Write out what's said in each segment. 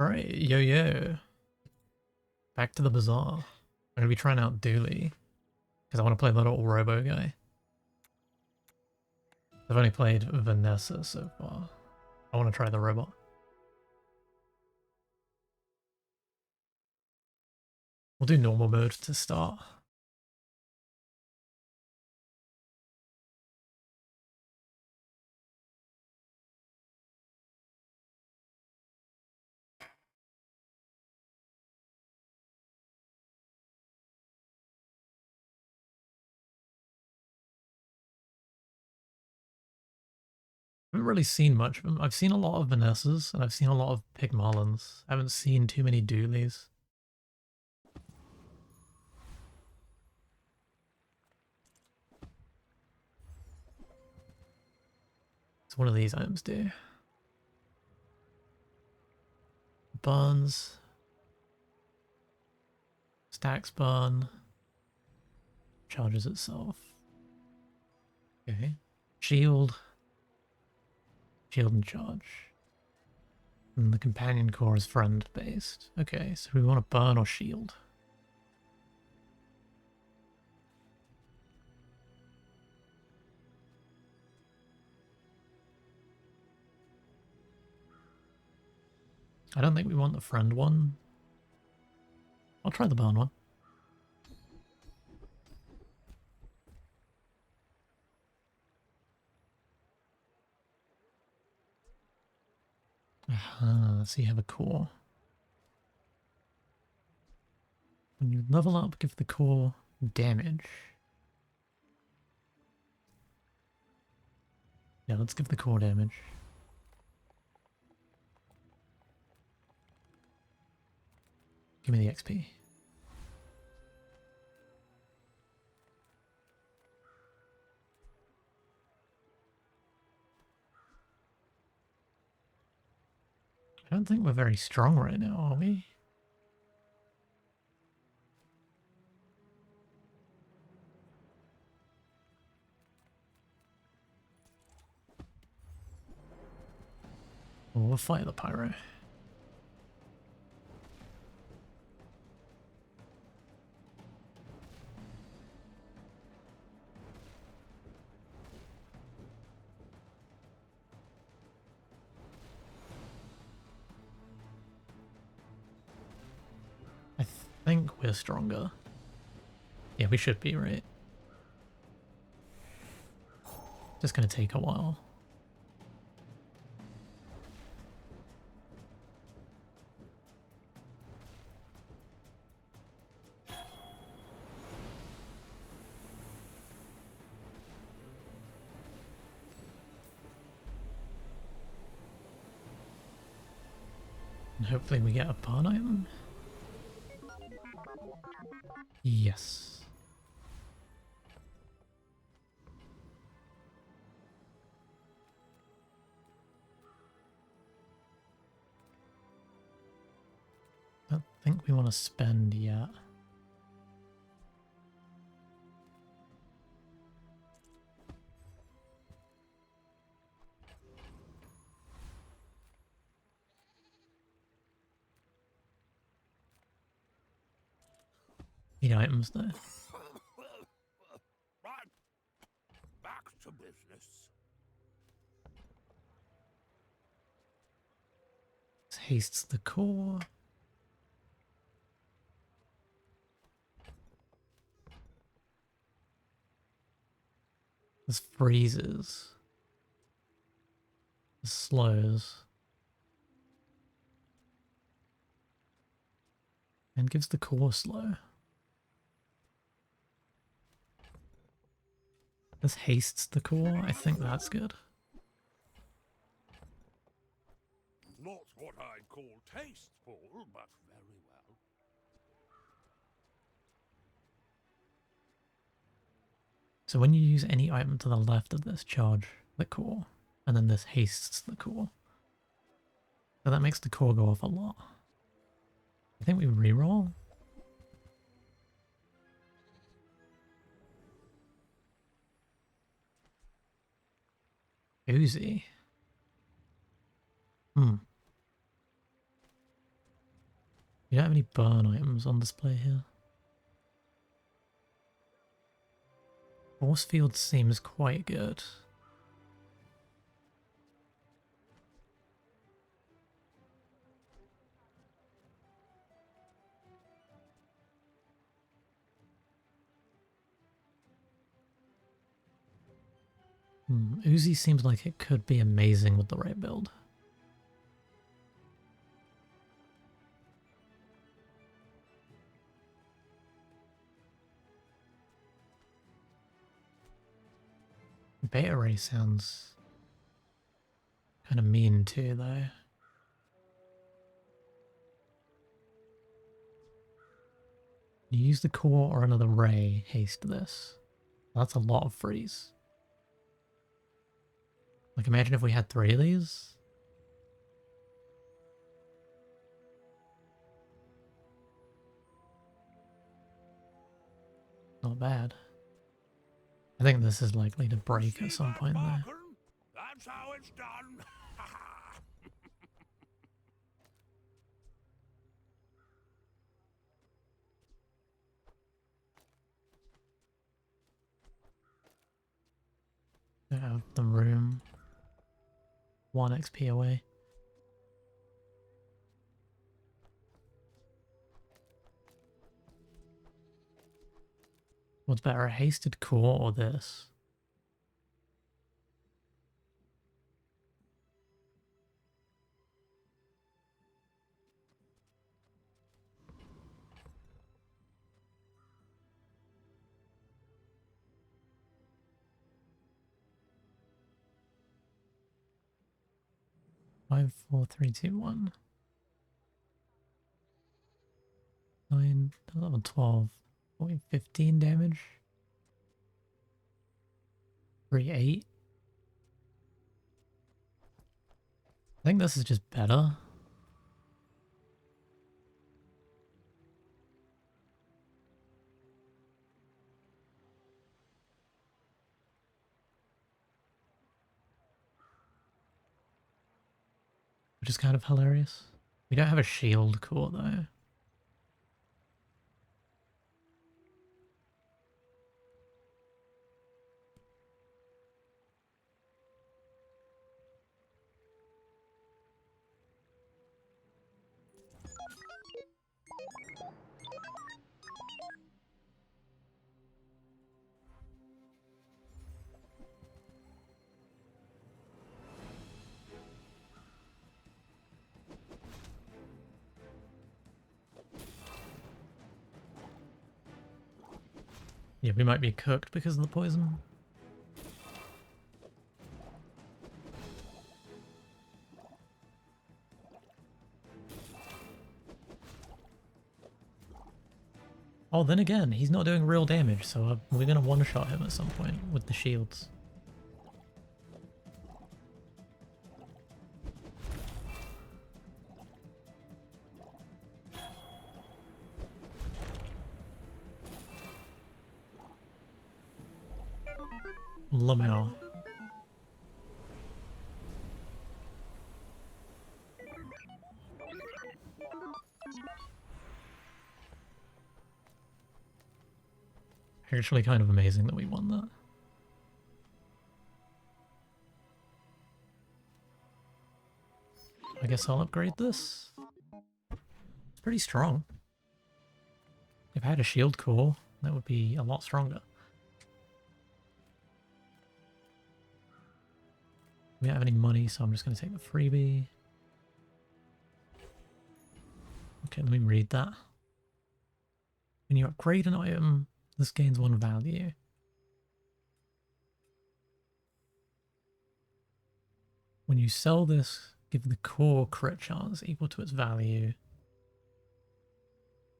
Alright, yo yo. Back to the bazaar. I'm gonna be trying out Dooley. Because I want to play the little robo guy. I've only played Vanessa so far. I want to try the robot. We'll do normal mode to start. I haven't really seen much of them. I've seen a lot of Vanessas and I've seen a lot of Pygmalins. I haven't seen too many Dooleys. So what do these items do? Burns. Stacks burn. Charges itself. Okay. Shield. Shield and charge. And the companion core is friend based. Okay, so we want to burn or shield. I don't think we want the friend one. I'll try the burn one. So you have a core. When you level up, give the core damage. Yeah, let's give the core damage. Give me the XP. I don't think we're very strong right now, are we? Well, we'll fight the pyro. I think we're stronger. Yeah, we should be, right? Just gonna take a while. And hopefully we get a burn item. Yes. I don't think we want to spend yet. The items though. Right. Back to business. This hastes the core. This freezes. This slows. And gives the core slow. This hastes the core. I think that's good. Not what I'd call tasteful, but very well. So when you use any item to the left of this, charge the core. And then this hastes the core. So that makes the core go off a lot. I think we reroll. Uzi. Hmm. We don't have any burn items on display here. Force field seems quite good. Uzi seems like it could be amazing with the right build. Beta ray sounds kind of mean too, though. You use the core or another ray, haste this. That's a lot of freeze. Like, imagine if we had 3 of these. Not bad. I think this is likely to break at some point, though. That's how it's done. Out of the room. 1 XP away. What's better, a hasted core or this? Five, 4, 3, 2, 1. 9, 11, 12, 14, 15 damage. 3, 8. I think this is just better. Which is kind of hilarious. We don't have a shield core though. Yeah, we might be cooked because of the poison. Oh, then again, he's not doing real damage, so we're gonna one-shot him at some point with the shields. Lamau. Actually kind of amazing that we won that. I guess I'll upgrade this. It's pretty strong. If I had a shield core, that would be a lot stronger. We don't have any money, so I'm just going to take the freebie. Okay, let me read that. When you upgrade an item, this gains 1 value. When you sell this, give the core crit chance equal to its value.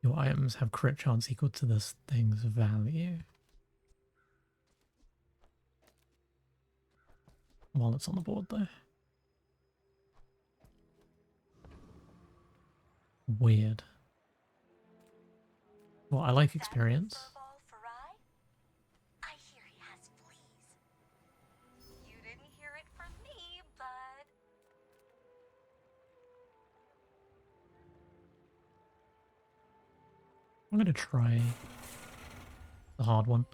Your items have crit chance equal to this thing's value. While it's on the board, though. Weird. Well, I like experience. I hear he has fleas. You didn't hear it from me, bud. I'm gonna try the hard one.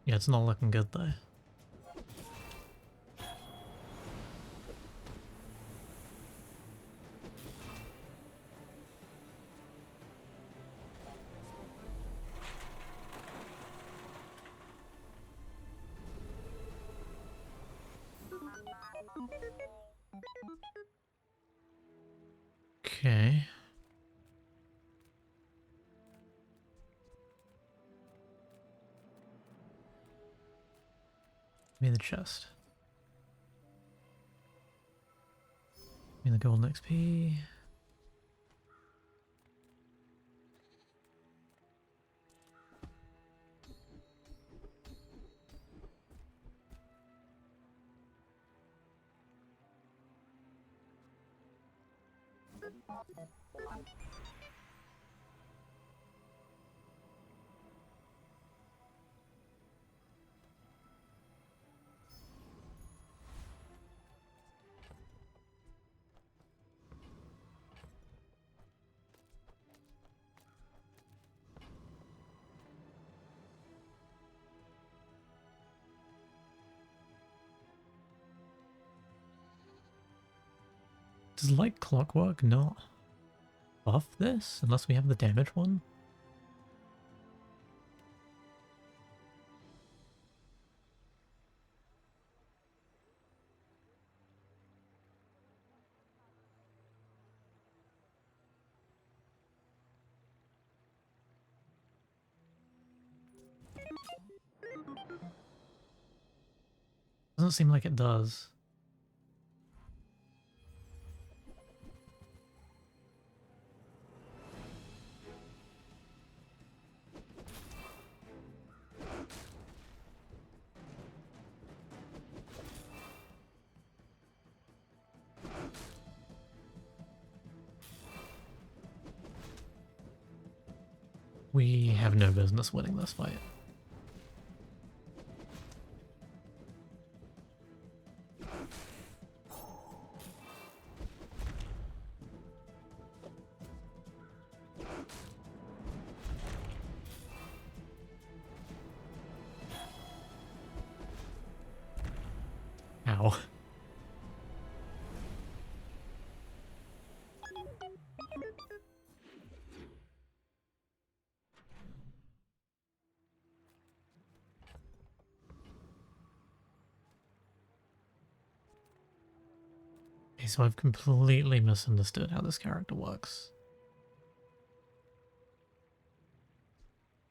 Yeah, it's not looking good though. Okay. Give me the chest. Give me the golden XP. Does like clockwork not buff this unless we have the damage one? Doesn't seem like it does. We have no business winning this fight. Ow. Okay, so I've completely misunderstood how this character works.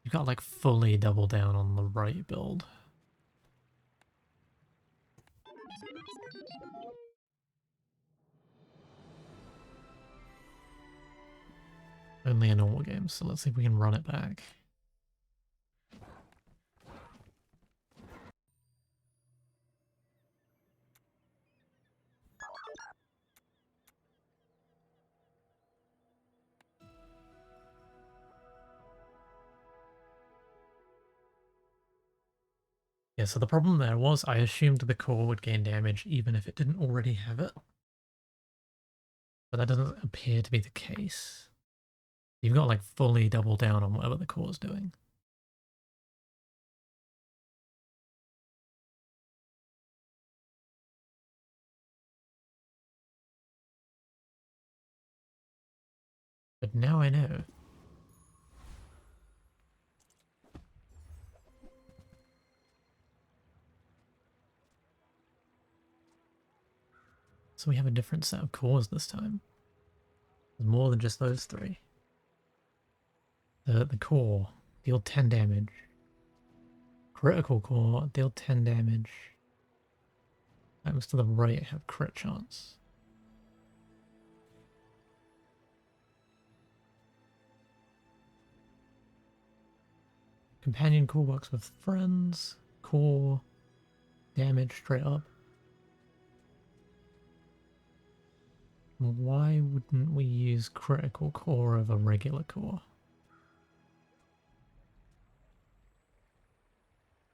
You've got like fully double down on the right build. Only a normal game, so let's see if we can run it back. Yeah, so the problem there was I assumed the core would gain damage even if it didn't already have it. But that doesn't appear to be the case. You've got like fully double down on whatever the core is doing. But now I know. So we have a different set of cores this time. There's more than just those three. The core, deal 10 damage. Critical core, deal 10 damage. Items to the right have crit chance. Companion core works with friends. Core damage straight up. Why wouldn't we use critical core over regular core?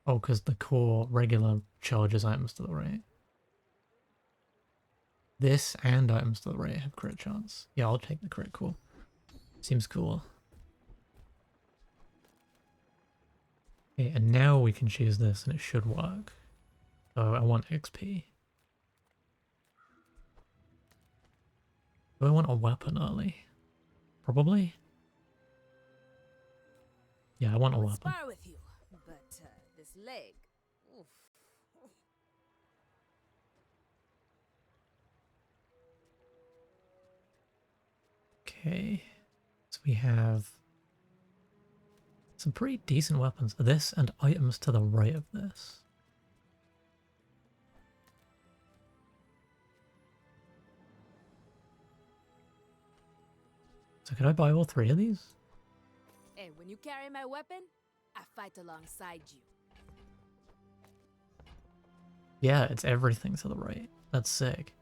Oh, because the core regular charges items to the right. This and items to the right have crit chance. Yeah, I'll take the crit core. Seems cool. Okay, and now we can choose this and it should work. So I want XP. Do I want a weapon early? Probably. Yeah, I want a I would weapon. spar with you, but this leg. Oof. Okay, so we have some pretty decent weapons. This and items to the right of this. So could I buy all three of these? And when you carry my weapon, I fight alongside you. Yeah, it's everything to the right. That's sick.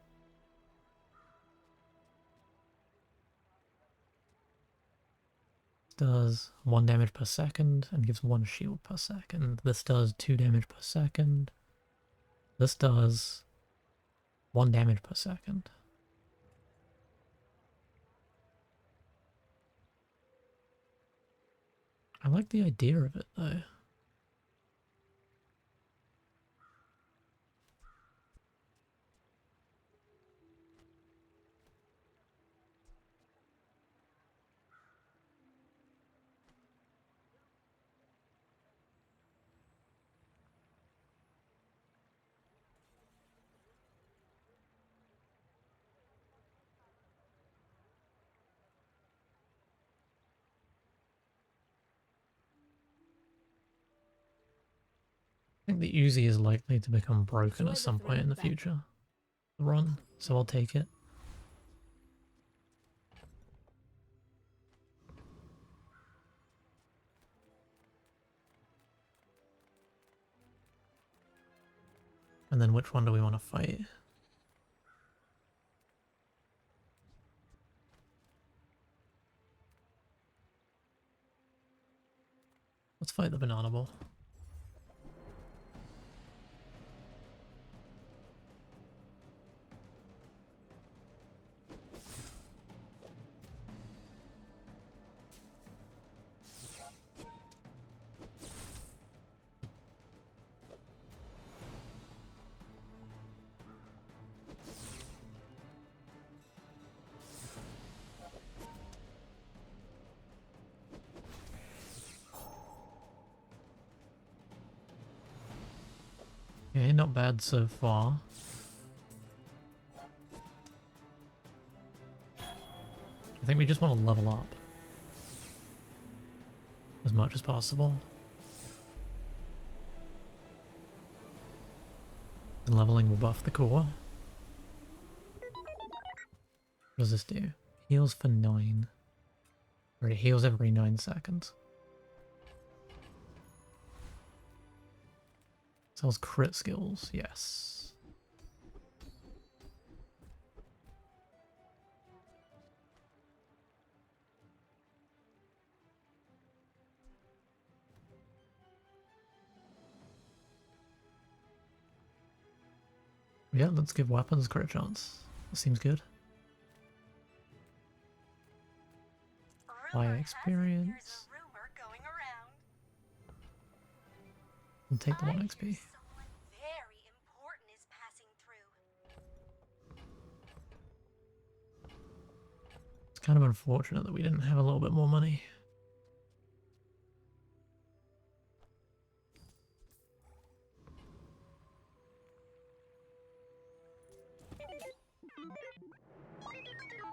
Does 1 damage per second and gives 1 shield per second. This does 2 damage per second. This does 1 damage per second. I like the idea of it though. I think the Uzi is likely to become broken Enjoy at the some thrill point of in the battle. future. The run, so I'll take it. And then which one do we want to fight? Let's fight the banana ball. Okay, not bad so far. I think we just want to level up as much as possible. And leveling will buff the core. What does this do? Heals for 9. Or it heals every 9 seconds. Sells crit skills, yes. Yeah, let's give weapons crit chance. That seems good. High Rumor has it experience. there's a rumor going around. And take the I 1 hear XP. someone very important is passing through. It's kind of unfortunate that we didn't have a little bit more money.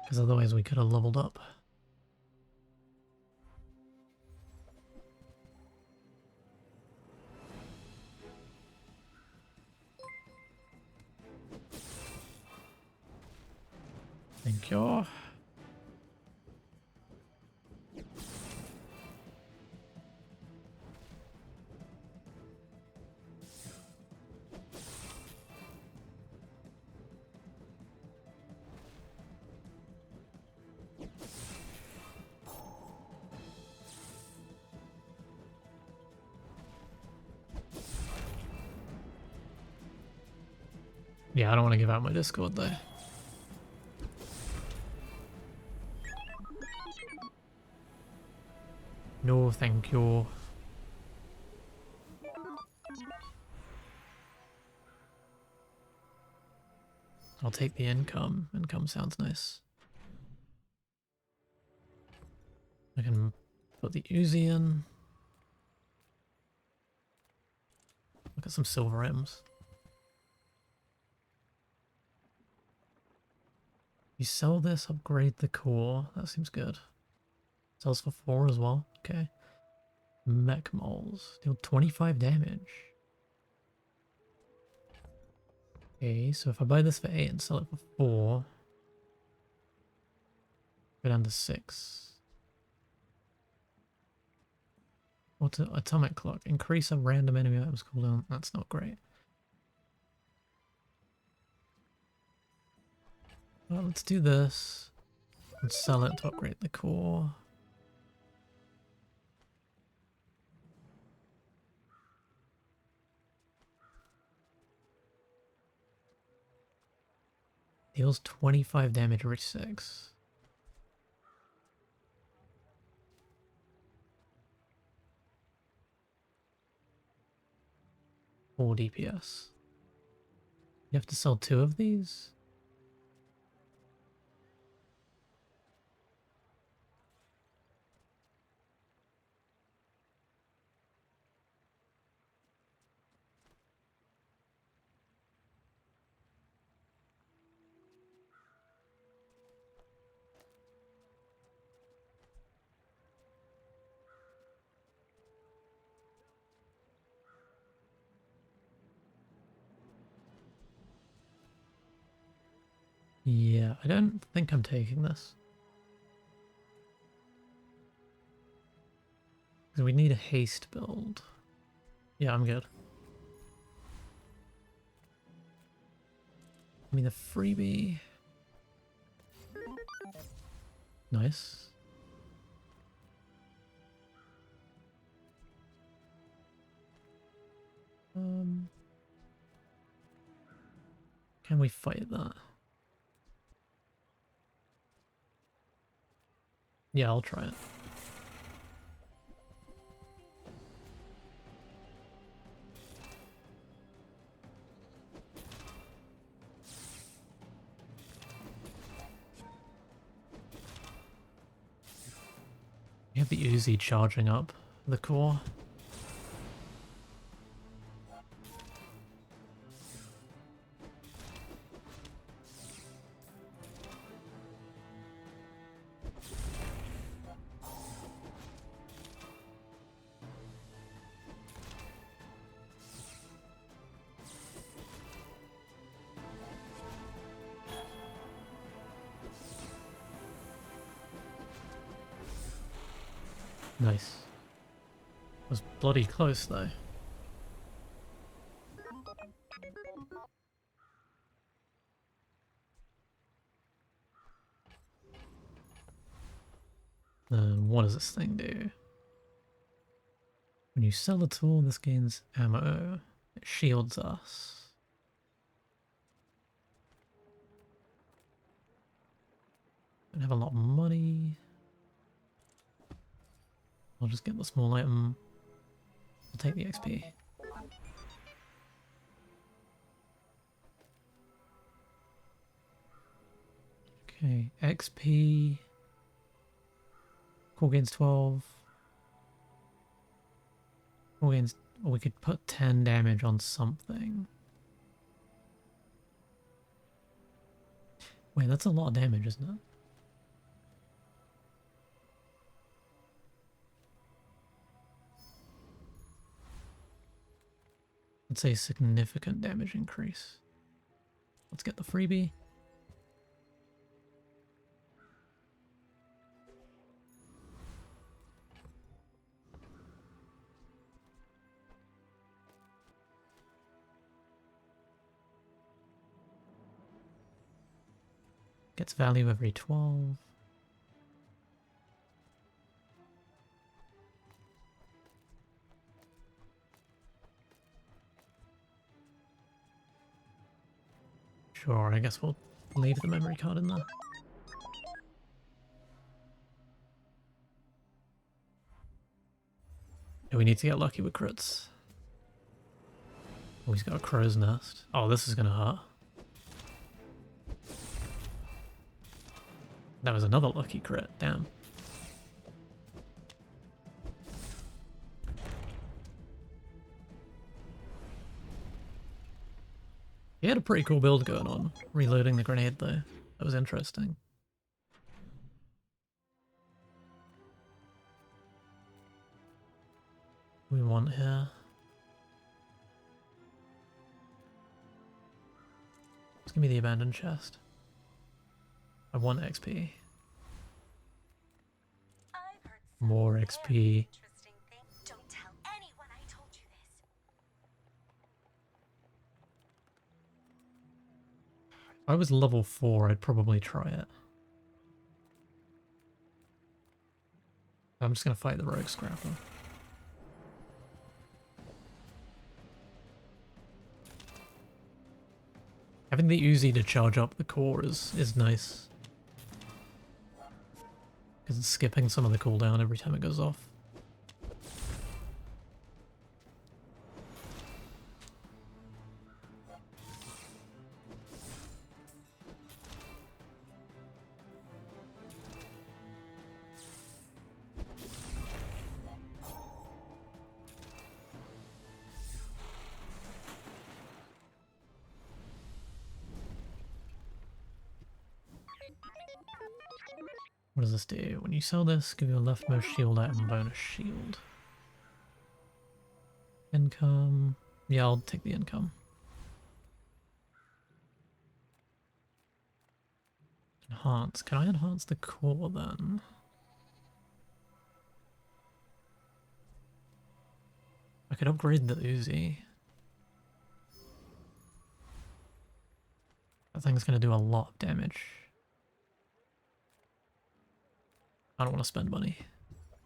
Because otherwise we could have leveled up. Thank you. Yeah, I don't want to give out my Discord though. No, thank you. I'll take the income. Income sounds nice. I can put the Uzi in. Look at some silver items. You sell this, upgrade the core. That seems good. Sells for 4 as well. Okay. Mech moles. Deal 25 damage. Okay, so if I buy this for 8 and sell it for 4, go down to 6. What's an atomic clock? Increase a random enemy item's cooldown. That's not great. Well, let's do this and sell it to upgrade the core. Deals 25 damage every 6. Four DPS. You have to sell 2 of these? Yeah, I don't think I'm taking this. Because we need a haste build. Yeah, I'm good. I mean, the freebie. Nice. Can we fight that? Yeah, I'll try it. We have the Uzi charging up the core. Nice. Was bloody close though. What does this thing do? When you sell a tool, this gains ammo. It shields us. Don't have a lot of money. I'll just get the small item. I'll take the XP. Okay, XP. Core gains 12. Core gains. Or we could put 10 damage on something. Wait, that's a lot of damage, isn't it? Let's say significant damage increase. Let's get the freebie. Gets value every 12. Sure, I guess we'll leave the memory card in there. Do we need to get lucky with crits? Oh, he's got a crow's nest. Oh, this is gonna hurt. That was another lucky crit, damn. He had a pretty cool build going on. Reloading the grenade though. That was interesting. We want here. Just give me the abandoned chest. I want XP. I've heard some More very XP. interesting things. Don't tell anyone I told you this. If I was level 4, I'd probably try it. I'm just gonna fight the rogue scrapper. Having the Uzi to charge up the core is nice. Because it's skipping some of the cooldown every time it goes off. What does this do? When you sell this, give your leftmost shield item bonus shield. Income. Yeah, I'll take the income. Enhance. Can I enhance the core then? I could upgrade the Uzi. That thing's gonna do a lot of damage. I don't want to spend money.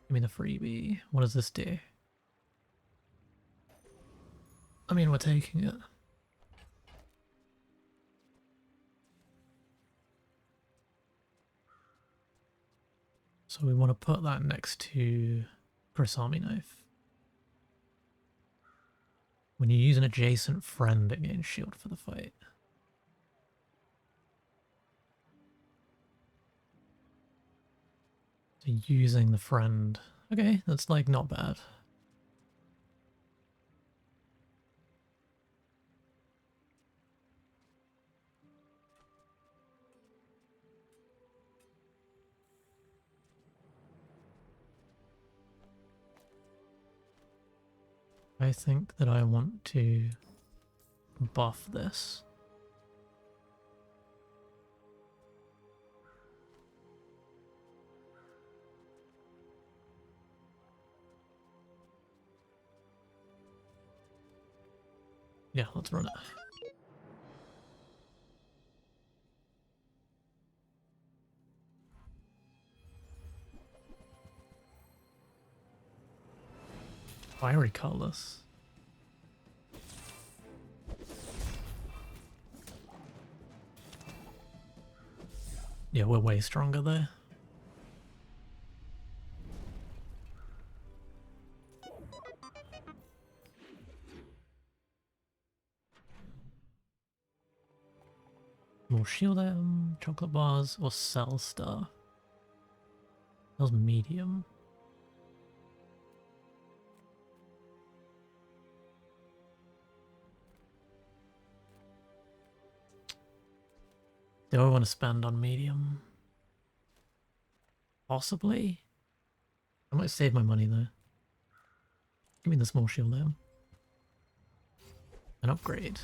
Give me the freebie. What does this do? I mean, we're taking it. So we want to put that next to Chris Army Knife. When you use an adjacent friend, it gains shield for the fight. So using the friend. Okay, that's like not bad. I think that I want to buff this. Yeah, let's run it. Fiery colors. Yeah, we're way stronger there. More shield item, chocolate bars, or cell star. That was medium. Do I want to spend on medium? Possibly. I might save my money though. Give me the small shield item. An upgrade.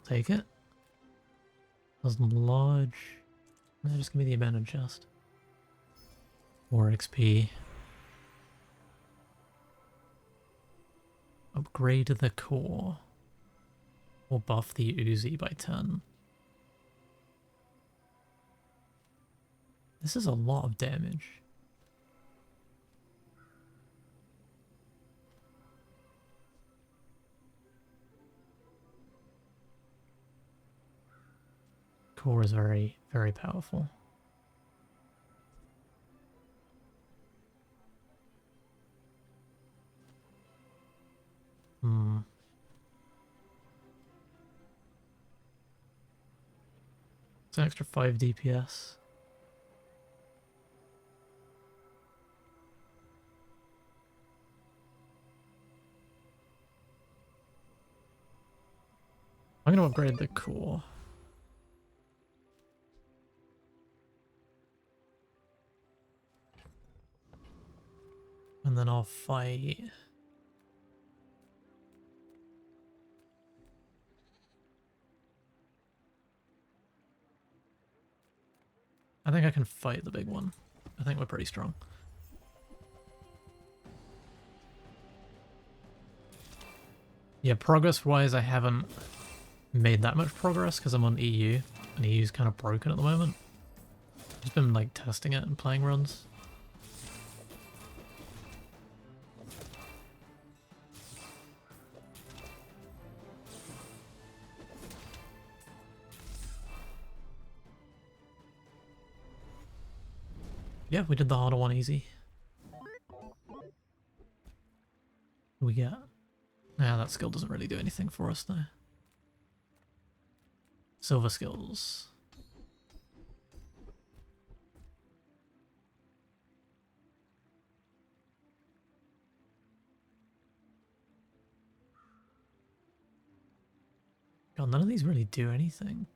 Take it. Does large. No, just give me the abandoned chest. More XP. Upgrade the core. Or buff the Uzi by 10. This is a lot of damage. core is very, very powerful. Hmm. It's an extra 5 DPS. I'm gonna upgrade the core. And then I'll fight. I think I can fight the big one. I think we're pretty strong. Yeah, progress-wise, I haven't made that much progress because I'm on EU, and EU's kind of broken at the moment. I've just been like testing it and playing runs. Yeah, we did the harder one easy. What do we get? Nah, that skill doesn't really do anything for us though. Silver skills. God, none of these really do anything.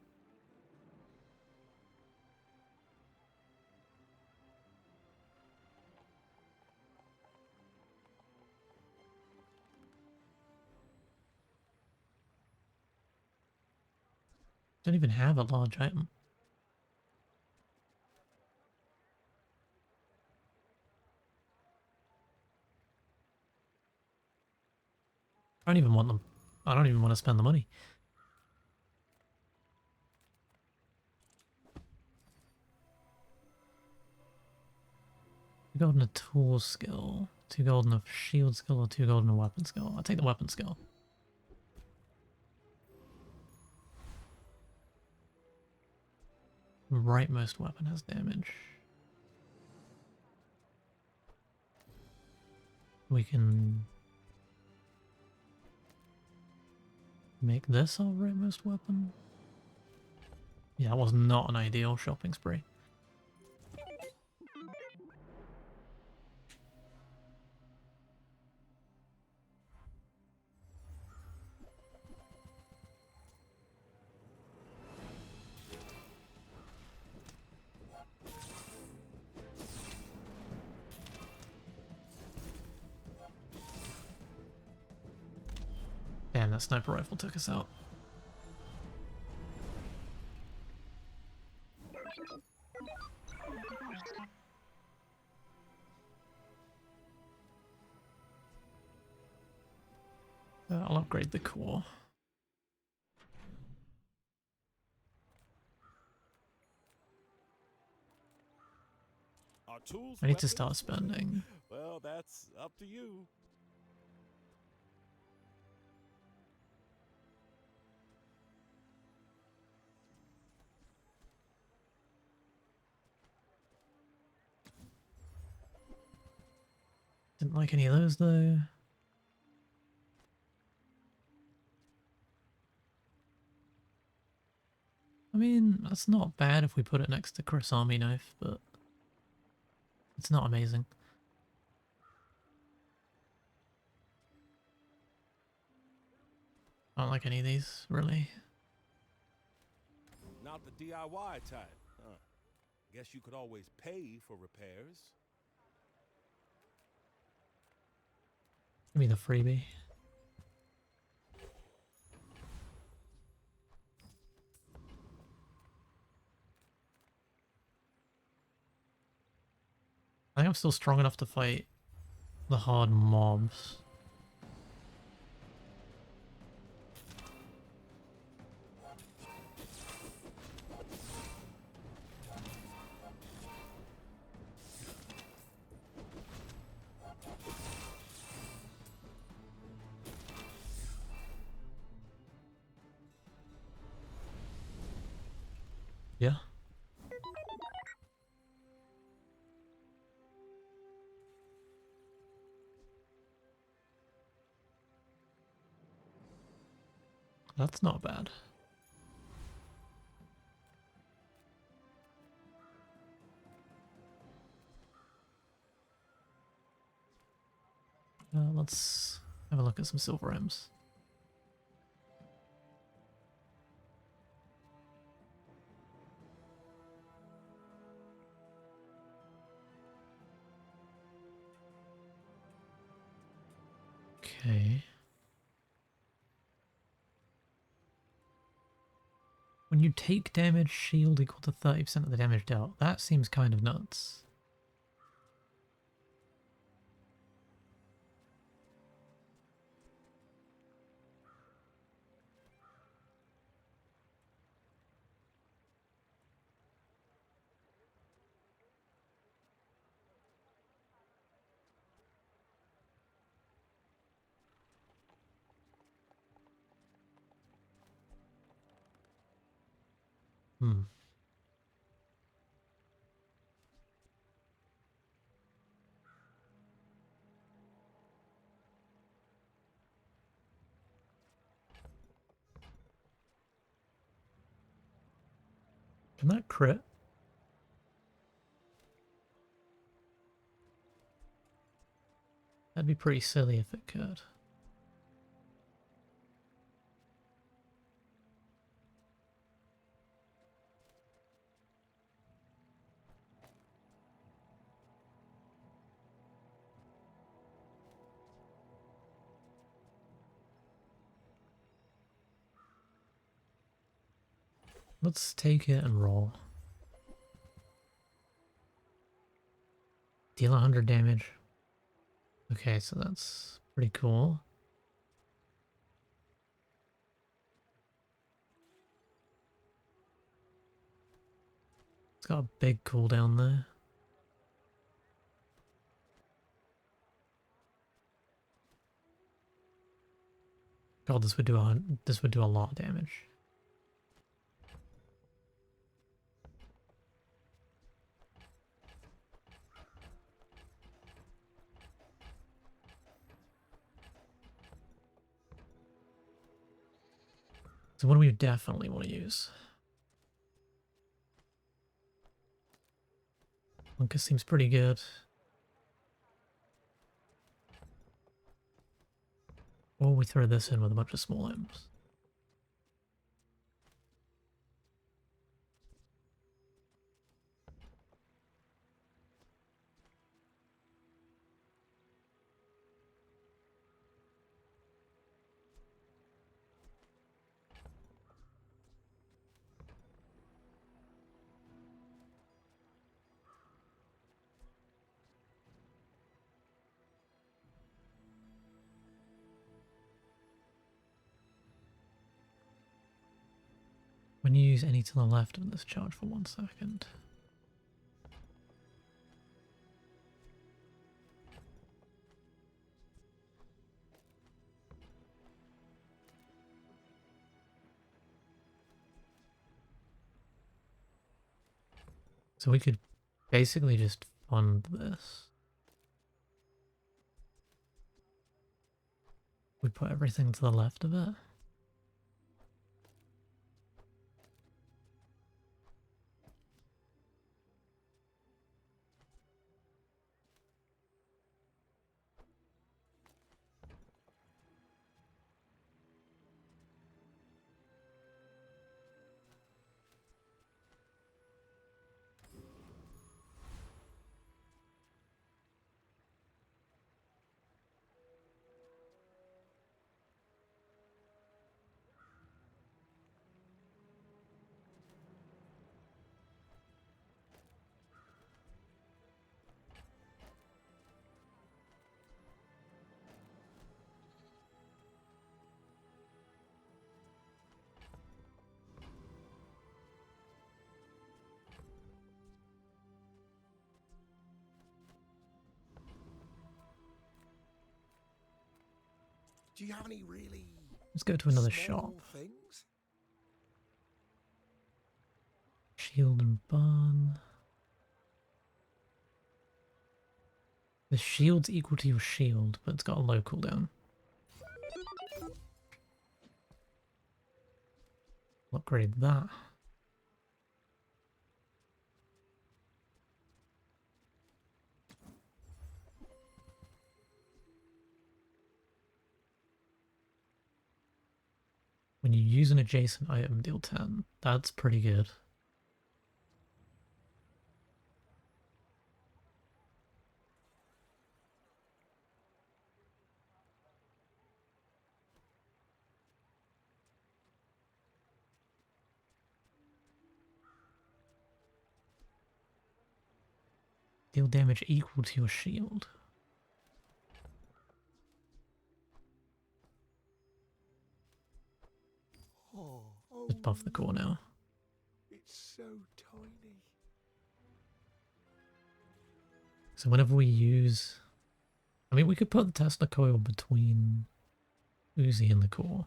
Don't even have a large item. I don't even want them. I don't even want to spend the money. Two gold in a tool skill, 2 gold in a shield skill, or 2 gold in a weapon skill. I'll take the weapon skill. Rightmost weapon has damage. We can make this our rightmost weapon. Yeah, that was not an ideal shopping spree. Damn, that sniper rifle took us out. I'll upgrade the core. Are tools I need to weapons? start spending. Well, that's up to you. Didn't like any of those though. I mean, that's not bad if we put it next to Chris Army Knife, but it's not amazing. I don't like any of these, really. Not the DIY type, huh? Guess you could always pay for repairs. Give me the freebie. I think I'm still strong enough to fight the hard mobs. That's not bad. Let's have a look at some silver M's. Okay. When you take damage, shield equal to 30% of the damage dealt. That seems kind of nuts. Hmm. Can that crit? That'd be pretty silly if it could. Let's take it and roll. Deal 100 damage. Okay, so that's pretty cool. It's got a big cooldown there. God, this would do a lot of damage. So what do we definitely want to use? Lunkus seems pretty good. Or we throw this in with a bunch of small M's. When you use any to the left of this charge for 1 second. So we could basically just fund this. We put everything to the left of it. Do you have any really Let's go to another small shop. things? Shield and burn. The shield's equal to your shield, but it's got a low cooldown. Upgrade that. When you use an adjacent item, deal 10. That's pretty good. Deal damage equal to your shield. Oh, Just buff the core now. it's so tiny. So whenever we use... I mean, we could put the Tesla coil between Uzi and the core.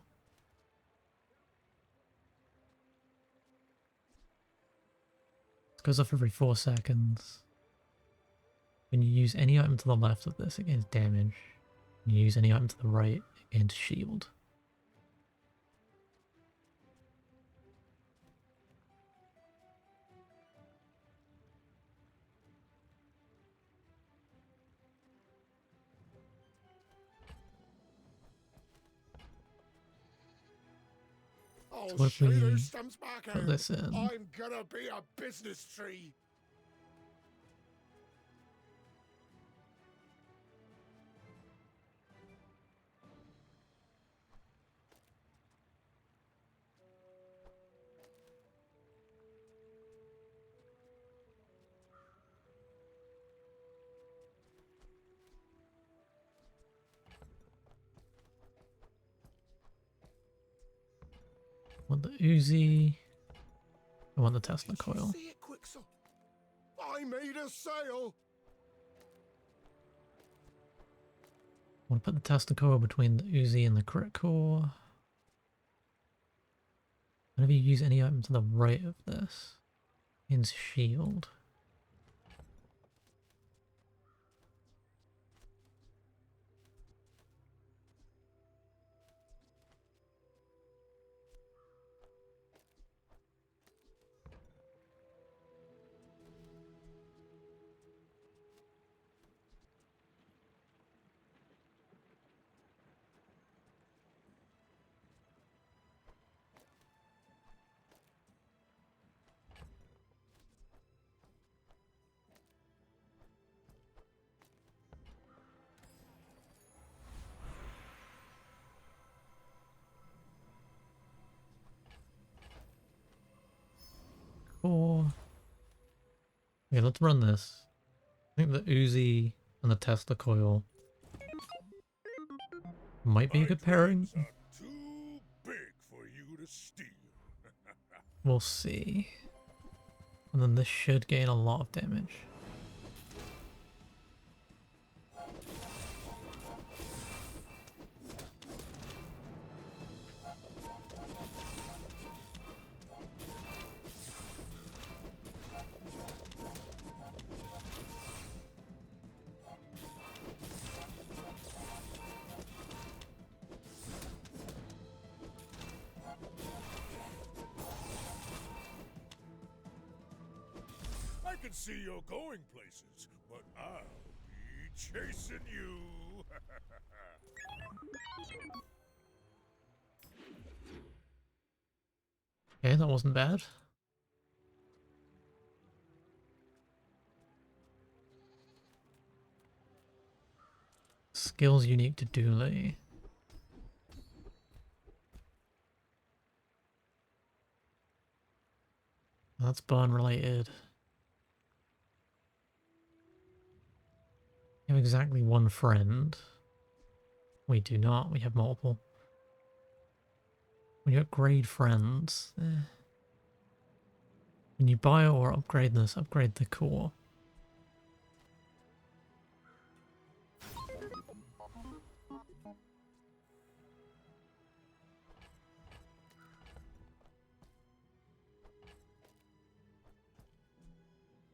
It goes off every 4 seconds. When you use any item to the left of this, it gains damage. When you use any item to the right, it gains shield. I'll what if show you we who stumps back put out. this in? I'm gonna be a business tree. I want the Uzi. I want the Tesla Did you coil. see it, Quixel? I made a sale. I want to put the Tesla coil between the Uzi and the crit core. Whenever you use any item to the right of this, gains shield. Core. Okay, let's run this. I think the Uzi and the Tesla coil might be a good pairing. Are too big for you to steal. We'll see. And then this should gain a lot of damage. I can see you're going places, but I'll be chasing you. Okay, that wasn't bad. Skills unique to Dooley. That's burn related. We have exactly one friend. We do not, we have multiple. When you upgrade friends, when you buy or upgrade this, upgrade the core.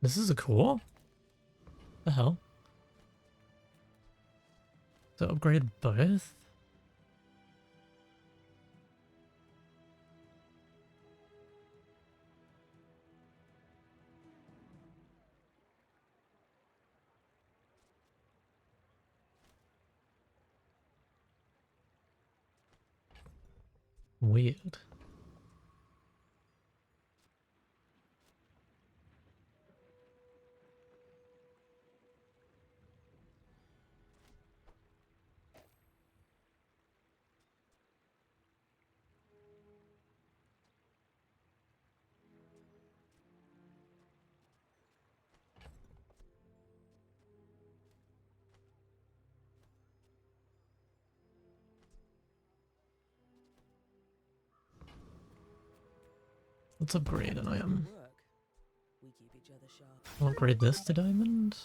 This is a core? The hell? So upgrade both? Weird. Let's upgrade an item. Work. We keep each other sharp. I'll upgrade this to diamond.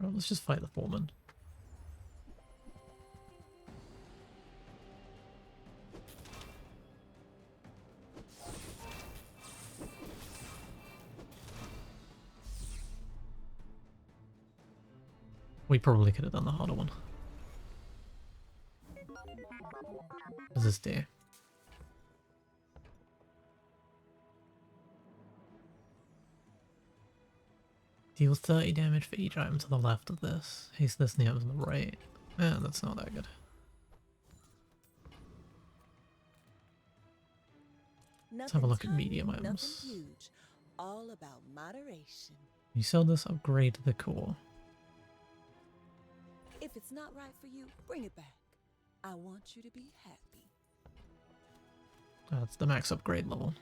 Well, let's just fight the foreman. We probably could have done the harder one. What does this do? Deal 30 damage for each item to the left of this. Haste this and the items on the right. Yeah, that's not that good. Let's have a look at medium items. Nothing huge. All about moderation. You sell this, upgrade the core. If it's not right for you, bring it back. I want you to be happy. That's the max upgrade level.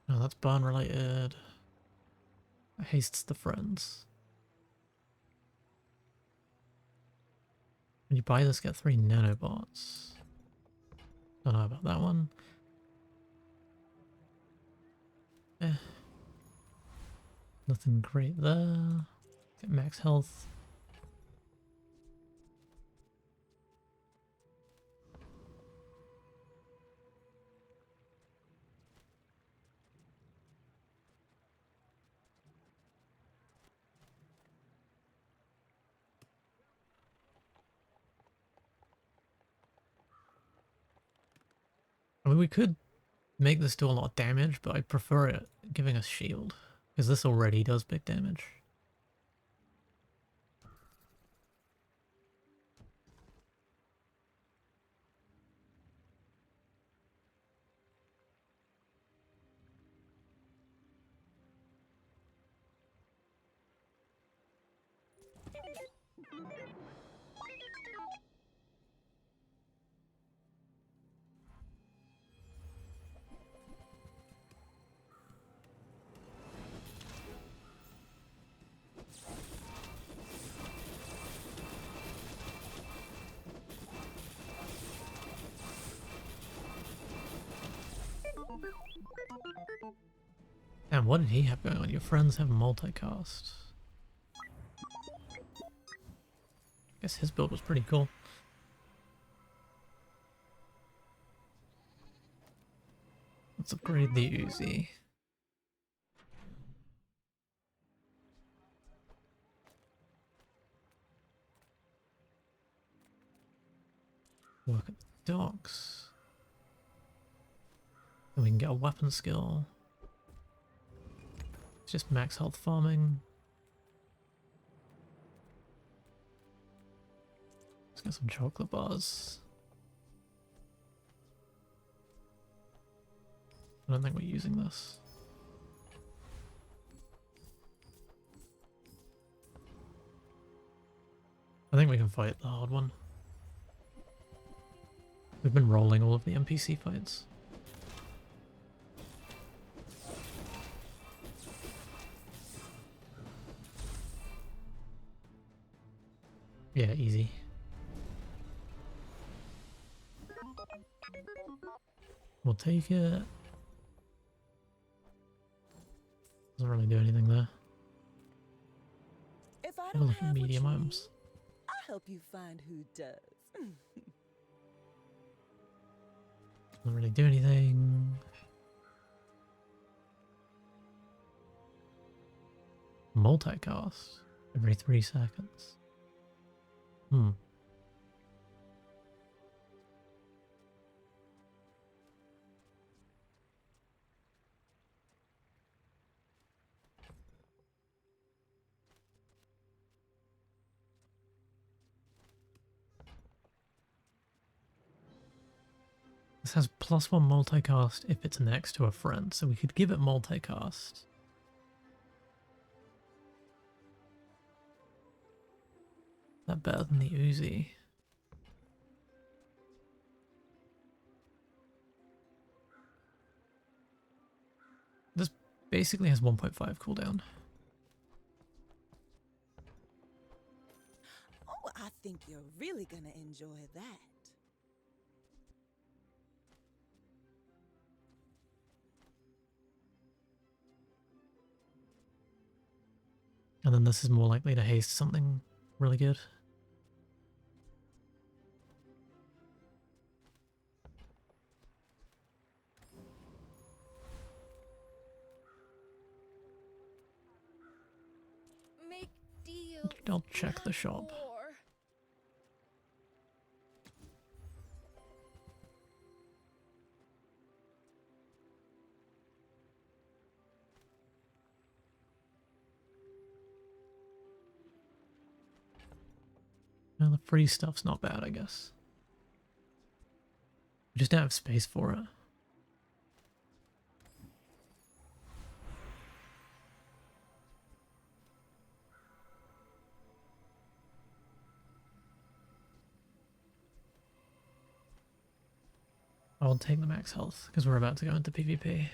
No, that's burn related. Hastes the friends. When you buy this, get 3 nanobots. Don't know about that one. Nothing great there. Get max health. I mean, we could make this do a lot of damage, but I prefer it giving us shield, because this already does big damage. And what did he have going on? Your friends have multicast. Guess his build was pretty cool. Let's upgrade the Uzi. Work at the docks. Then we can get a weapon skill. It's just max health farming. Let's get some chocolate bars. I don't think we're using this. I think we can fight the hard one. We've been rolling all of the NPC fights. Yeah, easy. We'll take it. Doesn't really do anything there. Have a look at have what medium you items. need. I'll help you find who does. Doesn't really do anything. Multicast every 3 seconds. Hmm. This has +1 multicast if it's next to a friend, so we could give it multicast. Is that better than the Uzi? This basically has 1.5 cooldown. Oh, I think you're really gonna enjoy that. And then this is more likely to haste something really good. Make deals. I'll check the not shop. war. Well, the free stuff's not bad, I guess. We just don't have space for it. I'll take the max health, because we're about to go into PvP.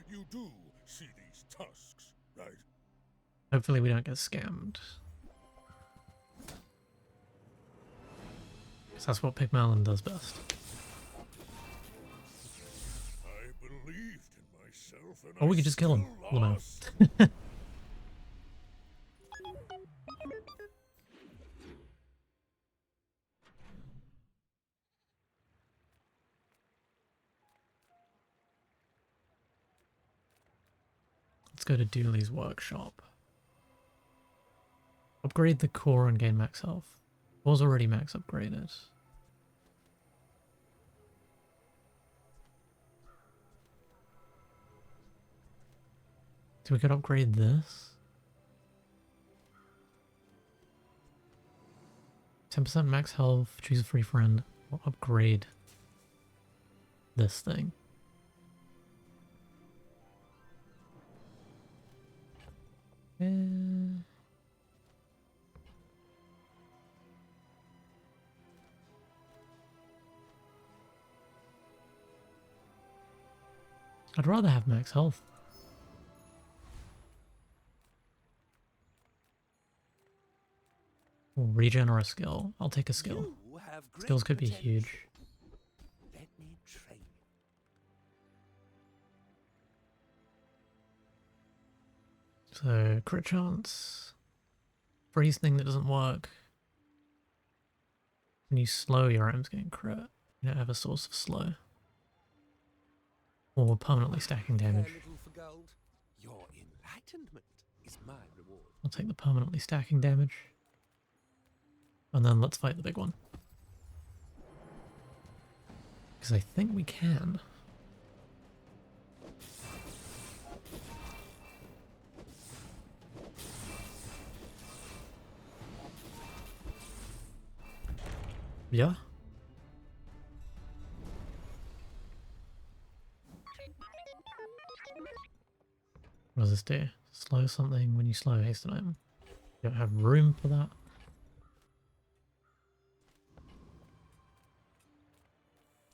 You do see these tusks, right? Hopefully we don't get scammed. Because that's what Pigmalin does best. I believed in myself and Or we I could just kill him. still Well, no. lost. Let's go to Dooley's workshop. Upgrade the core and gain max health. Was already max upgraded. So we could upgrade this. 10% max health, choose a free friend, or upgrade this thing. I'd rather have max health. Or regen or a skill. I'll take a skill. You have great Skills could be potential. huge. Let me train you. So, crit chance. Freeze thing that doesn't work. When you slow, your items getting crit. You don't have a source of slow. Or permanently stacking damage. Care little for gold. Your enlightenment is my reward. I'll take the permanently stacking damage. And then let's fight the big one. Because I think we can. Yeah. What does this do? Slow something when you slow haste an item. You don't have room for that.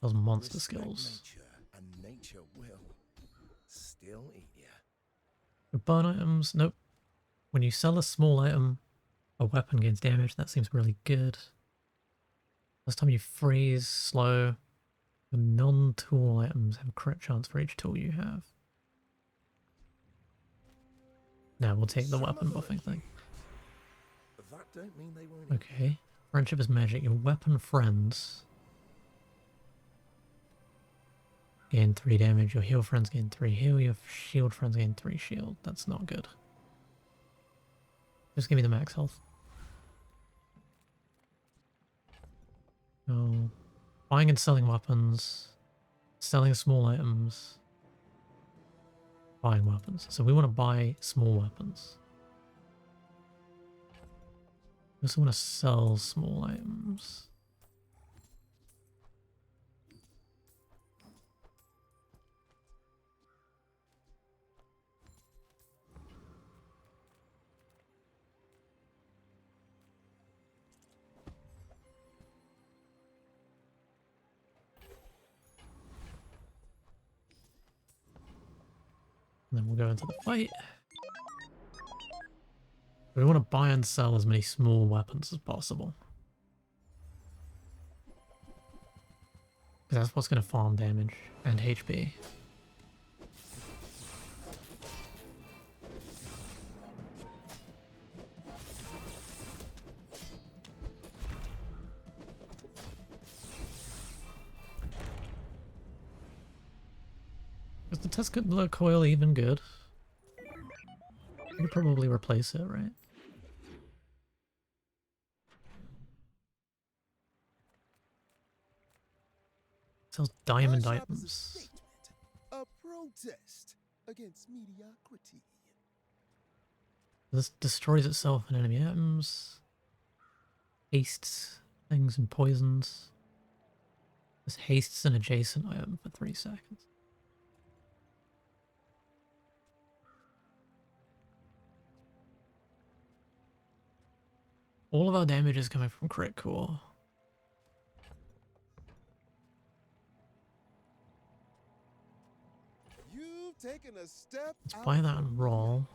Those monster Respect skills. Nature, and nature will still eat you. Burn items, nope. When you sell a small item, a weapon gains damage. That seems really good. Last time you freeze, slow. The non-tool items have a crit chance for each tool you have. Now we'll take the weapon buffing thing. That don't mean they won't. Okay. Friendship is magic. Your weapon friends gain 3 damage. Your heal friends gain 3 heal. Your shield friends gain 3 shield. That's not good. Just give me the max health. No. Buying and selling weapons. Selling small items. Buying weapons. So we want to buy small weapons. We also want to sell small items. And then we'll go into the fight. We want to buy and sell as many small weapons as possible. Because that's what's going to farm damage and HP. Is the Tesla coil even good? You could probably replace it, right? Sells diamond Our shop is a items. statement, a protest against mediocrity. This destroys itself and enemy items. Hastes things and poisons. This hastes an adjacent item for 3 seconds. All of our damage is coming from crit core. You've taken a step. Let's buy that and roll.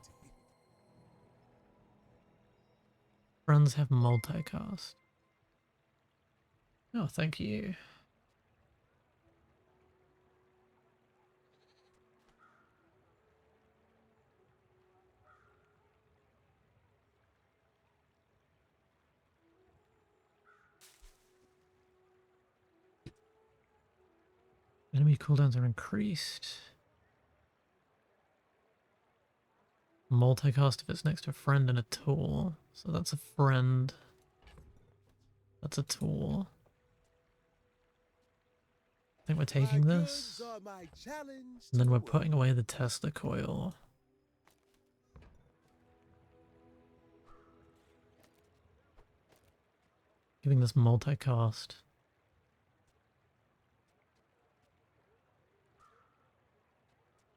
Friends have multicast. Oh, thank you. Enemy cooldowns are increased. Multicast if it's next to a friend and a tool. So that's a friend. That's a tool. I think we're taking this. And then we're putting away the Tesla coil. Giving this multicast.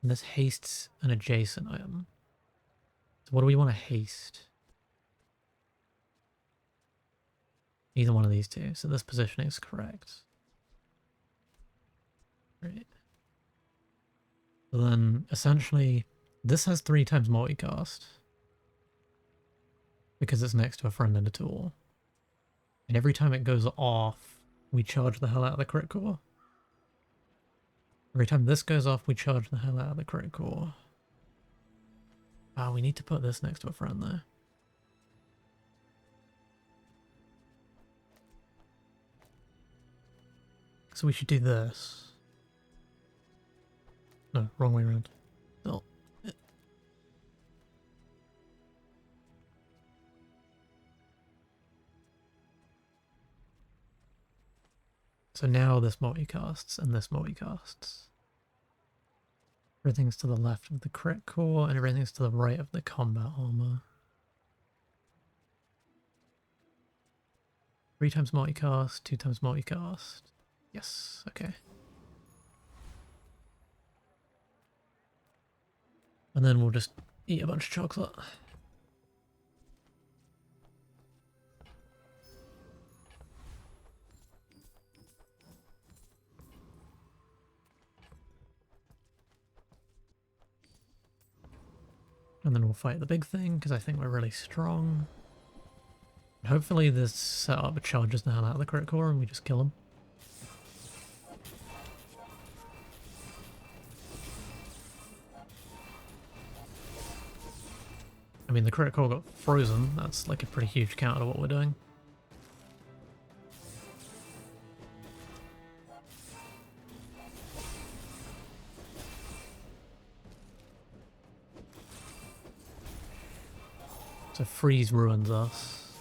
And this hastes an adjacent item. So what do we want to haste? Either one of these two. So this positioning is correct. Right. So then essentially this has 3 times multicast. Because it's next to a friend and a tool. And every time it goes off, we charge the hell out of the crit core. Every time this goes off, we charge the hell out of the crit core. Ah, we need to put this next to a friend there. So we should do this. No, wrong way around. Still. So now this multicasts and this multicasts. Everything's to the left of the crit core and everything's to the right of the combat armor. 3 times multicast, 2 times multicast. Yes, okay. And then we'll just eat a bunch of chocolate. And then we'll fight the big thing, because I think we're really strong. Hopefully this setup charges the hell out of the crit core and we just kill him. I mean, the crit core got frozen. That's like a pretty huge counter to what we're doing. So freeze ruins us.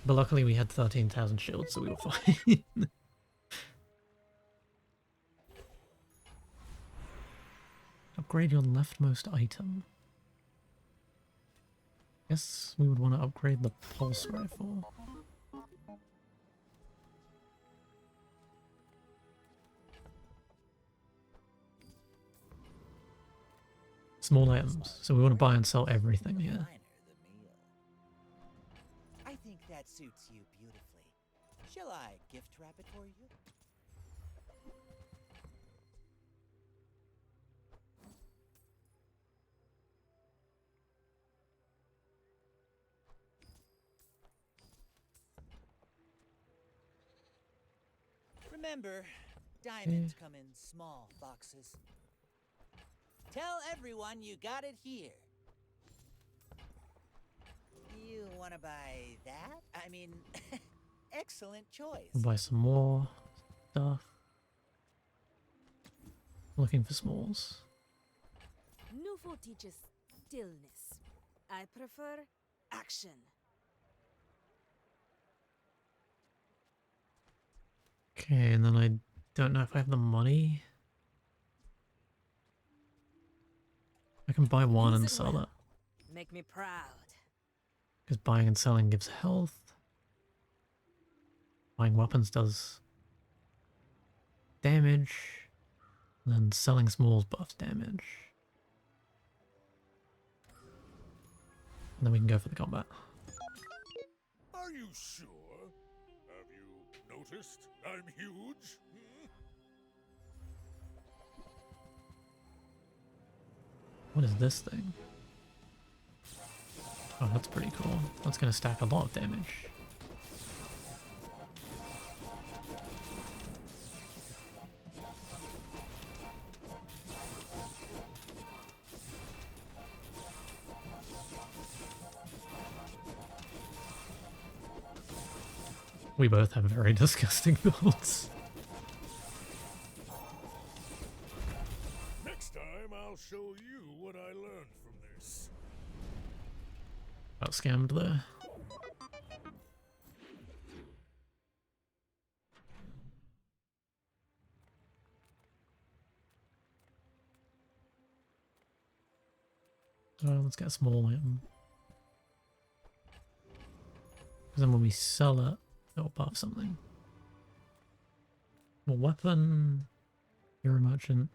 But luckily we had 13,000 shields, so we were fine. Upgrade your leftmost item. Guess we would want to upgrade the pulse rifle. Small items, so we want to buy and sell everything here. I think that suits you beautifully. Shall I gift wrap it for you? Remember, diamonds come in small boxes. Tell everyone you got it here. You want to buy that? I mean, excellent choice. We'll buy some more stuff. Looking for smalls. Nouveau teaches stillness. I prefer action. Okay, and then I don't know if I have the money. I can buy one Use and it sell well. it. Make me proud. Because buying and selling gives health. Buying weapons does damage. And then selling smalls buffs damage. And then we can go for the combat. Are you sure? Have you noticed I'm huge? Hmm? What is this thing? Oh, that's pretty cool. That's going to stack a lot of damage. We both have very disgusting builds. Next time I'll show you what I learned from this. Got scammed there. Let's get a small item. Because then when we sell it, it'll buff something. Well, weapon. Hero merchant.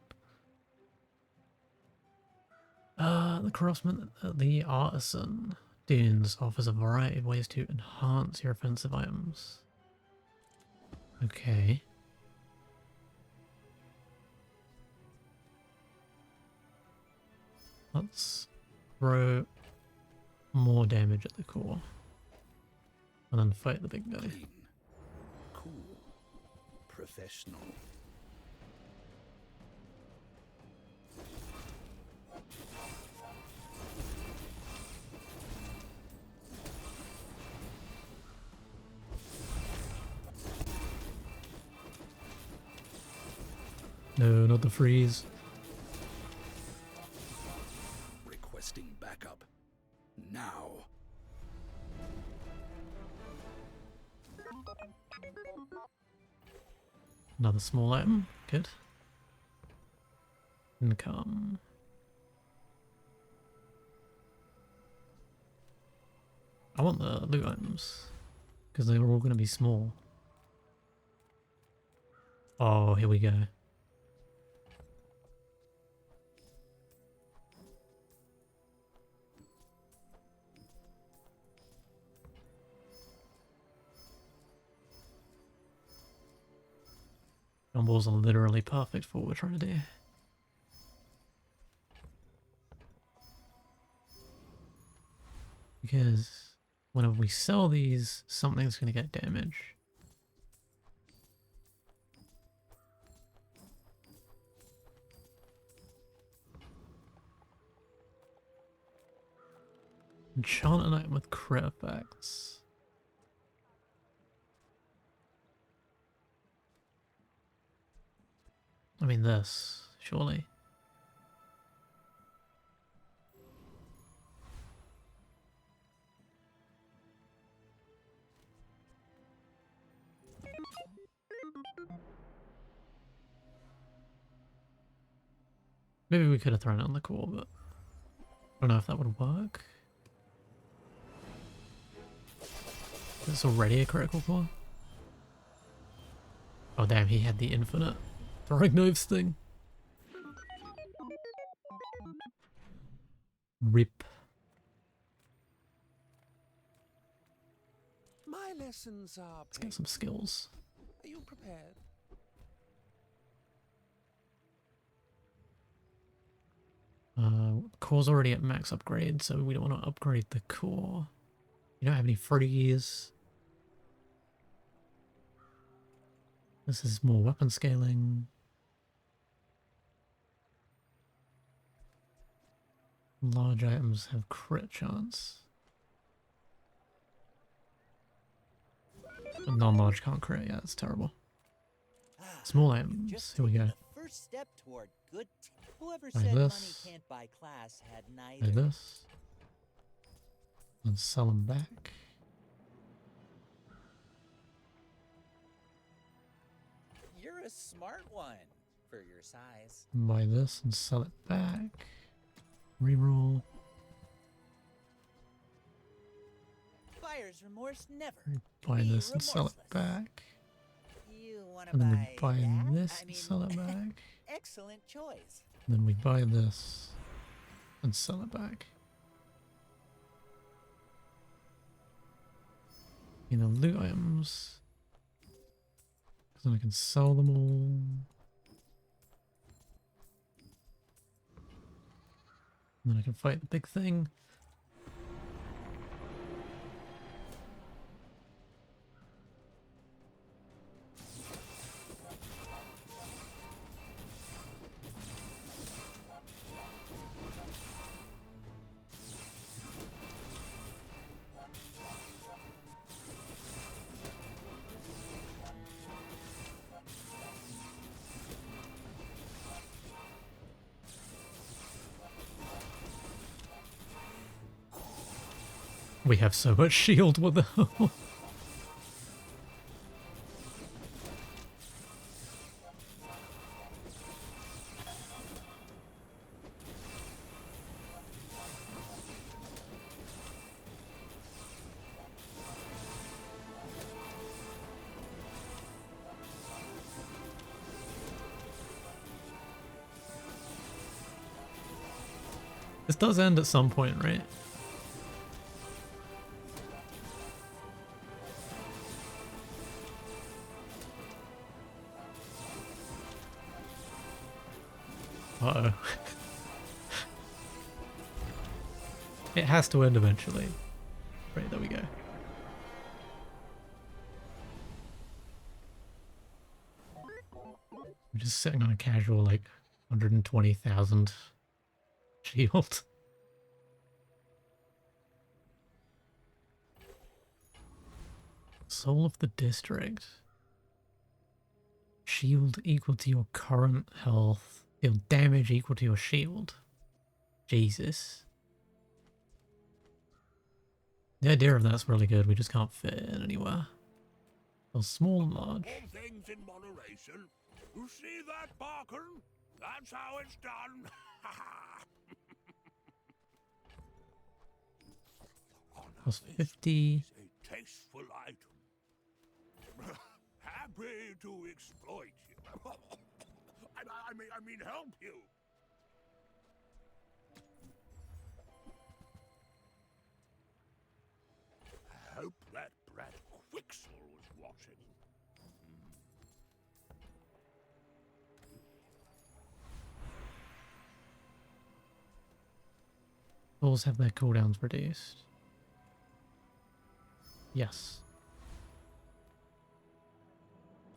The craftsman, the artisan dunes offers a variety of ways to enhance your offensive items. Okay. Let's throw more damage at the core. And then fight the big guy. Clean, cool, professional. No, not the freeze. Requesting backup. Now. Another small item. Good. Income. I want the loot items. Because they're all going to be small. Oh, here we go. cannonballs are literally perfect for what we're trying to do. Because whenever we sell these, something's going to get damage. Enchant an item with crit effects. I mean this, surely. Maybe we could have thrown it on the core, but I don't know if that would work. It's already a critical core. Oh damn, he had the infinite throwing knives thing. Rip. My lessons are Let's get some skills. Are you prepared? Core's already at max upgrade, so we don't want to upgrade the core. You don't have any freeze. This is more weapon scaling. Large items have crit chance. But non-large can't crit, yeah, it's terrible. Small items, Just here we taken go. the first step toward good. Whoever Like said money this. can't buy class had neither. Like this. And sell them back. You're a smart one for your size. Buy this and sell it back. Reroll. Buyer's remorse never. Buy Be this and sell it remorseless. back. You want to And then we buy buy that? this I and mean, sell it back. excellent choice. And then we buy this and sell it back. You know, loot items. Because then I can sell them all. And then I can fight the big thing. We have so much shield with them. This does end at some point, right? Uh-oh. It has to end eventually. Right, there we go. I'm just sitting on a casual, like, 120,000 shield. Soul of the District. Shield equal to your current health. Deal damage equal to your shield. Jesus. The idea of that's really good, we just can't fit it in anywhere. Well, small and large. All things in moderation. You see that, Barker? That's how it's done. Plus 50. A tasteful item. Happy to exploit you. I mean, help you. I hope that brat Quixel was watching. Cores have their cooldowns reduced. Yes.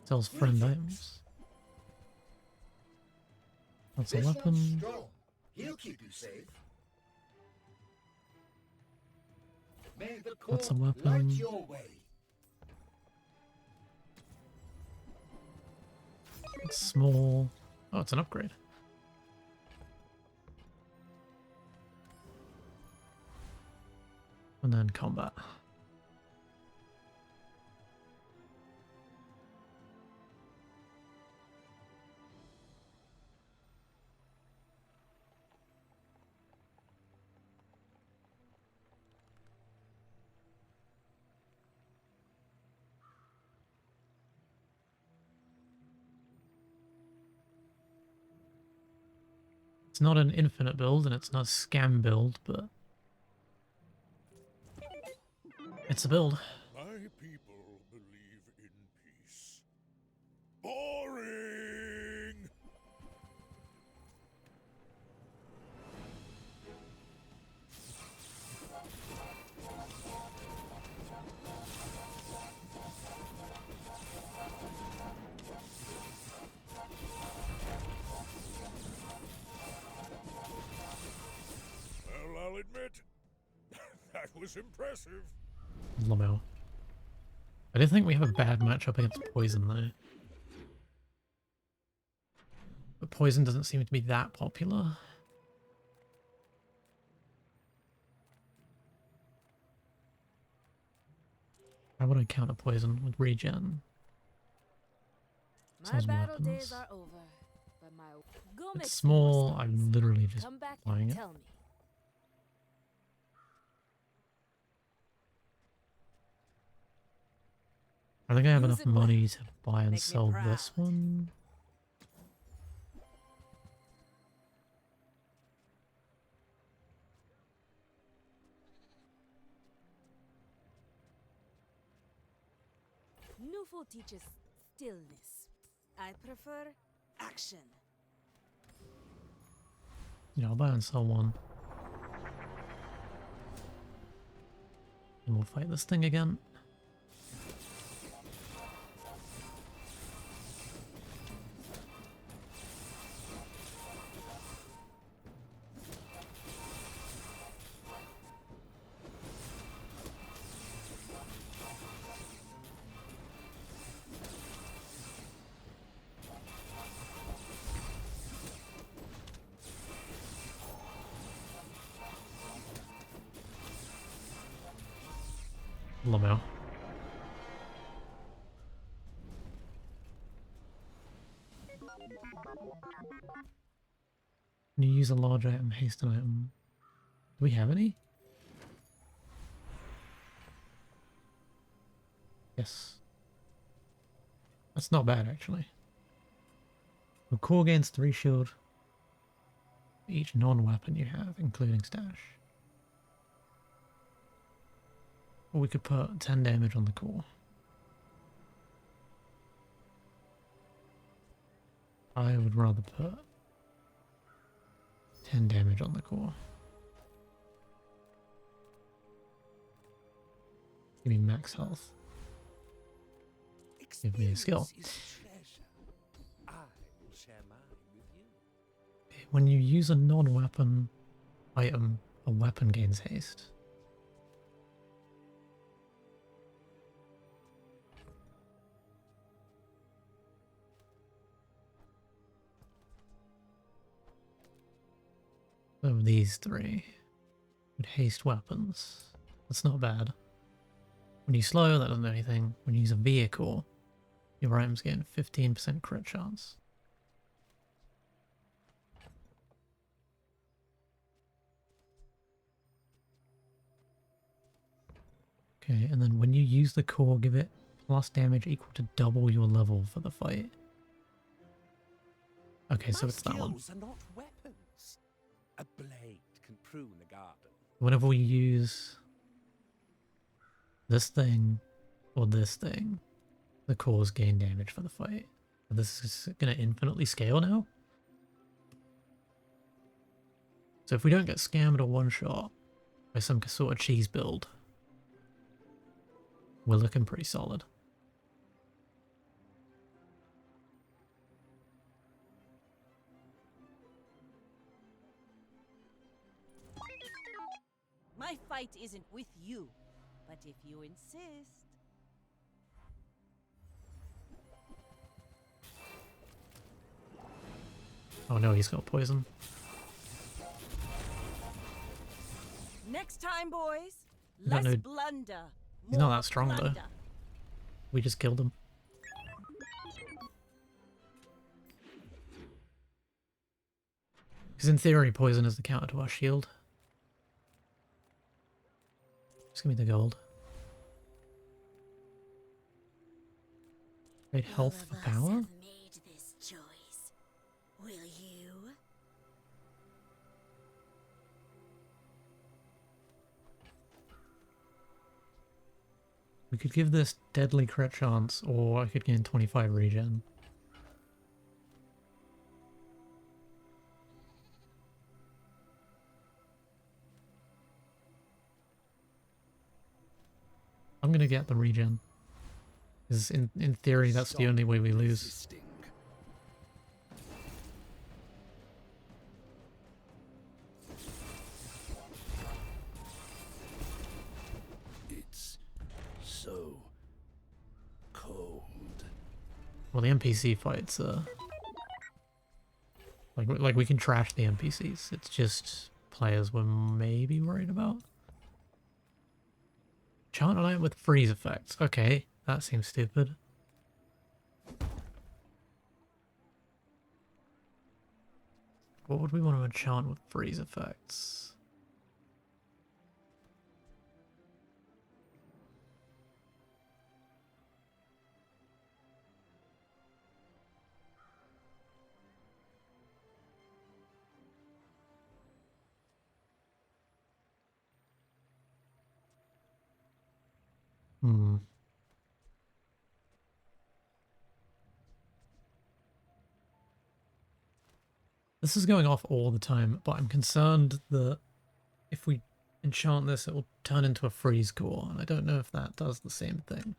Sells friend items. That's a weapon. Strong. He'll keep you safe. May the That's a court light weapon. your way. It's small. Oh, it's an upgrade. And then combat. It's not an infinite build and it's not a scam build, but it's a build. My people believe in peace. Boring! Well, I'll admit, that was impressive. Lamel. I do think we have a bad matchup against Poison though. But Poison doesn't seem to be that popular. How would I counter Poison with regen? My Sells battle weapons. days are over, but my go make It's some more small, stories. I'm literally just Come back buying and it. tell me. I think I have Use enough it well. money to buy and Make me sell this proud. one. Newful teaches stillness. I prefer action. Yeah, I'll buy and sell one. And we'll fight this thing again. Lamel. Can you use a large item, haste an item? Do we have any? Yes. That's not bad, actually. The core gains 3 shield for each non-weapon you have, including stash. Or we could put 10 damage on the core. I would rather put 10 damage on the core. Give me max health. Give me a skill. Experience is treasure. I will share mine with you. When you use a non-weapon item, a weapon gains haste. So these 3 would haste weapons. That's not bad. When you slow, that doesn't do anything. When you use a vehicle, your items gain 15% crit chance. Okay, and then when you use the core, give it plus damage equal to double your level for the fight. Okay, so My it's that one. skills are not weapons. A blade can prune a garden. Whenever we use this thing or this thing, the cores gain damage for the fight. This is going to infinitely scale now. So if we don't get scammed or one shot, By some sort of cheese build. We're looking pretty solid. My fight isn't with you, but if you insist. Oh no, he's got poison. Next time, boys, got less no- blunder. He's not more that strong, though. plunder. We just killed him. Because in theory, poison is the counter to our shield. Just give me the gold. Trade health for power? Made this choice. Will you? We could give this deadly crit chance, or I could gain 25 regen. I'm gonna get the regen. Because in theory, that's the only way we lose. Resisting. It's so cold. Well, the NPC fights are... Like we can trash the NPCs. It's just players we're maybe worried about. Chant on it with freeze effects. Okay, that seems stupid. What would we want to enchant with freeze effects? Hmm. This is going off all the time, but I'm concerned that if we enchant this, it will turn into a freeze core, and I don't know if that does the same thing.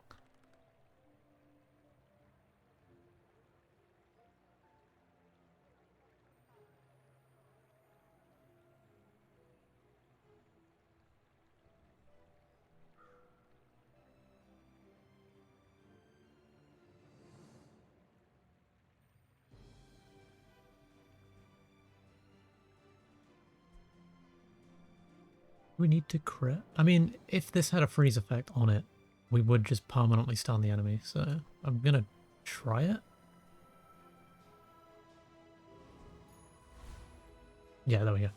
We need to crit. I mean, if this had a freeze effect on it, we would just permanently stun the enemy, so I'm gonna try it. Yeah, there we go.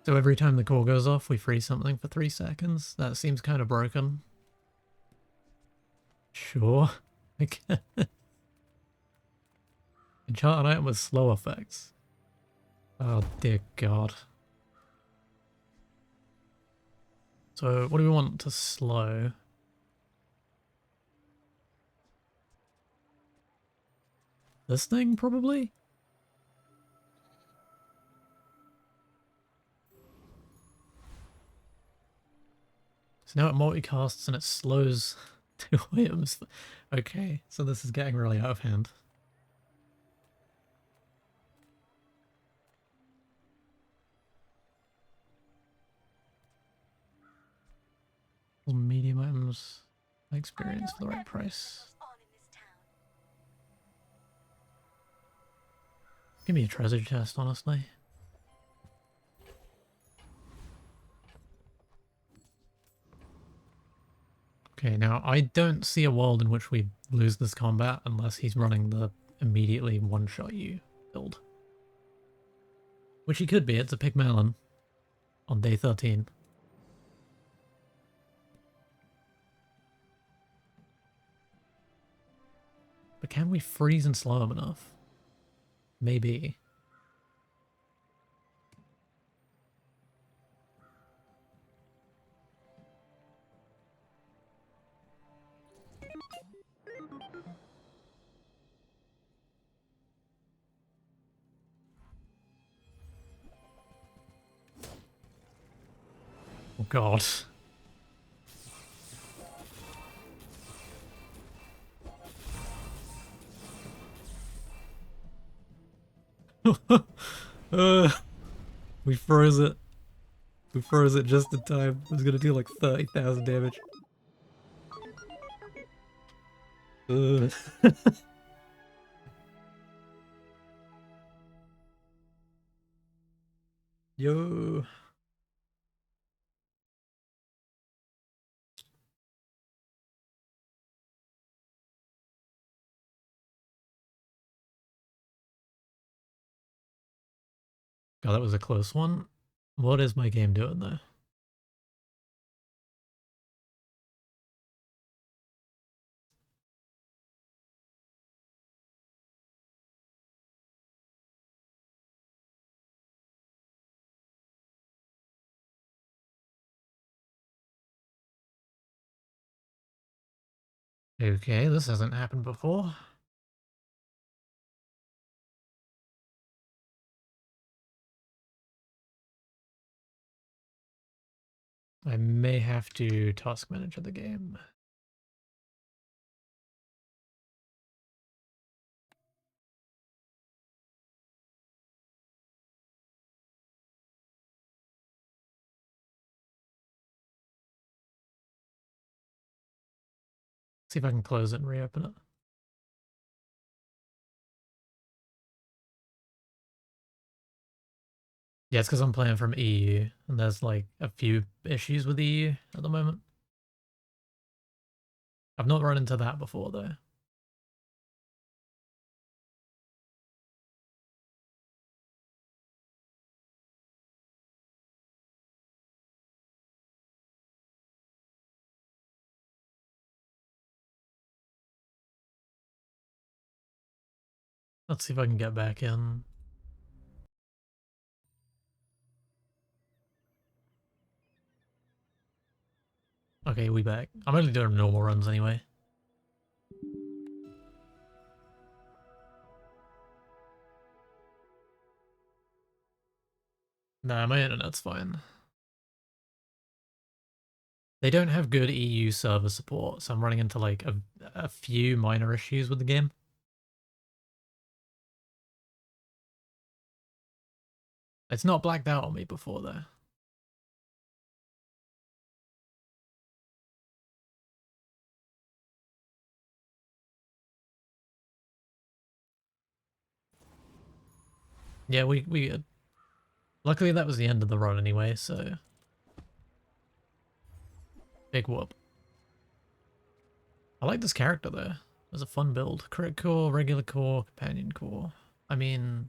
So every time the core goes off, we freeze something for 3 seconds. That seems kind of broken. Sure. Enchant an item with slow effects. Oh dear god. So what do we want to slow? This thing, probably? So now it multicasts and it slows 2 items. Okay, so this is getting really out of hand. Medium items, experience for the right price. Give me a treasure chest, honestly. Okay, now I don't see a world in which we lose this combat unless he's running the immediately one-shot you build. Which he could be, it's a Pygmalon on day 13. But can we freeze and slow him enough? Maybe. Oh god. uh, we froze it. We froze it just in time. It was gonna do like 30,000 damage. Yo. God, that was a close one. What is my game doing though? Okay, this hasn't happened before. I may have to task manager the game. See if I can close it and reopen it. Yeah, it's because I'm playing from EU, and there's like a few issues with EU at the moment. I've not run into that before though. Let's see if I can get back in. Okay, we back. I'm only doing normal runs anyway. Nah, my internet's fine. They don't have good EU server support, so I'm running into like a few minor issues with the game. It's not blacked out on me before though. Yeah, we luckily that was the end of the run anyway, so big whoop. I like this character though. It was a fun build. Crit core, regular core, companion core. I mean,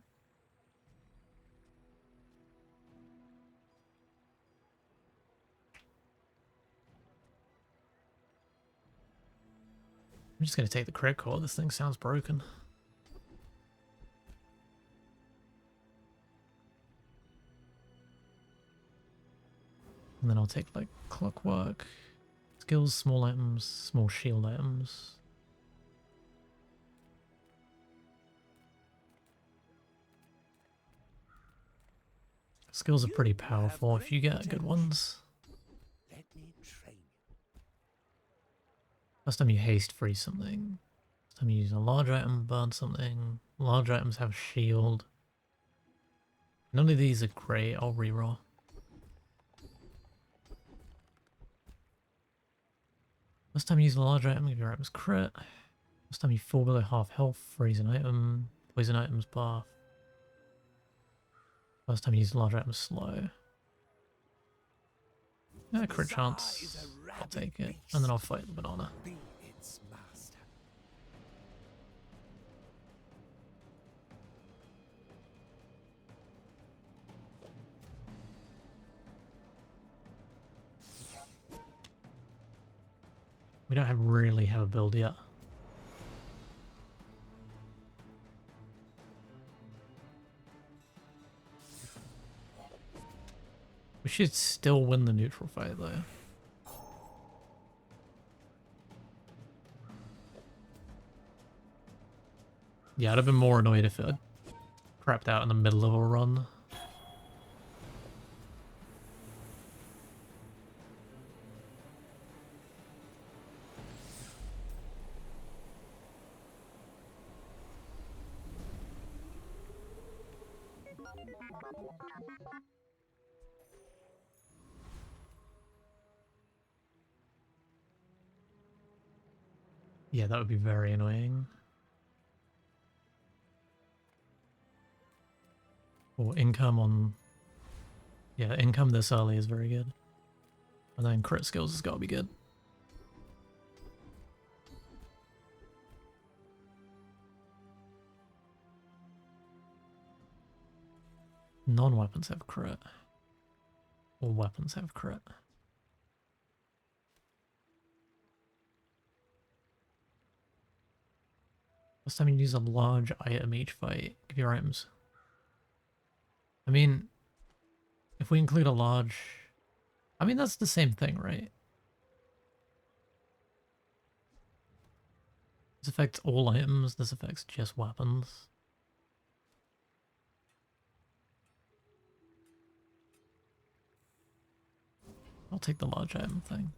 I'm just gonna take the crit core. This thing sounds broken. And then I'll take like clockwork, skills, small items, small shield items. Skills are pretty powerful if you get good ones. Let me train you. Last time you haste free something. Last time you use a large item, burn something. Large items have shield. None of these are great. I'll reroll. Last time you use a large item, give your items crit. Last time you fall below half health, freeze an item. Poison items buff. Last time you use a large item, slow. Yeah, crit chance. I'll take it. And then I'll fight the banana. Be its master. We don't really have a build yet. We should still win the neutral fight though. Yeah, I'd have been more annoyed if it had crapped out in the middle of a run. Yeah, that would be very annoying. Or income on... Yeah, income this early is very good. And then crit skills has got to be good. Non-weapons have crit. All weapons have crit. Last time you use a large item each fight, give your items. I mean, if we include a large... I mean, that's the same thing, right? This affects all items, this affects just weapons. I'll take the large item thing.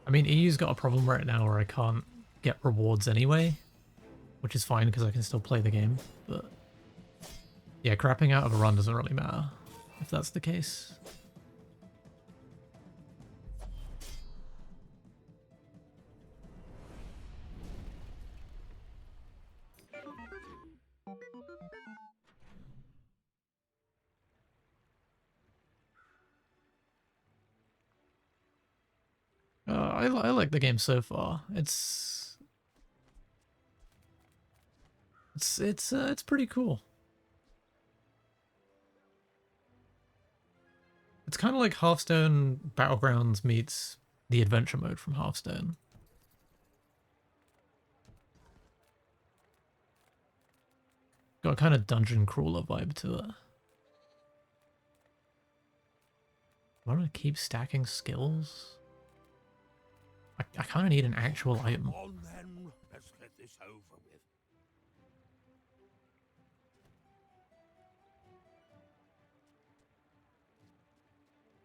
I mean, EU's got a problem right now where I can't get rewards anyway, which is fine because I can still play the game, but yeah, crapping out of a run doesn't really matter if that's the case. I like the game so far. It's pretty cool. It's kind of like Hearthstone Battlegrounds meets the adventure mode from Hearthstone. Got a kind of dungeon crawler vibe to it. I want to keep stacking skills. I kind of need an actual item. On then, let's get this over with.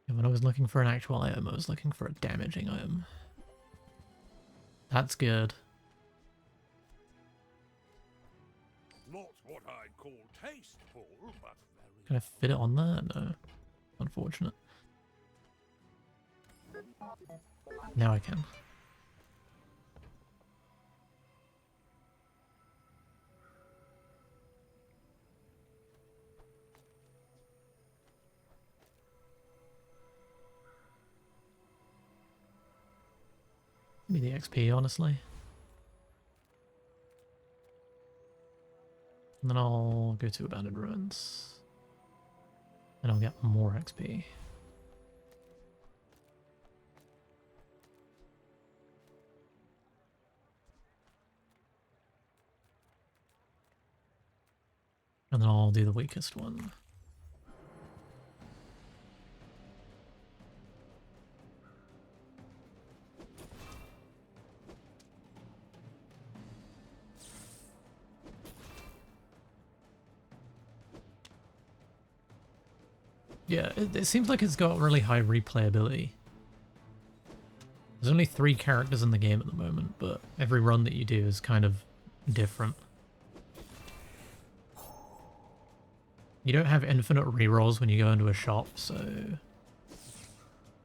And when I was looking for an actual item, I was looking for a damaging item. That's good. Not what I'd call tasteful, but very... Can I fit it on there? No. Unfortunate. Now I can. Give me the XP, honestly. And then I'll go to Abandoned Ruins. And I'll get more XP. And then I'll do the weakest one. Yeah, it seems like it's got really high replayability. There's only 3 characters in the game at the moment, but every run that you do is kind of different. You don't have infinite rerolls when you go into a shop, so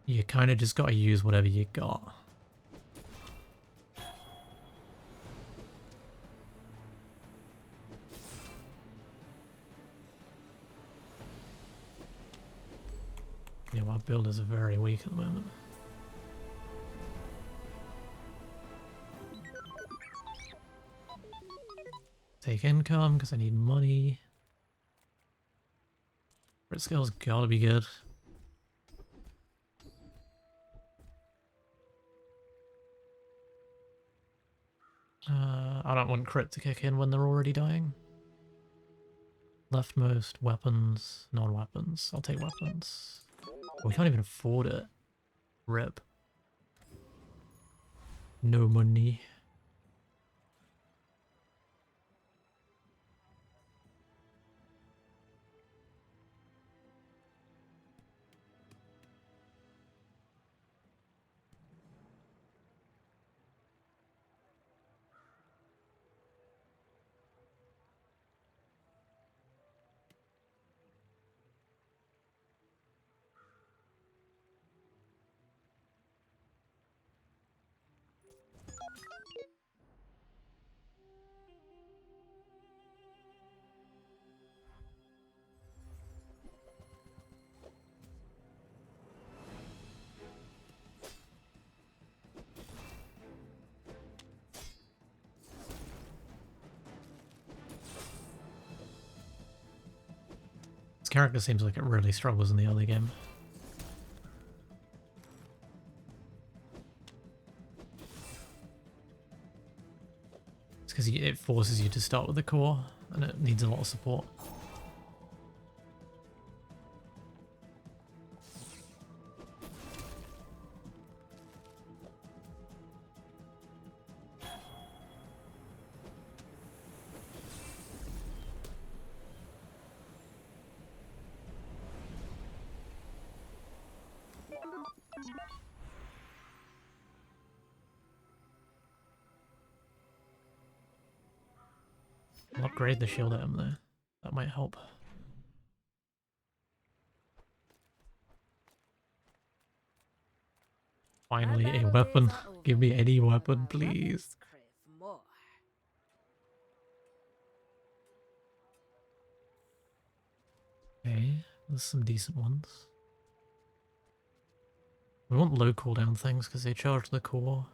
you kind of just gotta use whatever you got. Yeah, my builders are very weak at the moment. Take income because I need money. Crit skills gotta be good. I don't want crit to kick in when they're already dying. Leftmost, weapons, non-weapons. I'll take weapons. We can't even afford it. Rip. No money. character seems like it really struggles in the early game. It's because it forces you to start with the core, and it needs a lot of support. I'll upgrade the shield item there. That might help. Finally, a battle weapon. days are Give over, me any but weapon, my please. weapons crave more. Okay, there's some decent ones. We want low cooldown things because they charge the core.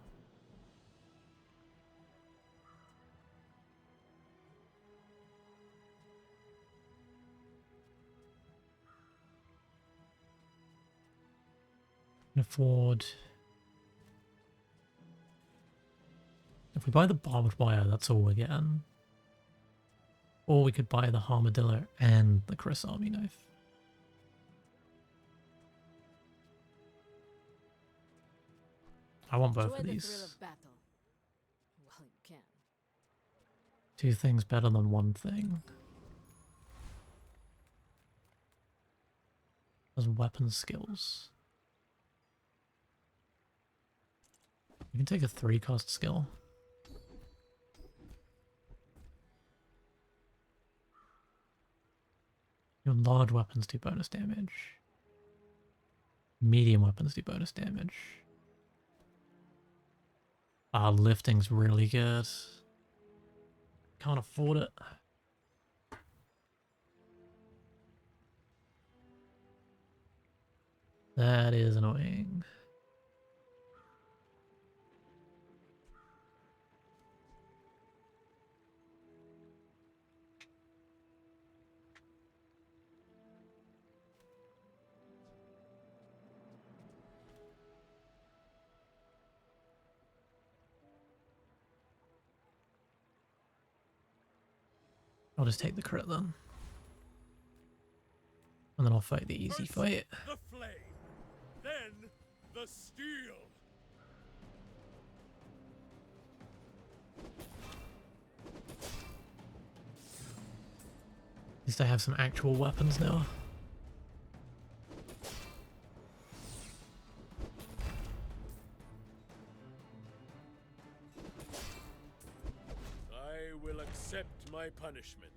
Can afford. If we buy the barbed wire, that's all we're getting. Or we could buy the armadillo and the Chris Army knife. I want both Enjoy of the these. thrill of battle. Well, you can. Two things better than one thing. There's weapon skills. You can take a 3-cost skill. Your large weapons do bonus damage. Medium weapons do bonus damage. Lifting's really good. Can't afford it. That is annoying. I'll just take the crit then. And then I'll fight the easy First, fight. the flame, then the steel. At least I have some actual weapons now. I will accept my punishment.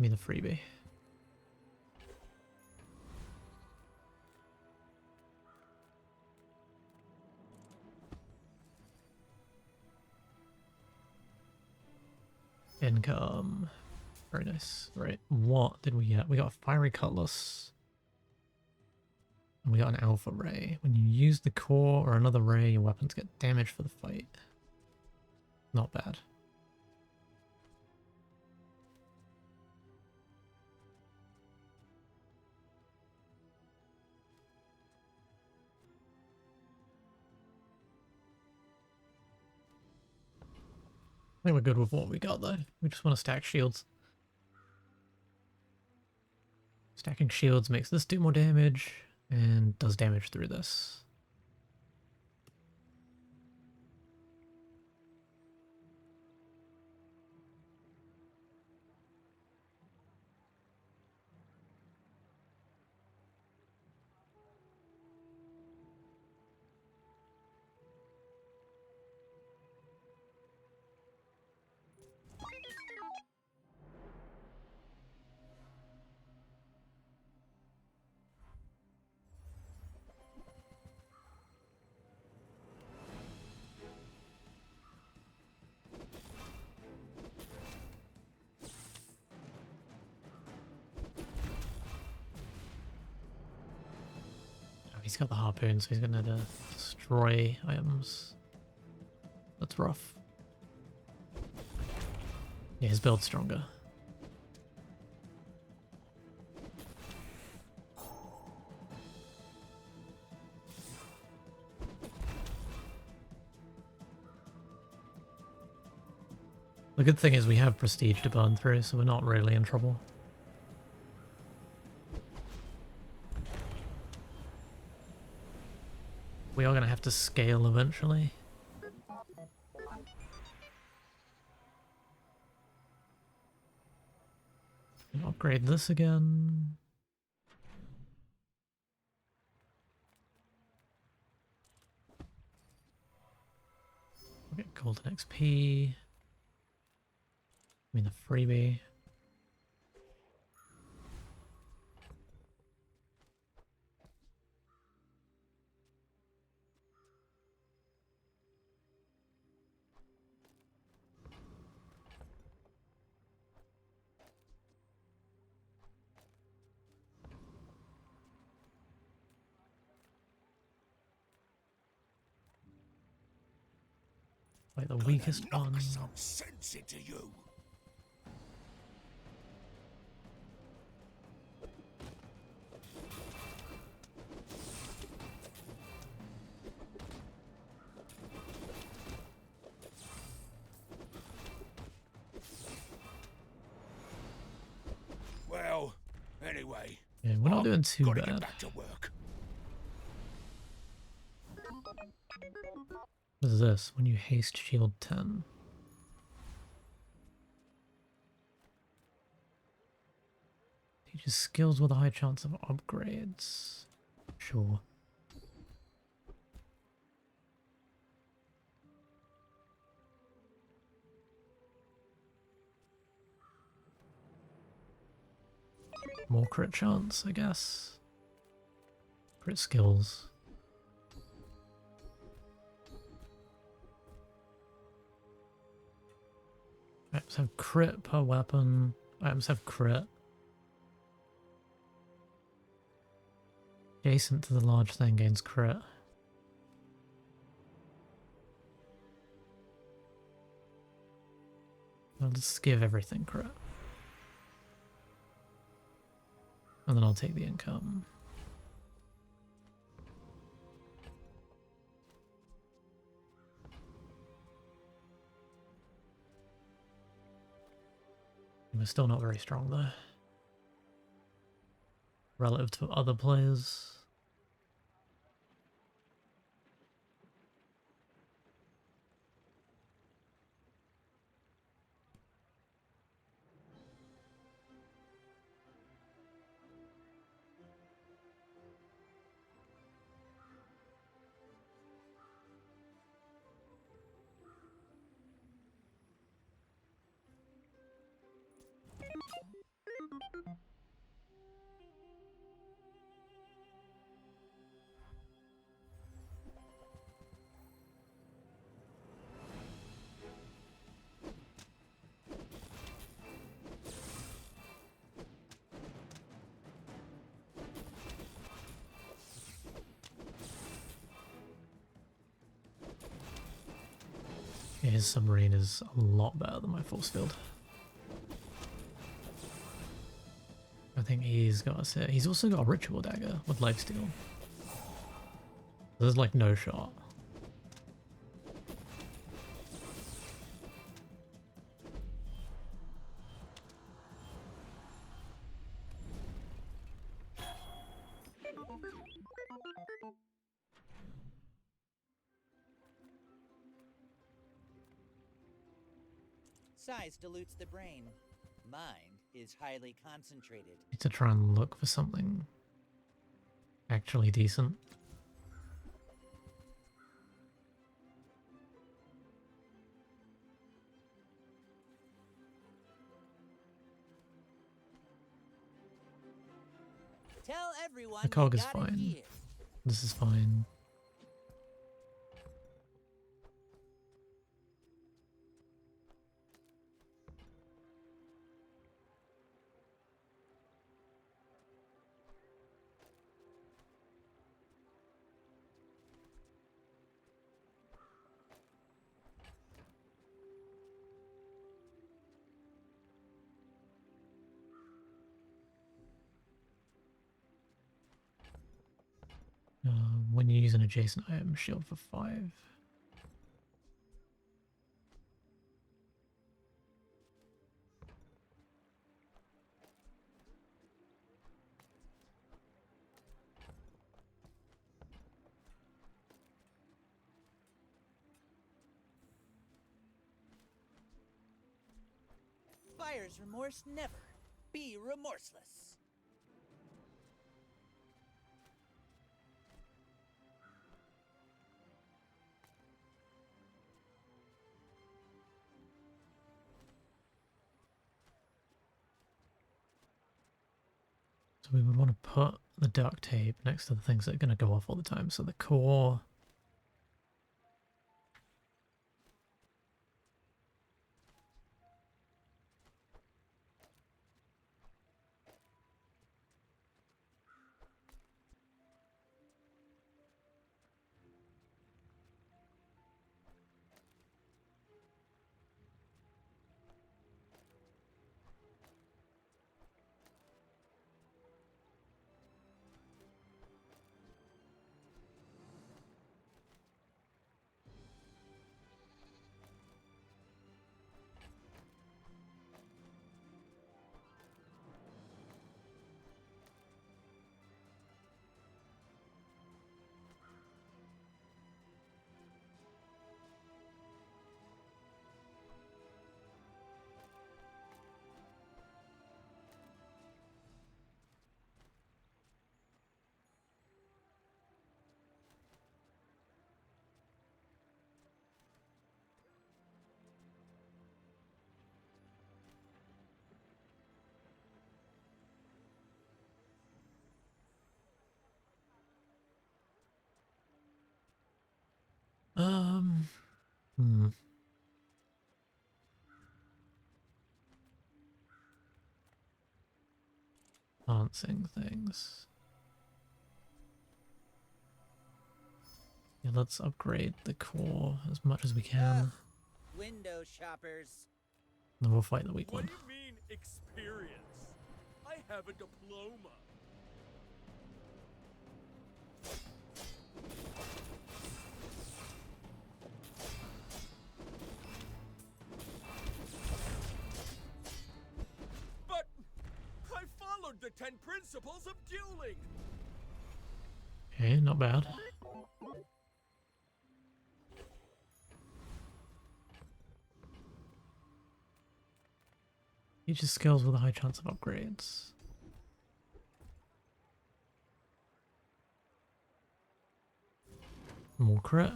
Give me the freebie. Income. Very nice. Right. What did we get? We got a fiery cutlass. And we got an alpha ray. When you use the core or another ray, your weapons get damage for the fight. Not bad. I think we're good with what we got though. We just want to stack shields. Stacking shields makes this do more damage and does damage through this. He's got the harpoon, so he's gonna destroy items. That's rough. Yeah, his build's stronger. The good thing is we have prestige to burn through, so we're not really in trouble. We are going to have to scale eventually. And upgrade this again. We'll get golden XP. I mean the freebie. Like the weakest Knock one. some sense into you. Well, anyway. Yeah, we're not I've doing too gotta get bad. back to work. What is this? When you haste shield 10. Teaches skills with a high chance of upgrades. Sure. More crit chance, I guess. Crit skills. Items have crit per weapon. Items have crit. Adjacent to the large thing gains crit. I'll just give everything crit. And then I'll take the income. We're still not very strong though. Relative to other players. Yeah, his submarine is a lot better than my force field. I think he's got us here. He's also got a ritual dagger with lifesteal. There's like no shot. Size dilutes the brain. Mind is highly concentrated. Need to try and look for something actually decent. Tell everyone The cog you is got it fine. here. This is fine. When you use an adjacent item, shield for 5. Buyer's remorse never. Be remorseless. So we would want to put the duct tape next to the things that are going to go off all the time. So the core. Hmm. Enhancing things. Yeah, let's upgrade the core as much as we can. Window shoppers. Then we'll fight the weak What one. do you mean, experience? I have a diploma. But I followed the 10 principles of dueling. Okay, not bad. Teaches skills with a high chance of upgrades. More crit.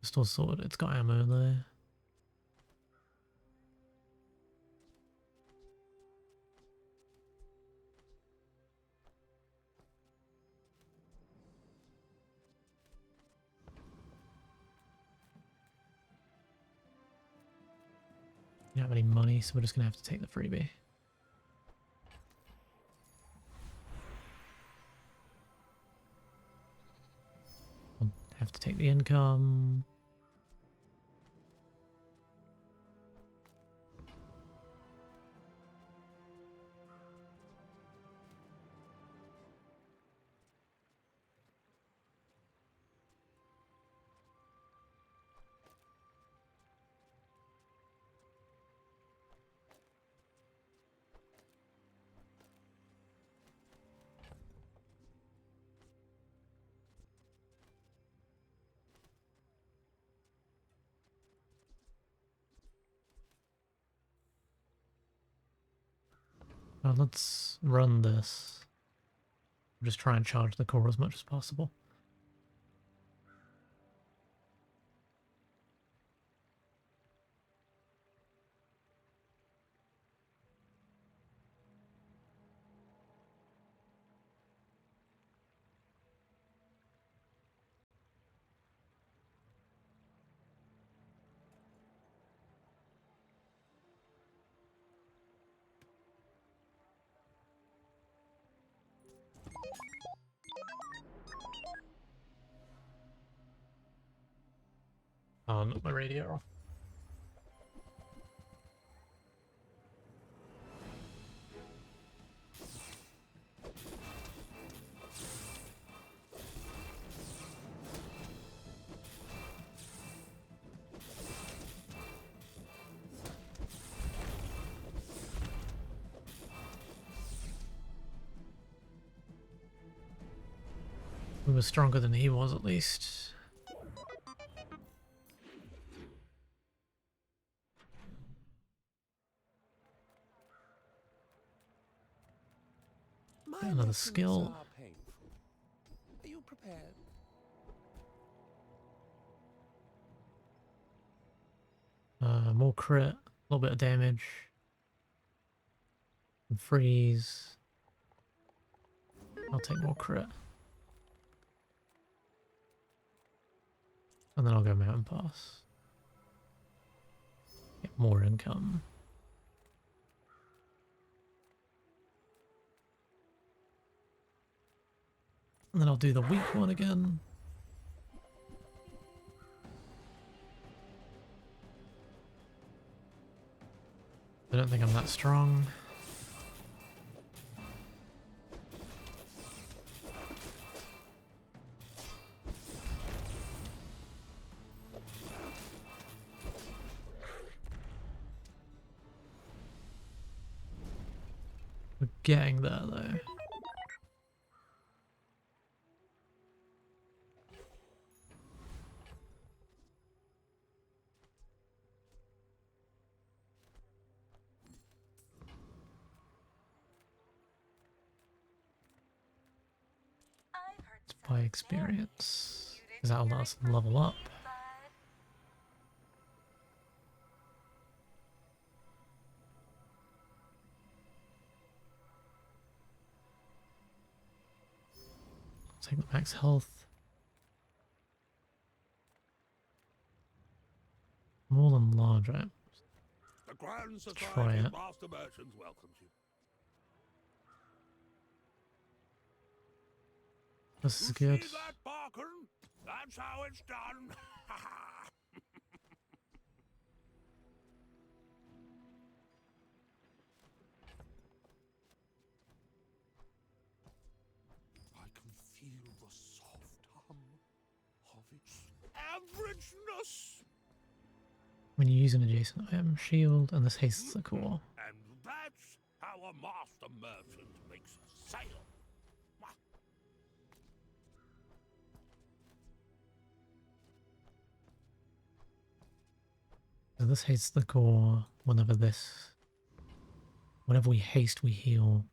Pistol sword, it's got ammo there. We don't have any money, so we're just gonna have to take the freebie. We'll have to take the income. Let's run this. Just try and charge the core as much as possible. My radio off. was stronger than he was, at least. My Another lessons skill. are painful. Are you prepared? More crit, a little bit of damage. And freeze. I'll take more crit. And then I'll go Mountain Pass. Get more income. And then I'll do the weak one again. I don't think I'm that strong. We're getting there though. I've heard It's some by say experience. you Because that'll didn't let hear us it from level me, up. bud. Take the max health. More than large items. The Grand Try Society it. of Master Merchants welcomes you. This is You good. see that, Barkin? That's how it's done. I can feel the soft hum of its averageness. When you use an adjacent item, shield, and this hastes the core. And that's how a master merchant makes a sale. Mwah. So this hastes the core whenever we haste, we heal.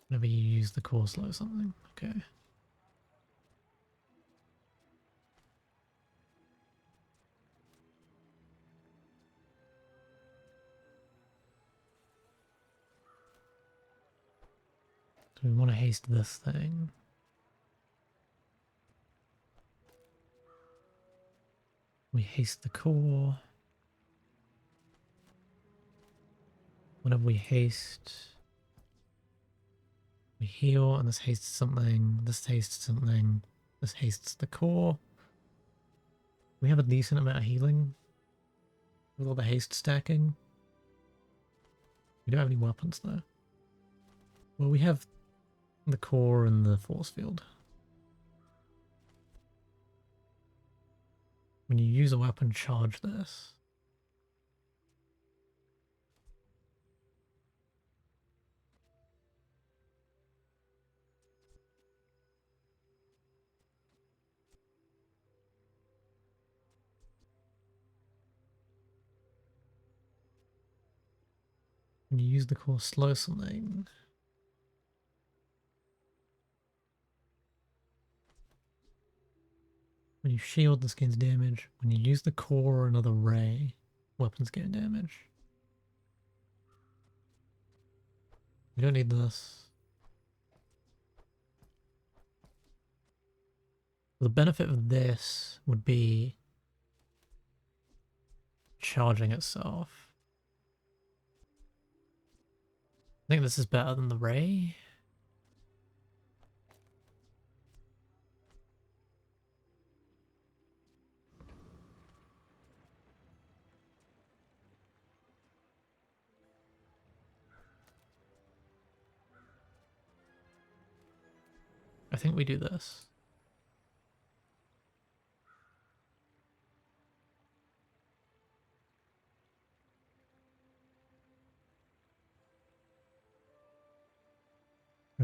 Whenever you use the core slow something. Okay. So we want to haste this thing. We haste the core. Whenever we haste, we heal, and this hastes something, this hastes something, this hastes the core. We have a decent amount of healing with all the haste stacking. We don't have any weapons though. Well, we have the core and the force field. When you use a weapon, charge this. When you use the core, slow something. When you shield, this gains damage. When you use the core or another ray, weapons gain damage. You don't need this. The benefit of this would be charging itself. I think this is better than the ray. I think we do this.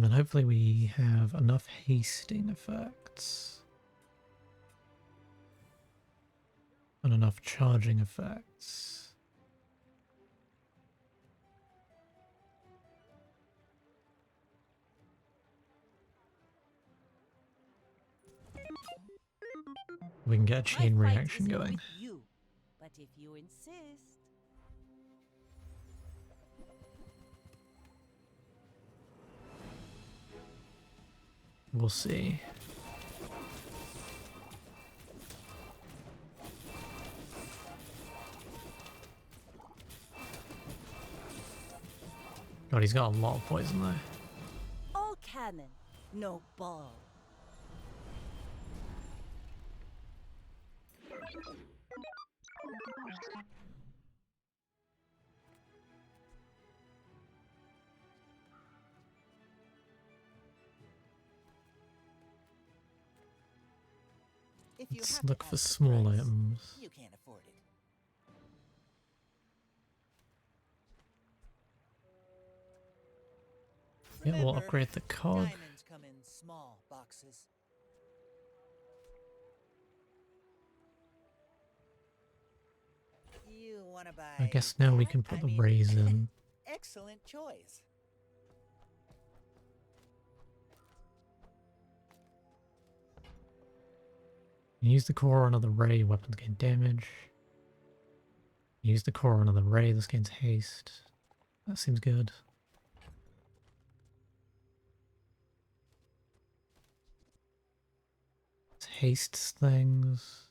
And then hopefully we have enough hasting effects. And enough charging effects. We can get a chain My fight reaction isn't going. with you, but if you insist. We'll see. God, he's got a lot of poison though. All cannon, no ball. If you Let's have to look for ask the small price, items. You can't afford it. Yeah, we'll Remember, upgrade the cog. diamonds come in small boxes. You want to buy I guess now we that? can put I the mean, rays in. Excellent choice. Use the core on another ray, weapons gain damage. Use the core on another ray, this gains haste. That seems good. It hastes things.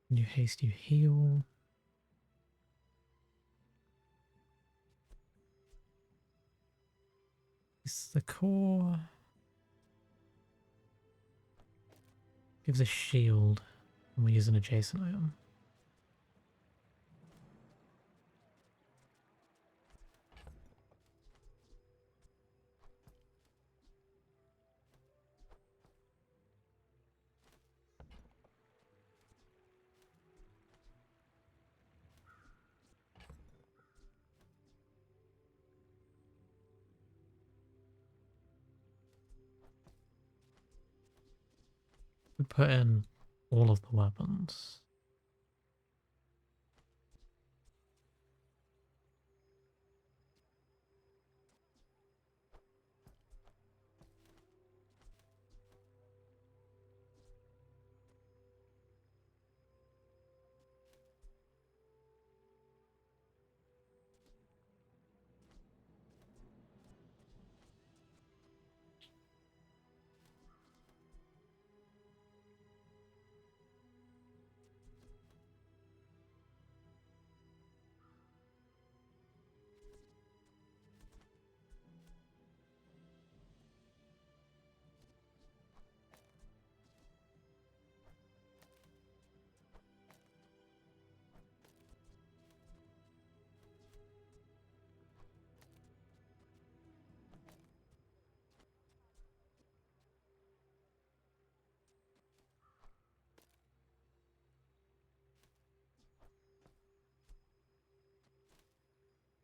When you haste, you heal. It's the core. Gives a shield when we use an adjacent item. We put in all of the weapons.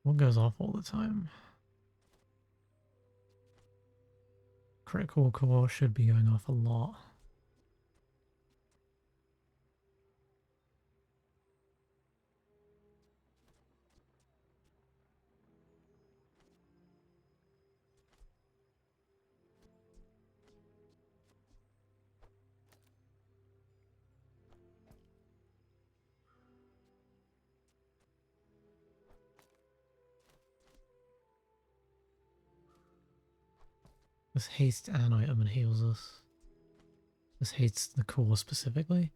What goes off all the time? Critical core should be going off a lot. This hastes an item and heals us. This hastes the core specifically.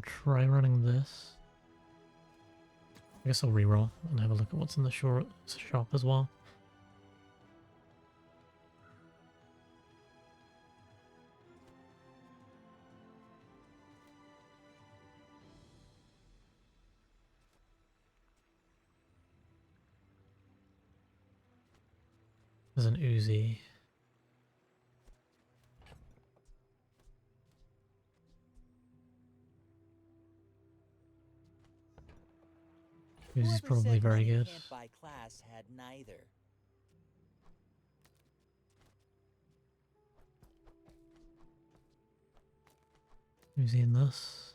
We'll try running this. I guess I'll reroll and have a look at what's in the shop as well. There's an Uzi. Uzi's Whoever probably said very money good. can't buy class had neither. Uzi in this.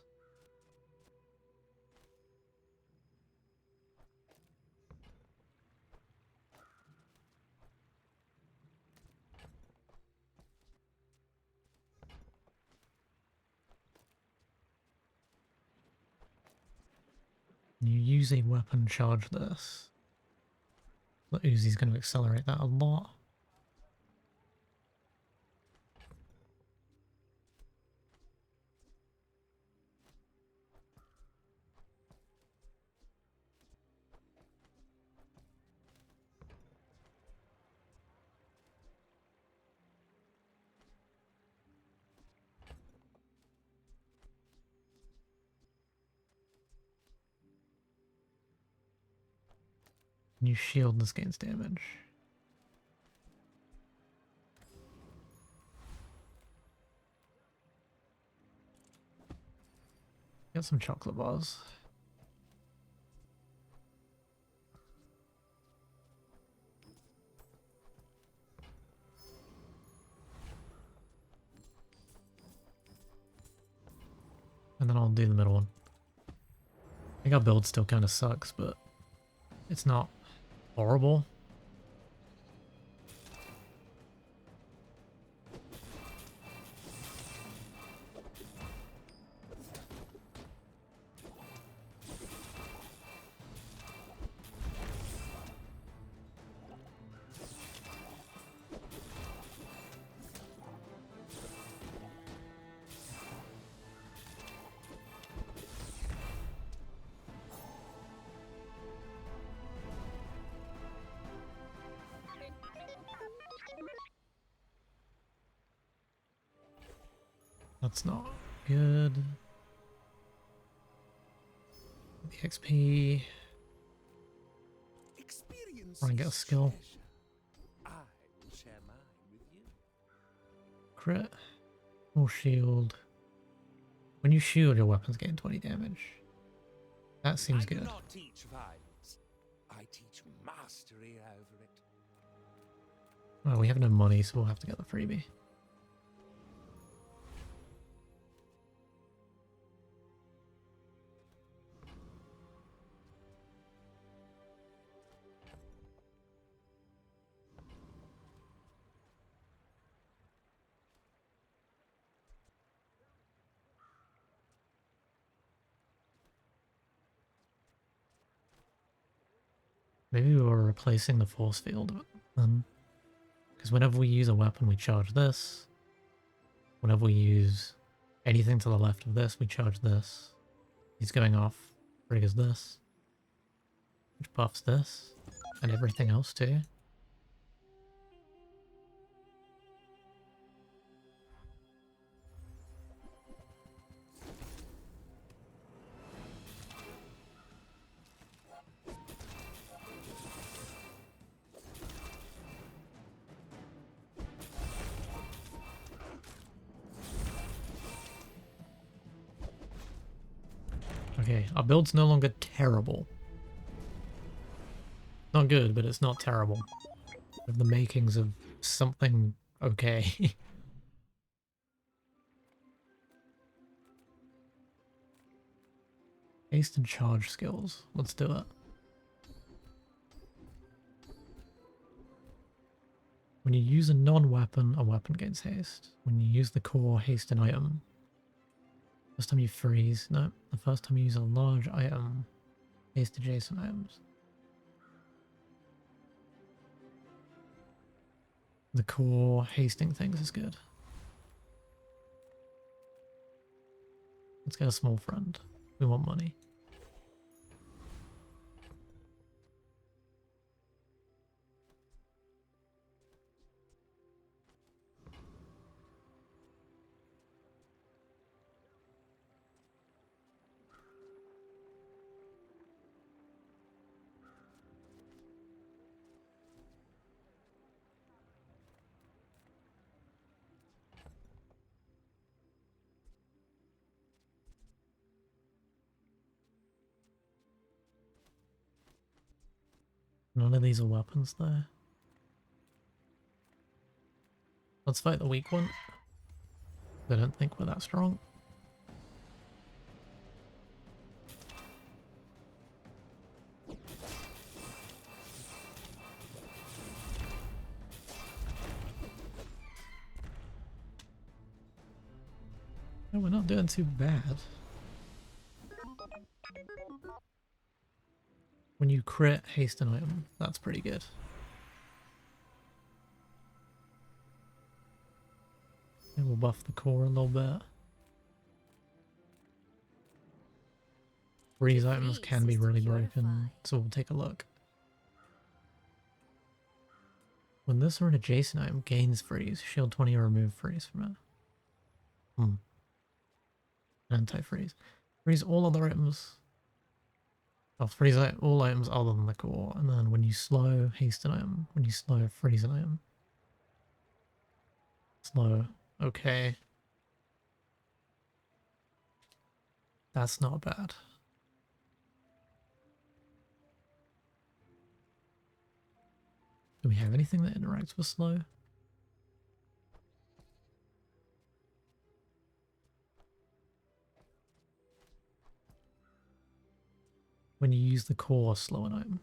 You use a weapon, charge this. The Uzi's going to accelerate that a lot. And you shield this gains damage. Get some chocolate bars. And then I'll do the middle one. I think our build still kind of sucks, but it's not horrible. That's not good. The XP. Experience Try and get a is skill. treasure. I will share mine with you. Crit. Or shield. When you shield, your weapons gain 20 damage. That seems I do good. not teach violence. I teach mastery over it. Well, we have no money, so we'll have to get the freebie. Maybe we were replacing the force field then. Because whenever we use a weapon, we charge this. Whenever we use anything to the left of this, we charge this. He's going off, triggers this, which buffs this, and everything else too. Okay, our build's no longer terrible. Not good, but it's not terrible. We have the makings of something okay. Haste and charge skills. Let's do it. When you use a non-weapon, a weapon gains haste. When you use the core, haste an item. First time you freeze, no. The first time you use a large item, haste adjacent items. The core hasting things is good. Let's get a small friend. We want money. None of these are weapons though. Let's fight the weak one. I don't think we're that strong. No, we're not doing too bad. When you crit haste an item, that's pretty good. And we'll buff the core a little bit. Freeze items can be really broken, so we'll take a look. When this or an adjacent item gains freeze, shield 20 or remove freeze from it. Anti-freeze. Freeze all other items. I'll freeze all items other than the core, and then when you slow haste an item, when you slow freeze an item. Slow. Okay. That's not bad. Do we have anything that interacts with slow? When you use the core, slow an item.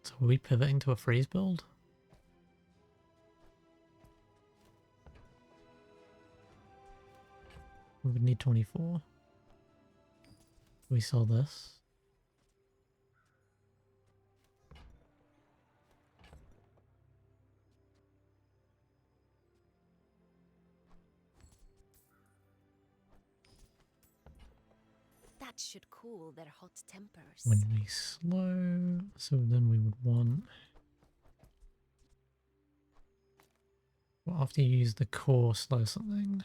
So are we pivoting to a freeze build? We would need 24. We sell this. That should cool their hot tempers. When we slow, so then we would want... Well, after you use the core, slow something.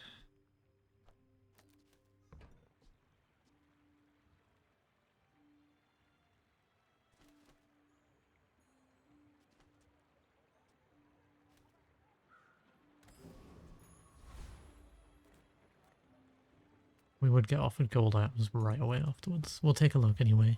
We would get offered gold items right away afterwards. We'll take a look anyway.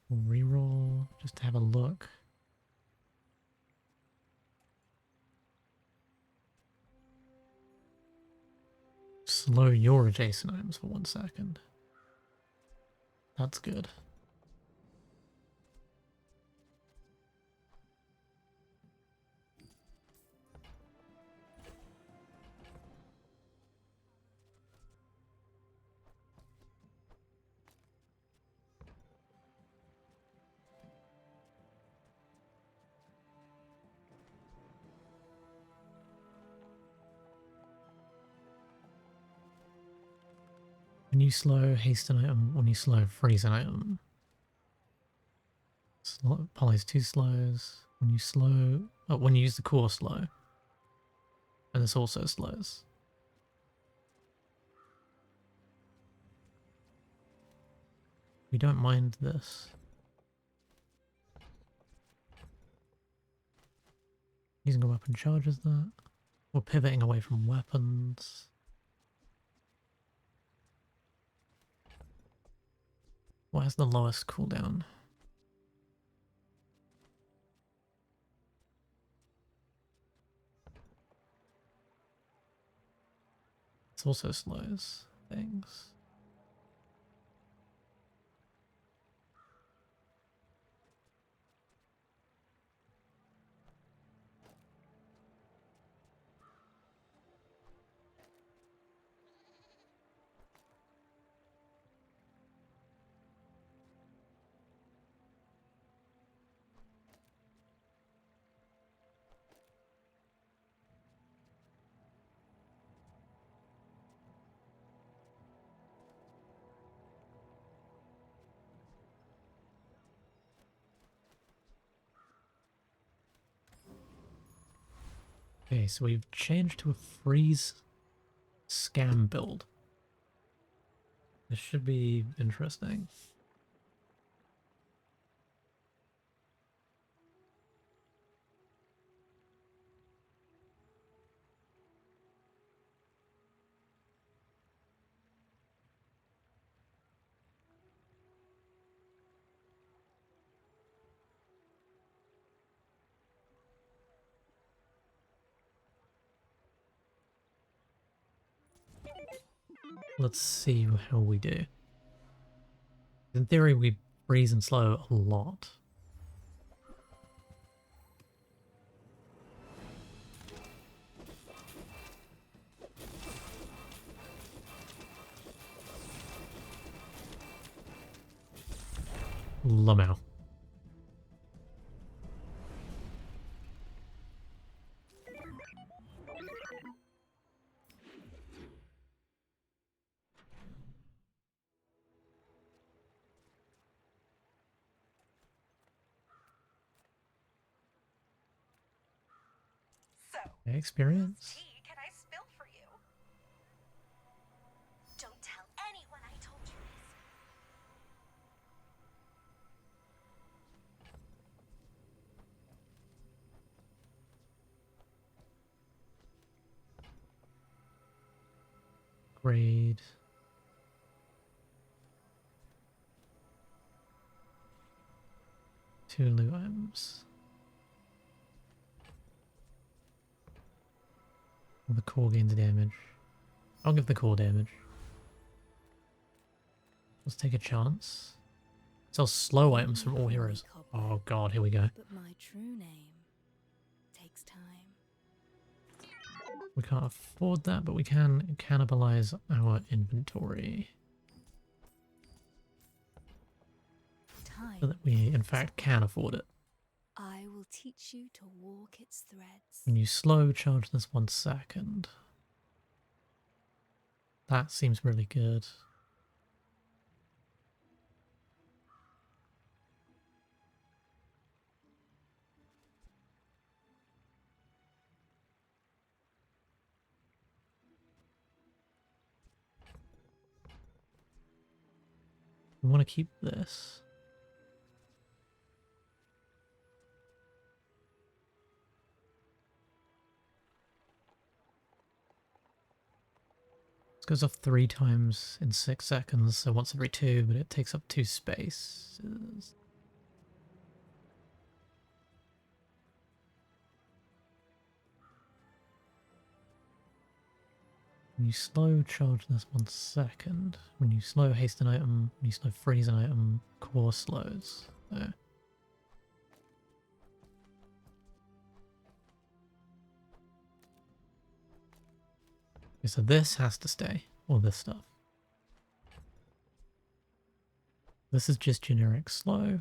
We'll reroll just to have a look. Slow your adjacent items for 1 second. That's good. When you slow haste an item, when you slow freeze an item. Poly's 2 slows. When you slow... Oh, when you use the core slow. And this also slows. We don't mind this. Using a weapon charges that. We're pivoting away from weapons. What has the lowest cooldown? It also slows things. Okay, so we've changed to a freeze scam build. This should be interesting. Let's see how we do. In theory, we freeze and slow a lot. Lamau. So, Experience. tea can I spill for you? Don't tell anyone I told you this. Grade. Two loot items. The core gains damage. I'll give the core damage. Let's take a chance. Sell slow items from all heroes. Oh god, here we go. But my true name takes time. We can't afford that, but we can cannibalize our inventory. Time. So that we, in fact, can afford it. I will teach you to walk its threads. When you slow charge this 1 second. That seems really good. We want to keep this. This goes off 3 times in 6 seconds, so once every 2, but it takes up 2 spaces. When you slow charge this 1 second, when you slow haste an item, when you slow freeze an item, core slows. So. Okay, so this has to stay, all this stuff. This is just generic slow.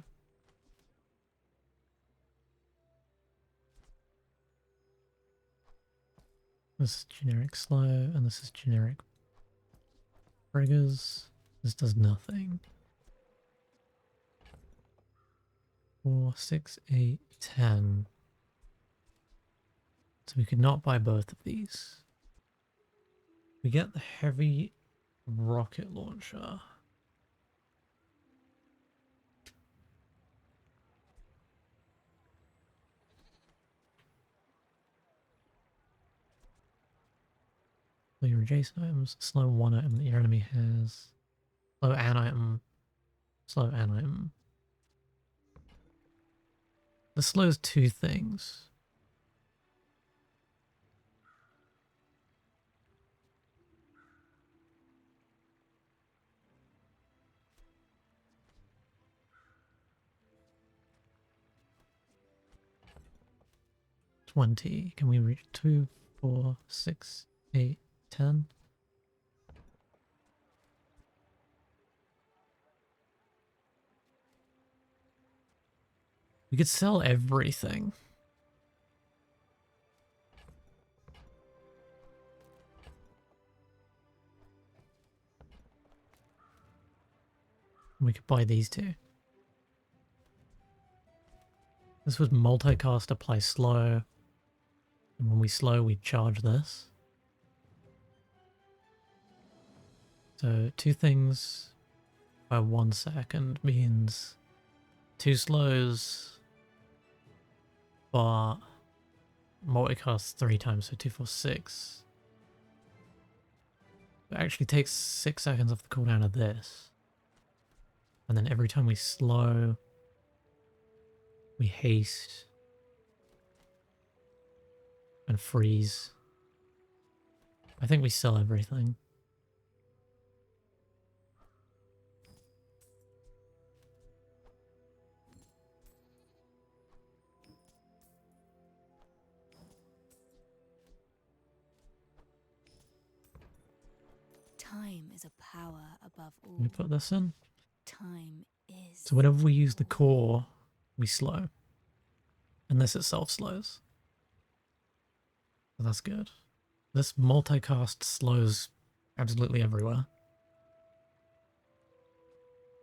This is generic slow, and this is generic triggers. This does nothing. 4, 6, 8, 10. So we could not buy both of these. We get the heavy rocket launcher. Slow your adjacent items, slow 1 item that your enemy has. Slow an item, slow an item. This slows 2 things. Can we reach 2, 4, 6, 8, 10? We could sell everything. We could buy these 2. This was multicast, apply slow. And when we slow, we charge this. So 2 things by 1 second means 2 slows, but multicast 3 times, so 2, 4, 6. It actually takes 6 seconds off the cooldown of this. And then every time we slow, we haste and freeze. I think we sell everything. Time is a power above all. Let me put this in. Time is. So whenever we use the core, we slow. And this itself slows. So that's good. This multicast slows absolutely everywhere.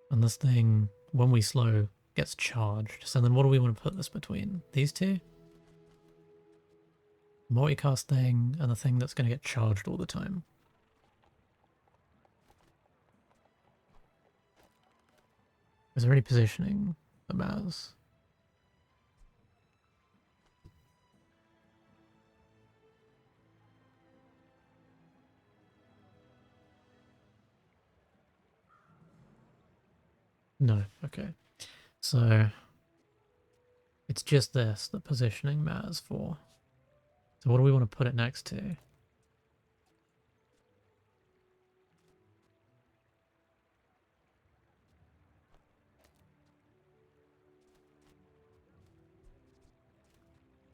And this thing, when we slow, gets charged. So then what do we want to put this between? These two? Multicast thing and the thing that's going to get charged all the time. Is there any positioning that matters? No, okay. So it's just this that positioning matters for. So what do we want to put it next to?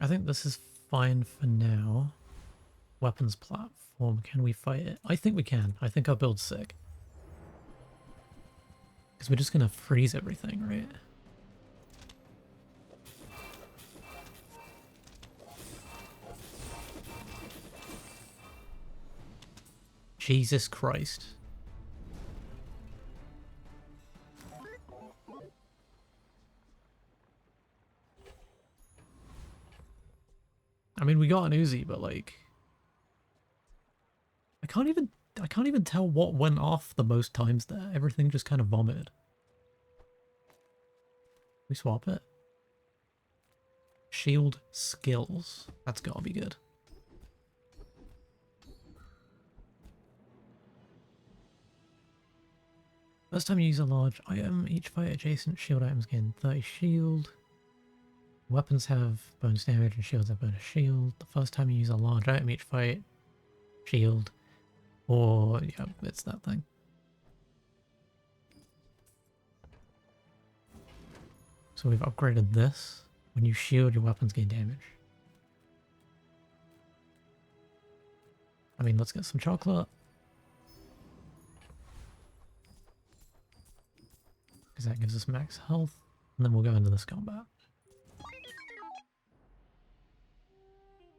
I think this is fine for now. Weapons platform, can we fight it? I think we can. I think our build's sick. Because we're just going to freeze everything, right? Jesus Christ. I mean, we got an Uzi, but like, I can't even tell what went off the most times there. Everything just kind of vomited. We swap it. Shield skills. That's gotta be good. First time you use a large item, each fight adjacent shield items gain 30 shield. Weapons have bonus damage and shields have bonus shield. The first time you use a large item, each fight, shield, or yeah, it's that thing. So we've upgraded this. When you shield, your weapons gain damage. I mean, let's get some chocolate. Because that gives us max health. And then we'll go into this combat.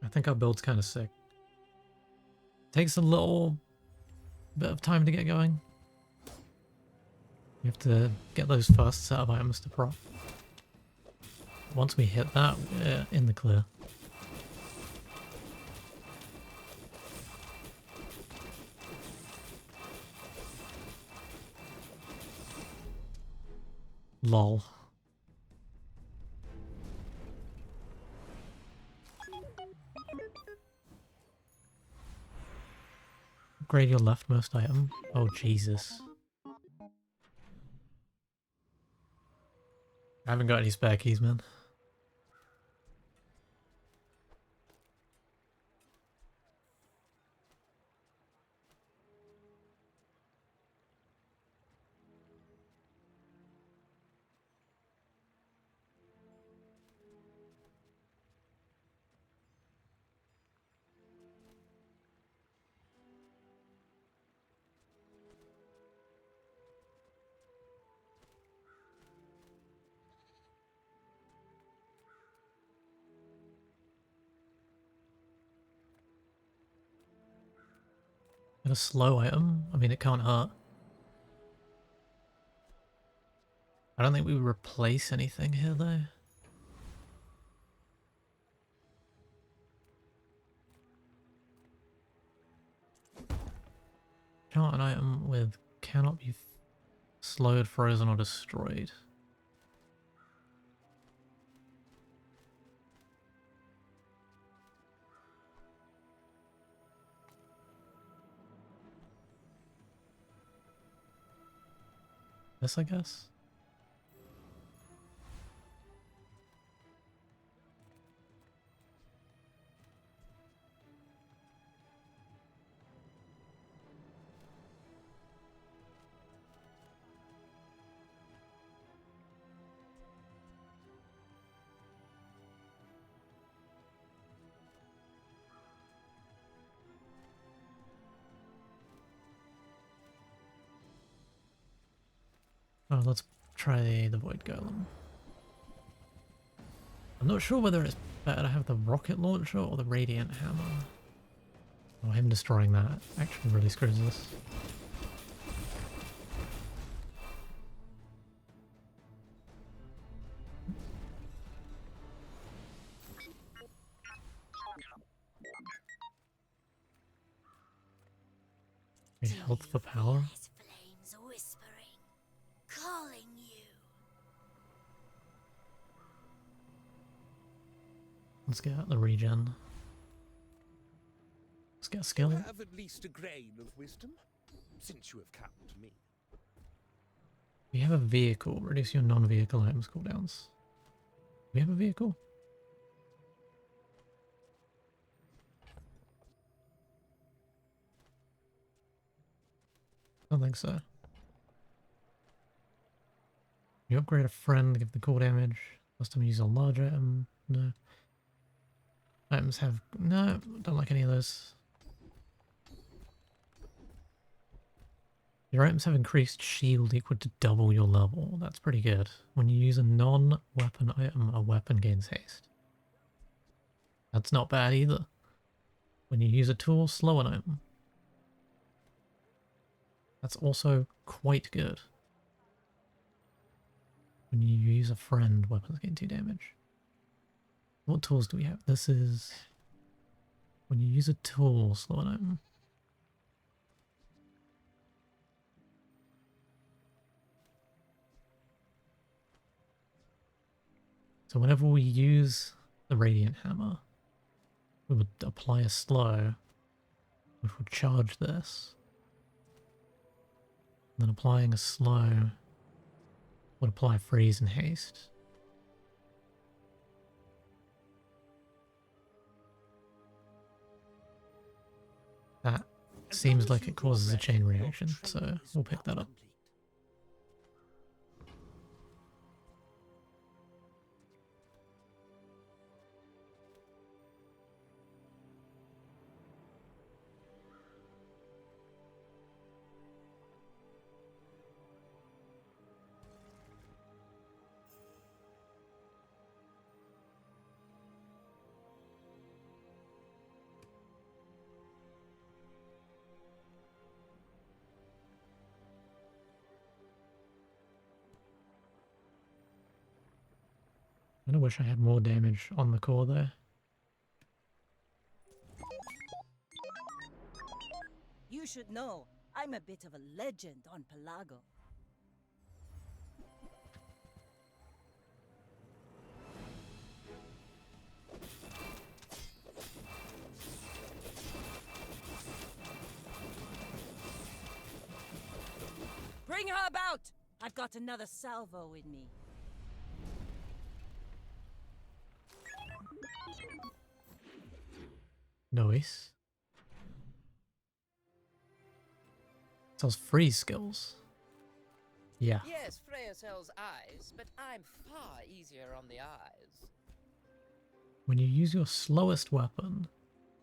I think our build's kind of sick. Takes a little bit of time to get going. You have to get those first set of items to prop. Once we hit that, we're in the clear. Lol. Upgrade your leftmost item. Oh, Jesus. I haven't got any spare keys, man. Got a slow item? I mean, it can't hurt. I don't think we replace anything here, though. Chart an item with cannot be slowed, frozen, or destroyed. This, I guess. Oh, let's try the Void Golem. I'm not sure whether it's better to have the rocket launcher or the radiant hammer. Oh, him destroying that actually really screws us. Okay, health for power. His flames whispering, calling you. Let's get out the regen. Let's get a skill. Have at least a grain of wisdom, since you have come to me. We have a vehicle. Reduce your non-vehicle items cooldowns. We have a vehicle? I don't think so. You upgrade a friend, give the core damage. Last time you use a large item. No. Items have... No, don't like any of those. Your items have increased shield equal to double your level. That's pretty good. When you use a non-weapon item, a weapon gains haste. That's not bad either. When you use a tool, slow an item. That's also quite good. When you use a friend, weapons gain 2 damage. What tools do we have? This is... When you use a tool, slow an item. So whenever we use the Radiant Hammer, we would apply a slow, which would charge this. And then applying a slow would apply freeze and haste. That seems like it causes a chain reaction, so we'll pick that up. I wish I had more damage on the core there. You should know, I'm a bit of a legend on Pelago. Bring her about! I've got another salvo in me. Nice. Sells free skills. Yeah. Yes, Freya sells eyes, but I'm far easier on the eyes. When you use your slowest weapon...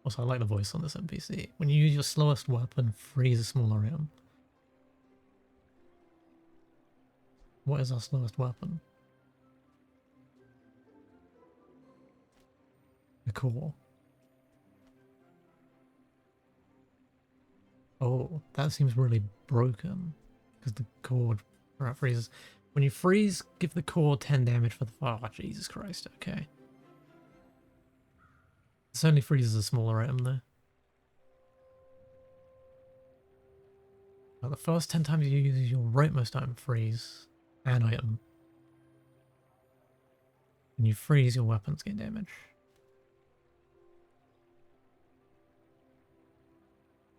Also, I like the voice on this NPC. When you use your slowest weapon, freeze a smaller item. What is our slowest weapon? The core. Oh, that seems really broken. Because the core freezes. When you freeze, give the core 10 damage for the... Oh, Jesus Christ, okay. This only freezes a smaller item though. The first 10 times you use your rightmost item, freeze an item. When you freeze, your weapons gain damage.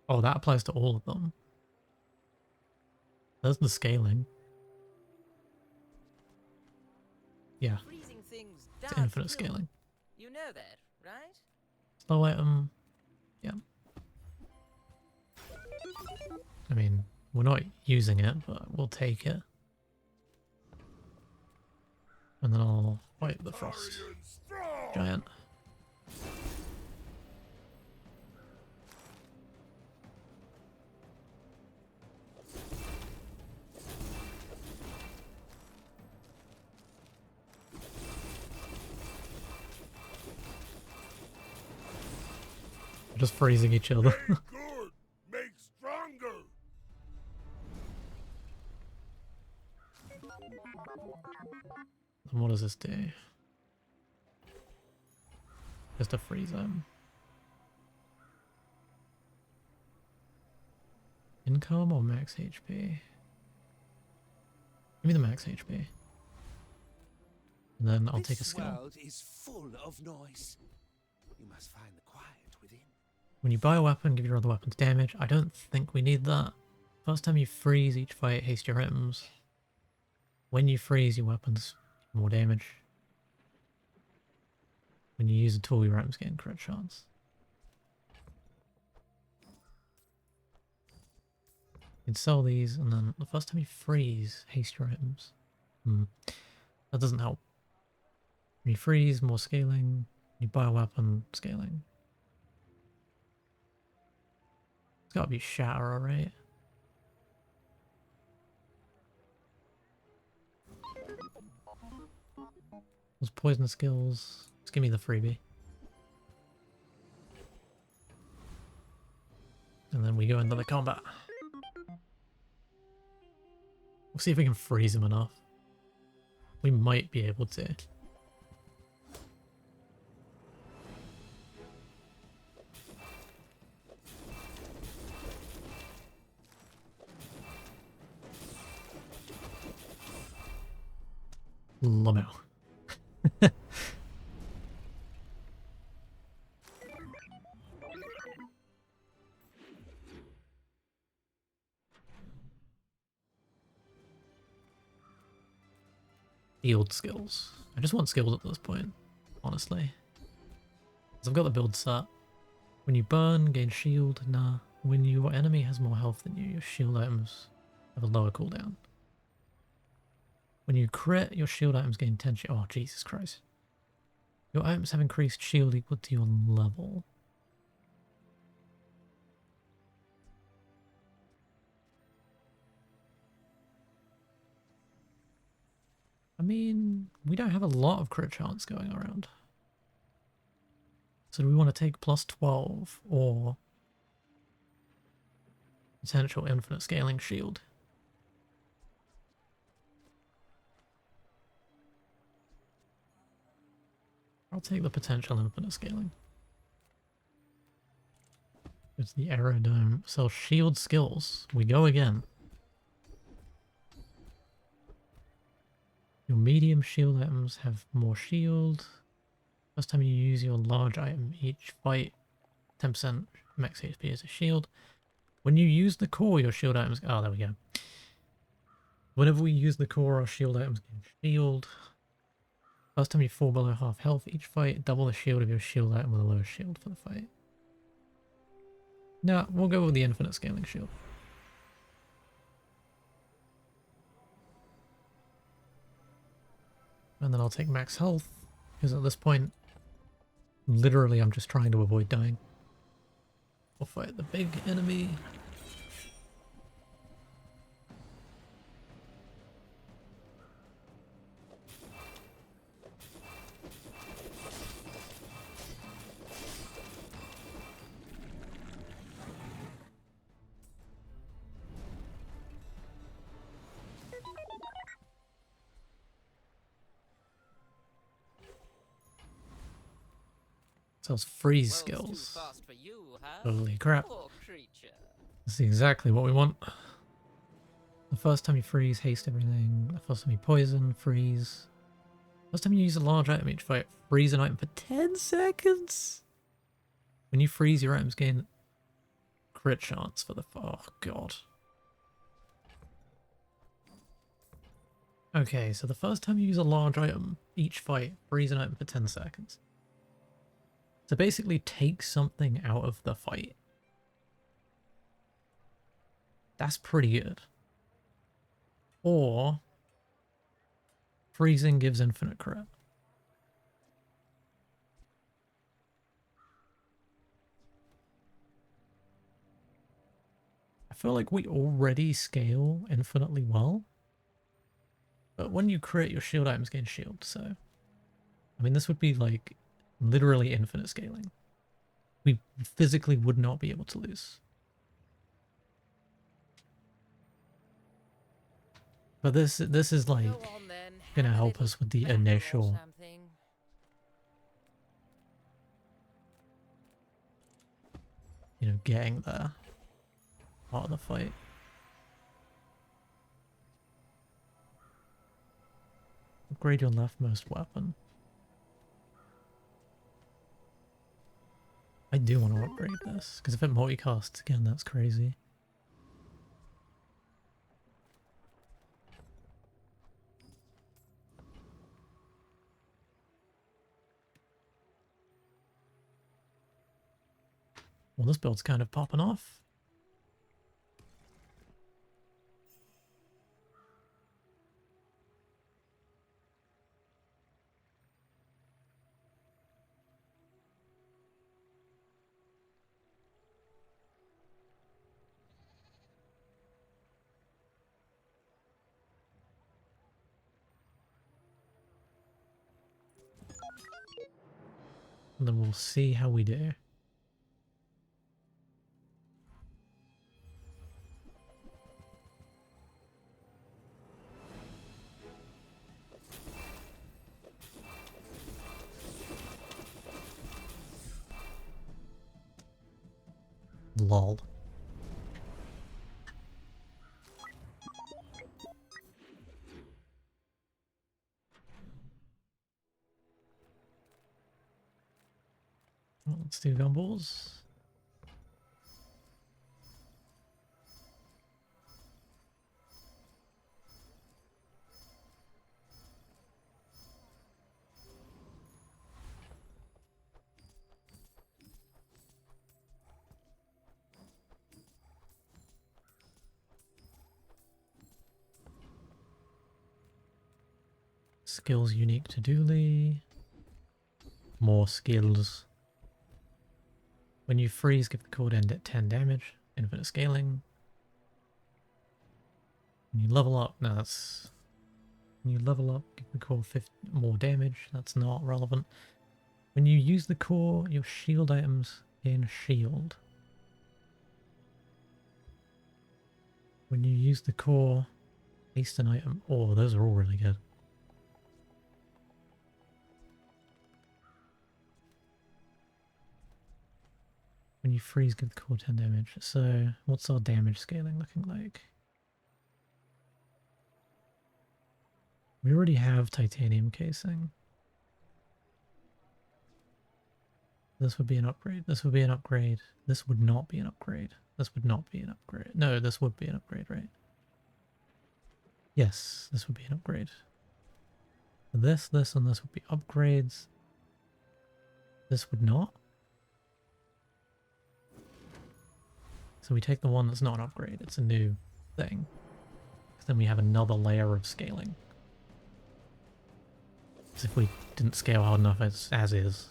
Oh, that applies to all of them. There's the scaling. Yeah, Freezing things it's does infinite kill. scaling. You know that, right? Slow item. Yeah. I mean, we're not using it, but we'll take it. And then I'll fight the frost giant. We're just freezing each other. Good. Make stronger. And what does this do? Just a freeze him. Income or max HP? Give me the max HP. And then I'll take a This skill. world is full of noise. You must find the quiet within. When you buy a weapon, give your other weapons damage. I don't think we need that. First time you freeze each fight, haste your items. When you freeze your weapons, more damage. When you use a tool, your items gain crit chance. You can sell these, and then the first time you freeze, haste your items. That doesn't help. When you freeze, more scaling. You buy a weapon, scaling. It's gotta be Shatter, right? Those poison skills. Just give me the freebie. And then we go into the combat. We'll see if we can freeze him enough. We might be able to. Lamo. Field skills. I just want skills at this point, honestly. Because I've got the build set. When you burn, gain shield. Nah. When your enemy has more health than you, your shield items have a lower cooldown. When you crit, your shield items gain 10 shield. Oh, Jesus Christ. Your items have increased shield equal to your level. I mean, we don't have a lot of crit chance going around. So do we want to take plus 12 or potential infinite scaling shield? I'll take the potential infinite scaling. It's the aerodome. So shield skills. We go again. Your medium shield items have more shield. First time you use your large item each fight, 10% max HP as a shield. When you use the core, your shield items... Oh, there we go. Whenever we use the core, our shield items gain shield. First time you fall below half health each fight, double the shield of your shield item with a lower shield for the fight. Nah, we'll go with the infinite scaling shield. And then I'll take max health, because at this point, literally I'm just trying to avoid dying. We'll fight the big enemy. Those freeze World's too skills. fast for you, huh? Holy crap. Poor creature. That's exactly what we want. The first time you freeze, haste everything. The first time you poison, freeze. First time you use a large item each fight, freeze an item for 10 seconds. When you freeze, your items gain crit chance for the... Oh, God. Okay, so the first time you use a large item each fight, freeze an item for 10 seconds. So basically take something out of the fight. That's pretty good. Or freezing gives infinite crit. I feel like we already scale infinitely well. But when you crit, your shield items gain shield, so... I mean, this would be like literally infinite scaling. We physically would not be able to lose. But this is like Go on then. gonna have a help little us with the battle or initial something. getting there part of the fight. Upgrade your leftmost weapon. I do want to upgrade this, because if it multicasts again, that's crazy. Well, this build's kind of popping off. And then we'll see how we do. Lol. Well, let's do gumballs. Skills unique to Dooley. More skills. When you freeze, give the cooldown end at 10 damage. Infinite scaling. When you level up, no, that's... When you level up, give the core 50 more damage. That's not relevant. When you use the core, your shield items gain shield. When you use the core, haste an item. Oh, those are all really good. When you freeze, give the core 10 damage. So, what's our damage scaling looking like? We already have titanium casing. This would be an upgrade. This would be an upgrade. This would not be an upgrade. This would not be an upgrade. No, this would be an upgrade, right? Yes, this would be an upgrade. This, and this would be upgrades. This would not. So we take the one that's not an upgrade. It's a new thing. Then we have another layer of scaling. As if we didn't scale hard enough as is.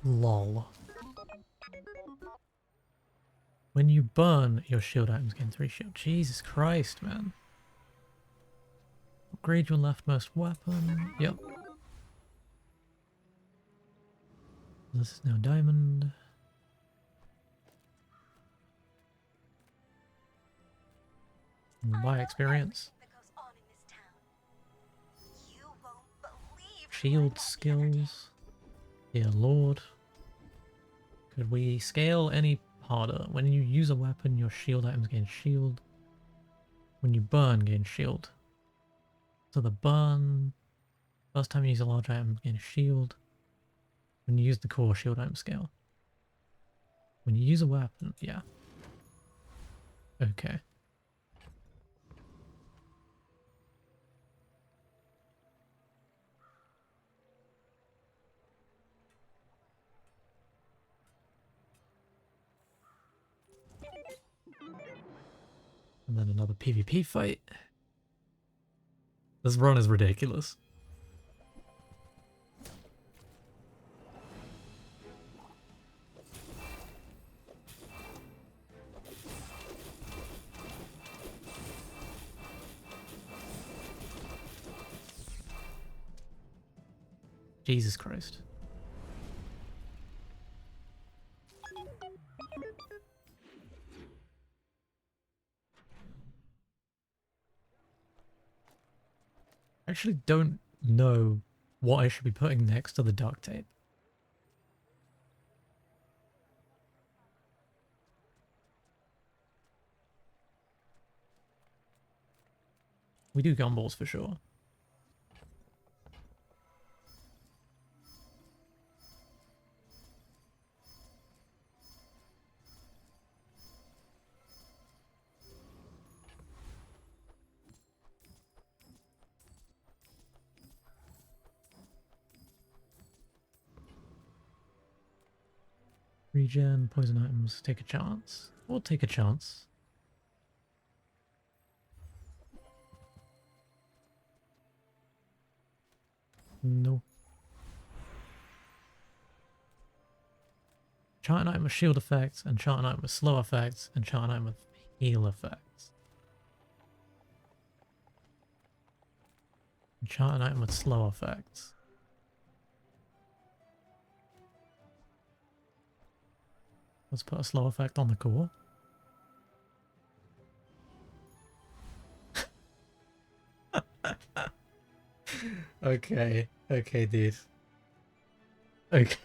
Lol. When you burn, your shield items gain 3 shield. Jesus Christ, man. Upgrade your leftmost weapon. Yep. This is now diamond. We'll buy experience. That goes on in this town. You won't believe Shield skills. Dear Lord. Could we scale any harder? When you use a weapon, your shield items gain shield. When you burn, gain shield. So the burn... First time you use a large item, gain a shield. When you use the core, shield item scale. When you use a weapon, yeah. Okay. And then another PvP fight. This run is ridiculous. Jesus Christ. I actually don't know what I should be putting next to the duct tape. We do gumballs for sure. Regen, poison items, take a chance. We'll take a chance. No. Chant item with shield effects, and chant item with slow effects, and chant item with heal effects. And chant item with slow effects. Let's put a slow effect on the core. Okay, dude. Okay.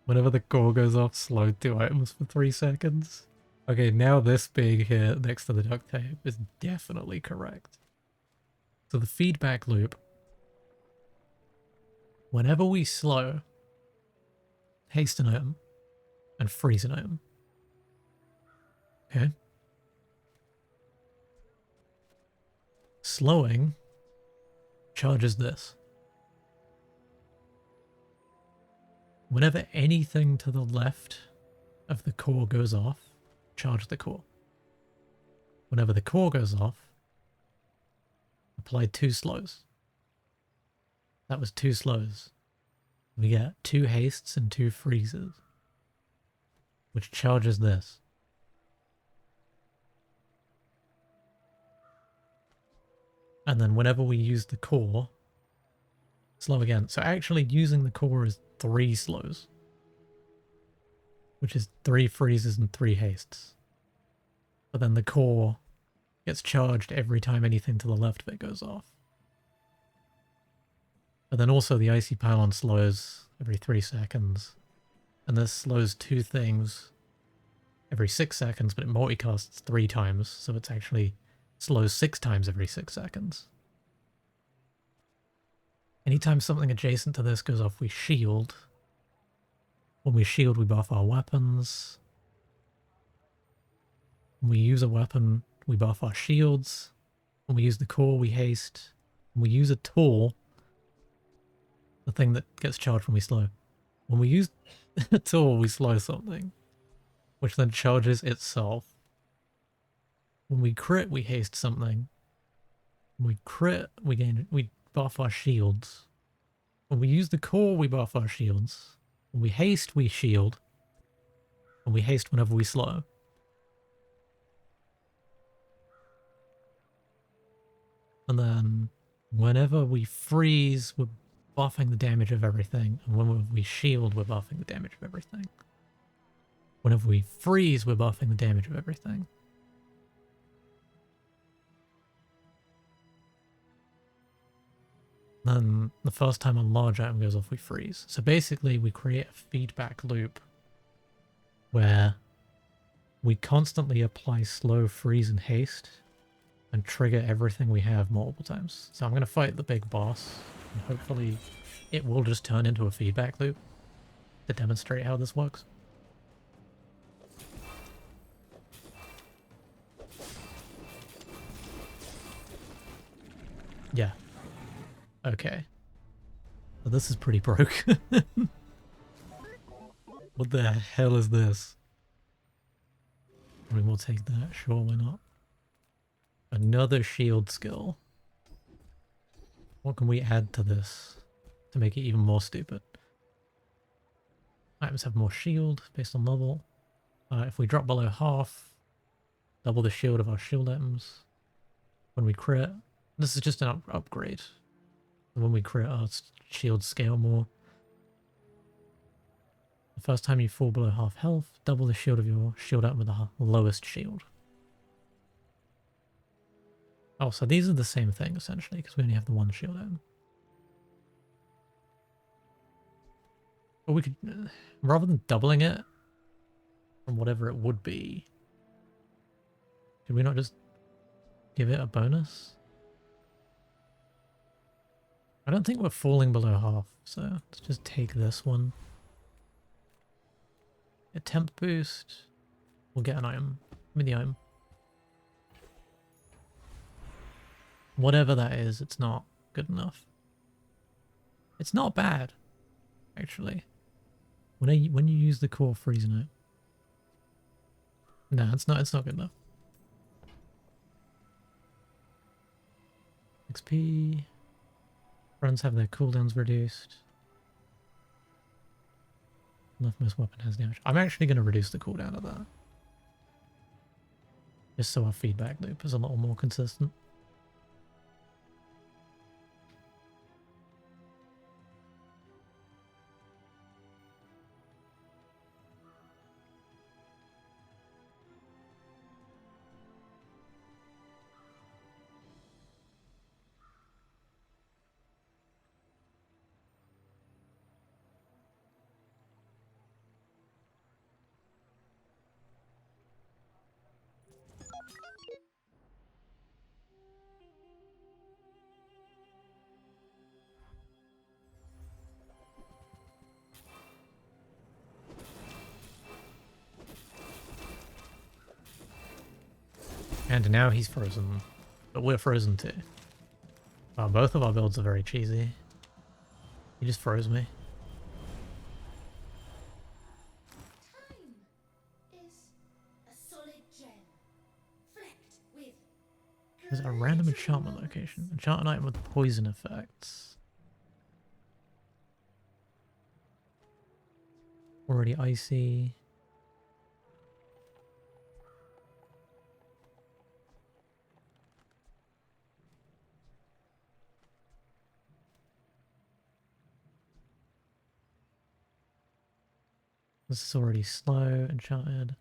Whenever the core goes off, slow 2 items for 3 seconds. Okay, now this being here next to the duct tape is definitely correct. So the feedback loop. Whenever we slow, haste an item, and freeze an item. Okay. Slowing charges this. Whenever anything to the left of the core goes off, charge the core. Whenever the core goes off, apply 2 slows. That was 2 slows. We get 2 hastes and 2 freezes, which charges this. And then whenever we use the core, slow again. So actually using the core is 3 slows, which is 3 freezes and 3 hastes. But then the core gets charged every time anything to the left of it goes off. But then also the icy pylon slows every 3 seconds. And this slows 2 things every 6 seconds, but it multicasts 3 times, so it's actually slows 6 times every 6 seconds. Anytime something adjacent to this goes off, we shield. When we shield, we buff our weapons. When we use a weapon, we buff our shields. When we use the core, we haste. When we use a tool, the thing that gets charged when we slow. When we use a tool, we slow something, which then charges itself. When we crit, we haste something. When we crit, we buff our shields. When we use the core, we buff our shields. When we haste, we shield. And we haste whenever we slow. And then whenever we freeze, we're buffing the damage of everything. And when we shield, we're buffing the damage of everything. Whenever we freeze, we're buffing the damage of everything. Then the first time a large item goes off, we freeze. So basically, we create a feedback loop where we constantly apply slow, freeze, and haste and trigger everything we have multiple times. So I'm going to fight the big boss, and hopefully it will just turn into a feedback loop to demonstrate how this works. Yeah. Okay. So this is pretty broke. What the hell is this? I mean, we'll take that. Sure, why not? Another shield skill. What can we add to this to make it even more stupid? Items have more shield based on level. If we drop below half, double the shield of our shield items. When we crit, this is just an upgrade. When we crit, our shields scale more. The first time you fall below half health, double the shield of your shield item with the lowest shield. Oh, so these are the same thing essentially, because we only have the one shield item. But we could, rather than doubling it from whatever it would be, could we not just give it a bonus? I don't think we're falling below half, so let's just take this one. A temp boost. We'll get an item. Give me the item. Whatever that is, it's not good enough. It's not bad, actually. When you use the core freeze note. No, it's not good enough. XP. Runs have their cooldowns reduced. Leftmost weapon has damage. I'm actually going to reduce the cooldown of that. Just so our feedback loop is a little more consistent. And now he's frozen. But we're frozen too. Wow, both of our builds are very cheesy. He just froze me. Time is a solid gem, flecked with There's a random enchantment location. Enchant item with poison effects. Already icy. This is already slow, enchanted.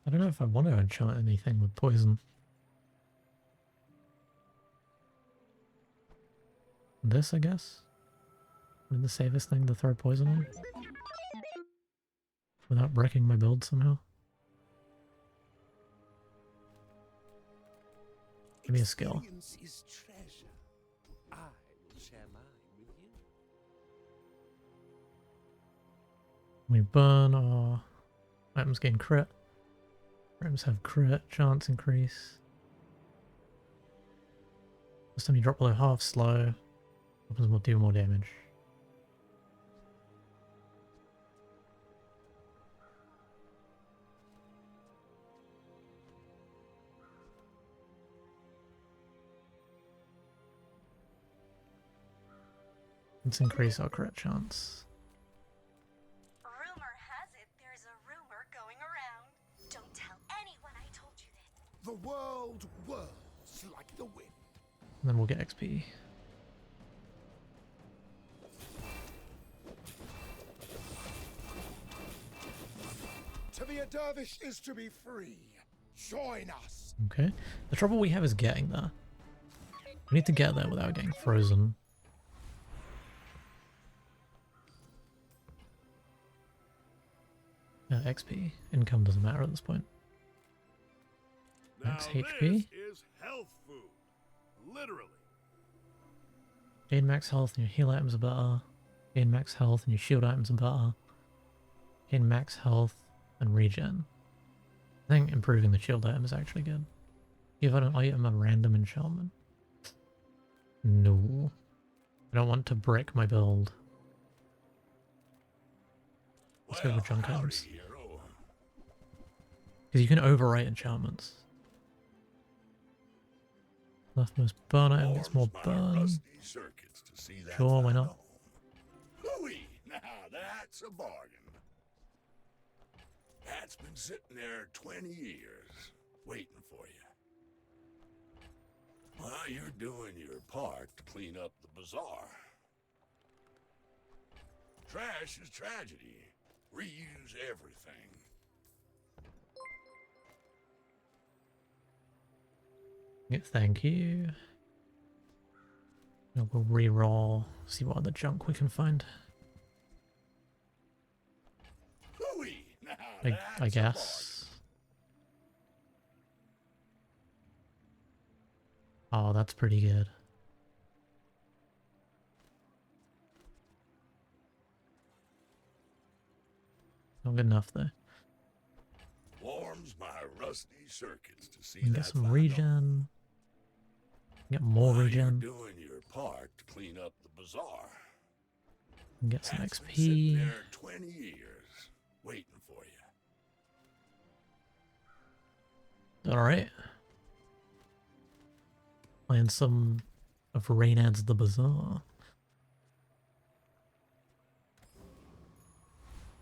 I don't know if I want to enchant anything with poison. This, I guess? Would be the safest thing to throw poison on? Without wrecking my build somehow? Give me a skill. Experience is treasure. I will share mine with you. We burn our items gain crit. Items have crit, chance increase. This time you drop below half slow. Weapons will do more damage. Let's increase our crit chance. Rumor has it there's a rumor going around. Don't tell anyone I told you this. The world whirls like the wind. And then we'll get XP. To be a dervish is to be free. Join us. Okay. The trouble we have is getting there. We need to get there without getting frozen. XP. Income doesn't matter at this point. Max Now HP. this is health food. Literally. Gain max health and your heal items are better. Gain max health and your shield items are better. Gain max health and regen. I think improving the shield item is actually good. Give an item a random enchantment. No. I don't want to break my build. Let's go with junk items. Hero. Because you can overwrite enchantments. Leftmost burn item gets more Forms my burn. rusty circuits to see that Sure, why found not? home. Hooey! Now that's a bargain. That's been sitting there 20 years, waiting for you. While you're doing your part to clean up the bazaar. Trash is tragedy. Reuse everything. Yeah, thank you. Now we'll re-roll, see what other junk we can find. Hooey! Now I that's a guess. Oh, that's pretty good. Not good enough though. Warms my rusty circuits to see We can that get some found home. regen. Get more While you're regen. doing your part to clean up the bazaar. And get some That's been sitting XP. there 20 years, waiting for you. Alright. Playing some of Reynad's the Bazaar.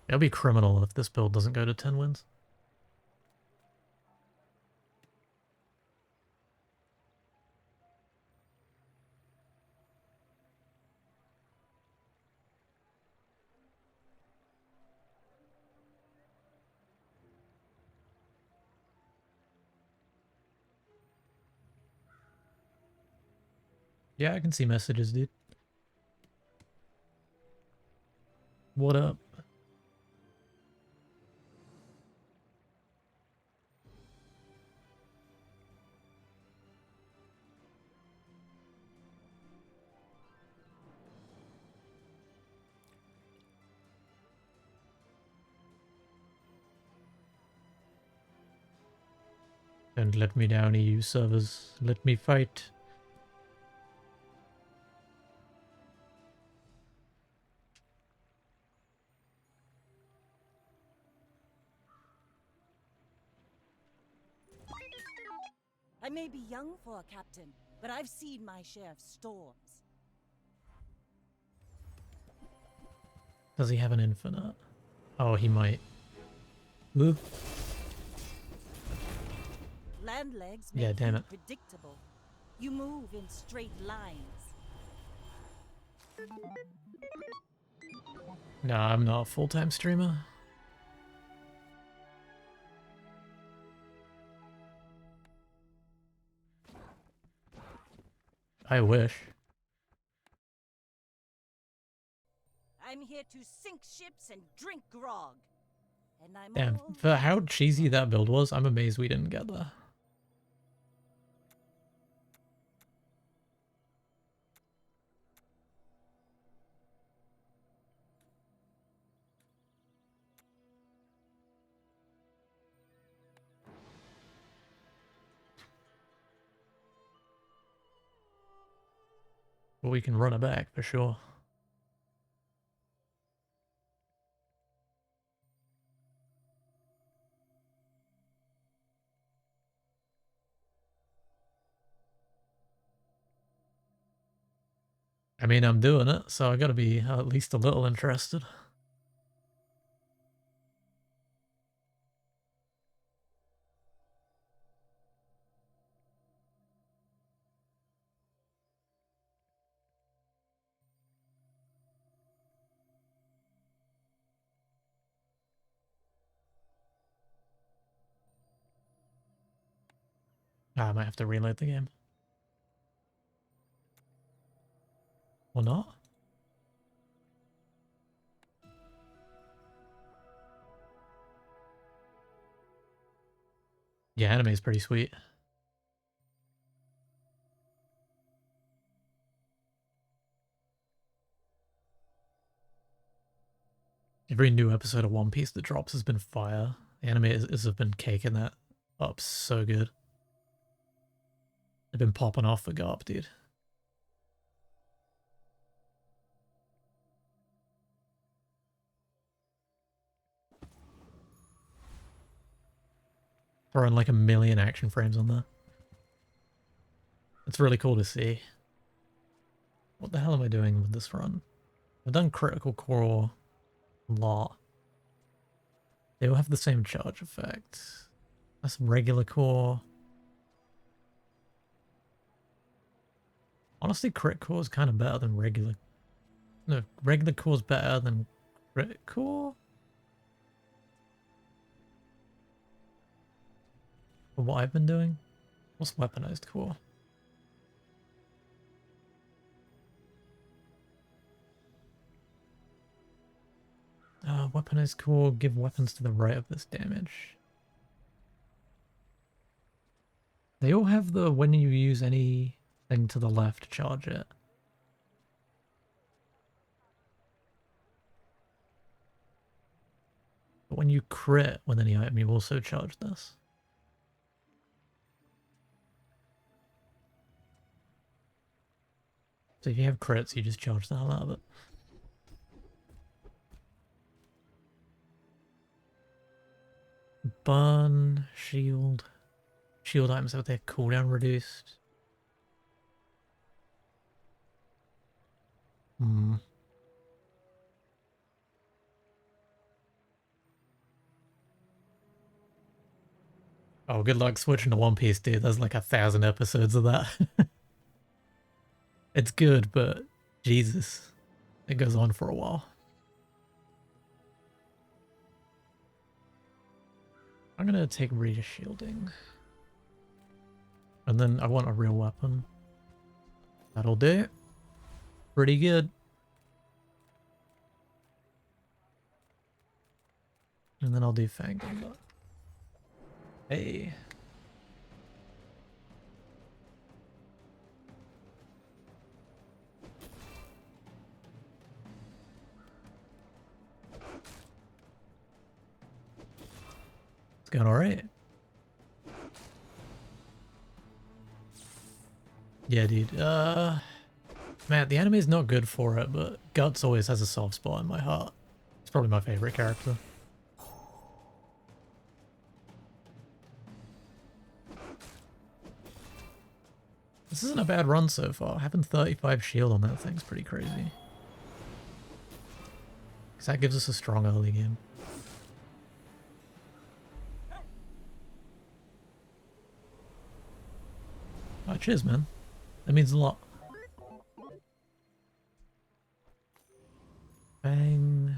It'll be criminal if this build doesn't go to 10 wins. Yeah, I can see messages, dude. What up? Don't let me down, EU servers. Let me fight. I may be young for a captain, but I've seen my share of storms. Does he have an infinite? Oh, he might. Whoop. Land legs Yeah, make damn you it. predictable. You move in straight lines. Nah, I'm not a full-time streamer. I wish. I'm here to sink ships and drink grog. And I'm Damn, all for how cheesy that build was, I'm amazed we didn't get there. But we can run it back for sure. I mean, I'm doing it, so I gotta be at least a little interested. I might have to reload the game. Or not? Yeah, anime is pretty sweet. Every new episode of One Piece that drops has been fire. The anime has been caking that up so good. They've been popping off for Garp, dude. Throwing like a million action frames on there. It's really cool to see. What the hell am I doing with this run? I've done critical core a lot. They all have the same charge effect. That's regular core. Honestly, crit core is kind of better than regular. No, regular core is better than crit core. For what I've been doing. What's weaponized core? Weaponized core, give weapons to the right of this damage. They all have the when you use anything to the left, charge it. But when you crit with any item, you also charge this. So if you have crits, you just charge the hell out of it. Burn, shield. Shield items have their cooldown reduced. Oh, good luck switching to One Piece, dude. There's like 1,000 episodes of that. It's good, but Jesus, it goes on for a while. I'm gonna take Rita shielding. And then I want a real weapon. That'll do. Pretty good. And then I'll do Fang Gunbutt. Hey. It's going alright. Yeah, dude. Man, the anime is not good for it, but Guts always has a soft spot in my heart. It's probably my favorite character. This isn't a bad run so far. Having 35 shield on that thing's pretty crazy. Because that gives us a strong early game. Oh, cheers, man. That means a lot. Bang.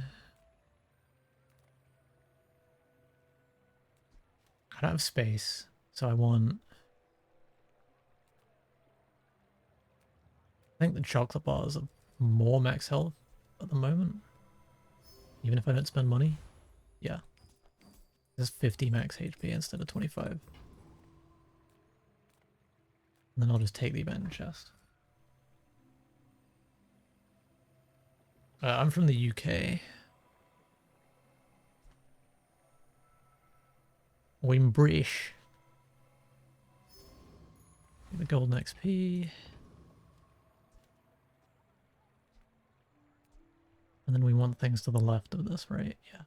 I don't have space, so I want... I think the chocolate bars are more max health at the moment. Even if I don't spend money. Yeah. There's 50 max HP instead of 25. And then I'll just take the abandoned chest. I'm from the UK. I'm British. The golden XP. And then we want things to the left of this, right? Yeah.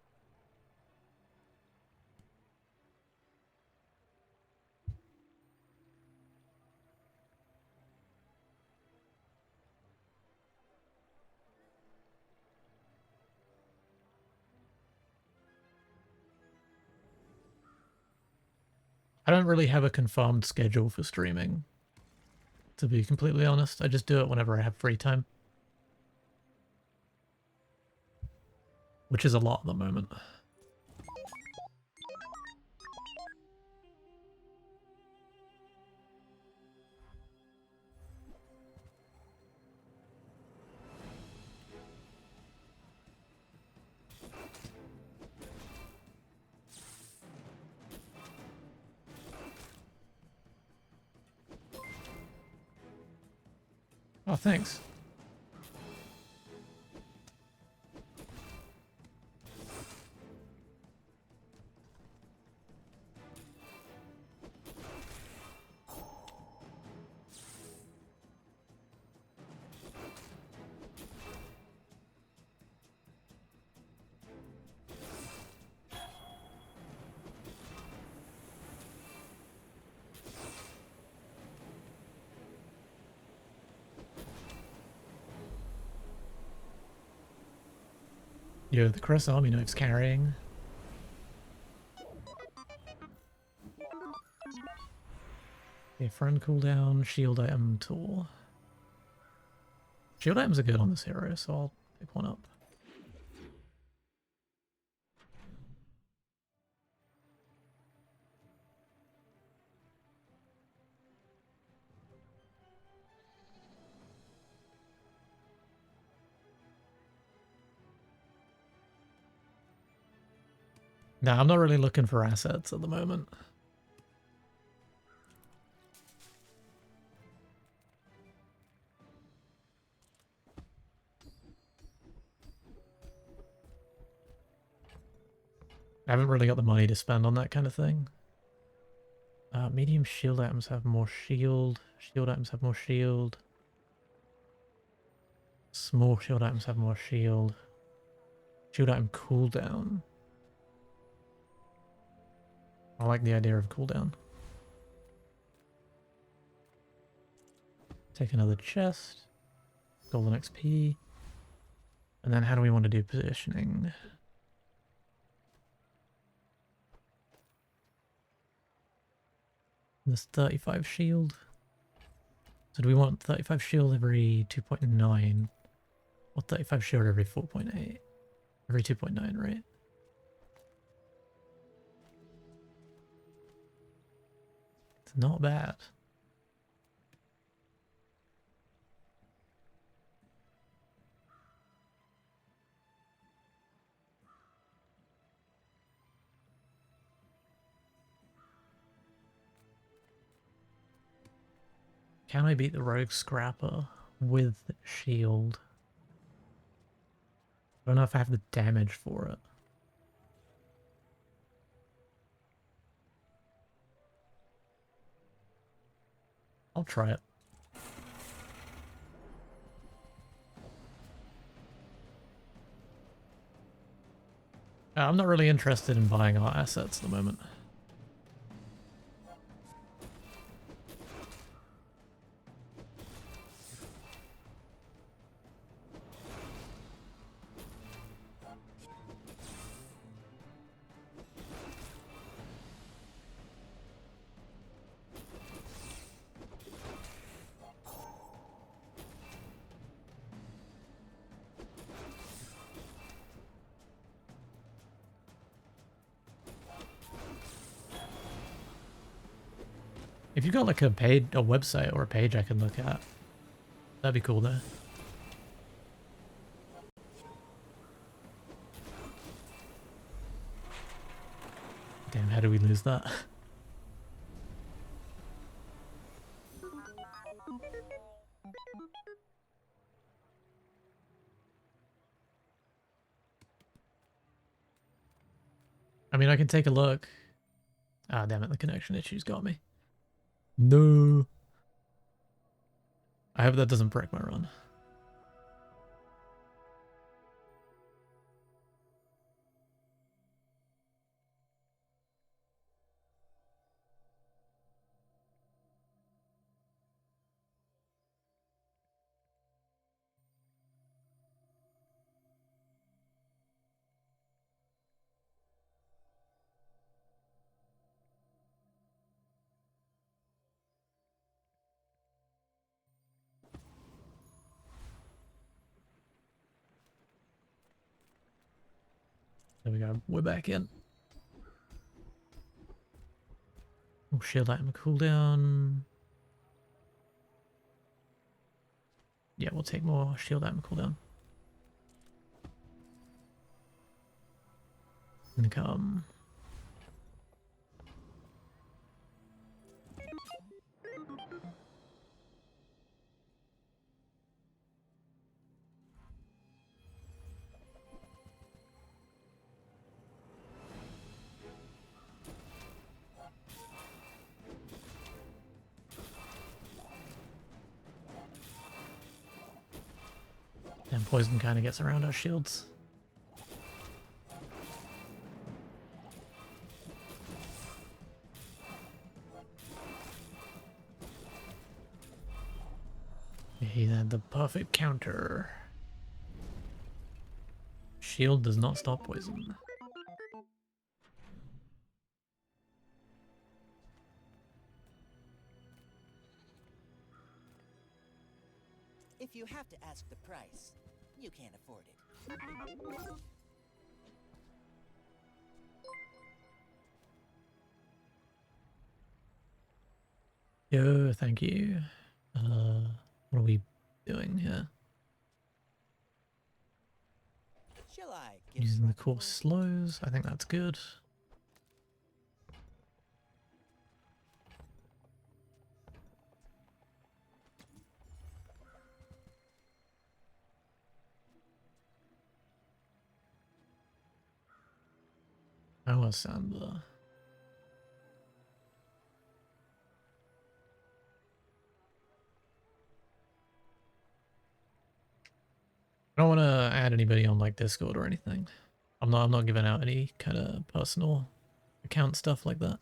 I don't really have a confirmed schedule for streaming, to be completely honest. I just do it whenever I have free time. Which is a lot at the moment. Oh, thanks. Yo, the Cross Army Knife's carrying. Okay, friend cooldown, shield item tool. Shield items are good on this hero, so I'll pick one up. Nah, I'm not really looking for assets at the moment. I haven't really got the money to spend on that kind of thing. Medium shield items have more shield. Shield items have more shield. Small shield items have more shield. Shield item cooldown. I like the idea of cooldown. Take another chest. Golden XP. And then how do we want to do positioning? This 35 shield. So do we want 35 shield every 2.9? Or 35 shield every 4.8? Every 2.9, right? It's not bad. Can I beat the Rogue Scrapper with shield? I don't know if I have the damage for it. I'll try it. I'm not really interested in buying our assets at the moment. If you got like a website or a page I can look at, that'd be cool though. Damn, how do we lose that? I mean, I can take a look. Ah, damn it, the connection issues got me. No. I hope that doesn't break my run. There we go. We're back in. Oh, shield item cooldown. Yeah, we'll take more shield item cooldown. Income. And poison kind of gets around our shields. He had the perfect counter. Shield does not stop poison. If you have to ask the price, you can't afford it. Yo, thank you. What are we doing here? Shall I give Using the core slows. I think that's good. Our Sandler. I don't want to add anybody on like Discord or anything. I'm not giving out any kind of personal account stuff like that.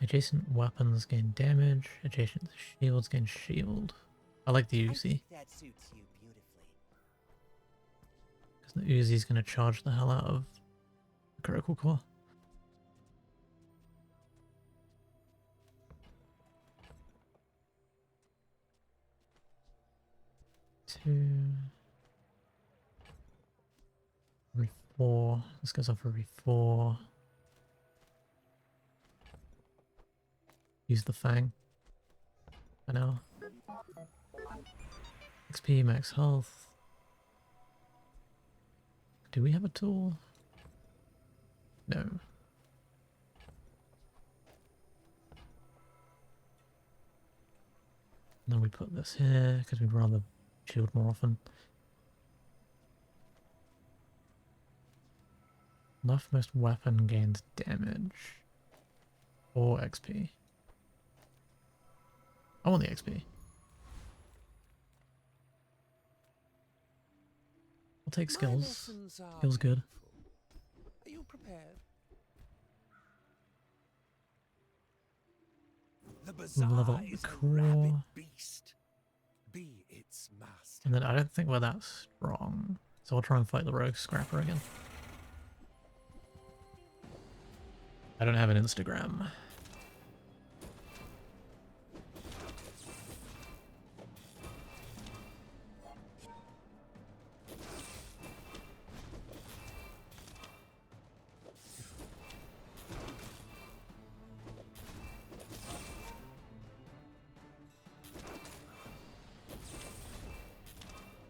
Adjacent weapons gain damage. Adjacent shields gain shield. I like the I Uzi. think that suits you beautifully. Because the Uzi's going to charge the hell out of the critical core. Every 4. This goes off every 4. Use the Fang. I know. XP, max health. Do we have a tool? No. And then we put this here because we'd rather shield more often. Leftmost weapon gains damage. Or XP. I want the XP. I'll take skills. Skills good. Are you prepared? The bazaar Level up the is a core. rabid beast. Be its master. And then I don't think we're that strong. So I'll try and fight the rogue scrapper again. I don't have an Instagram.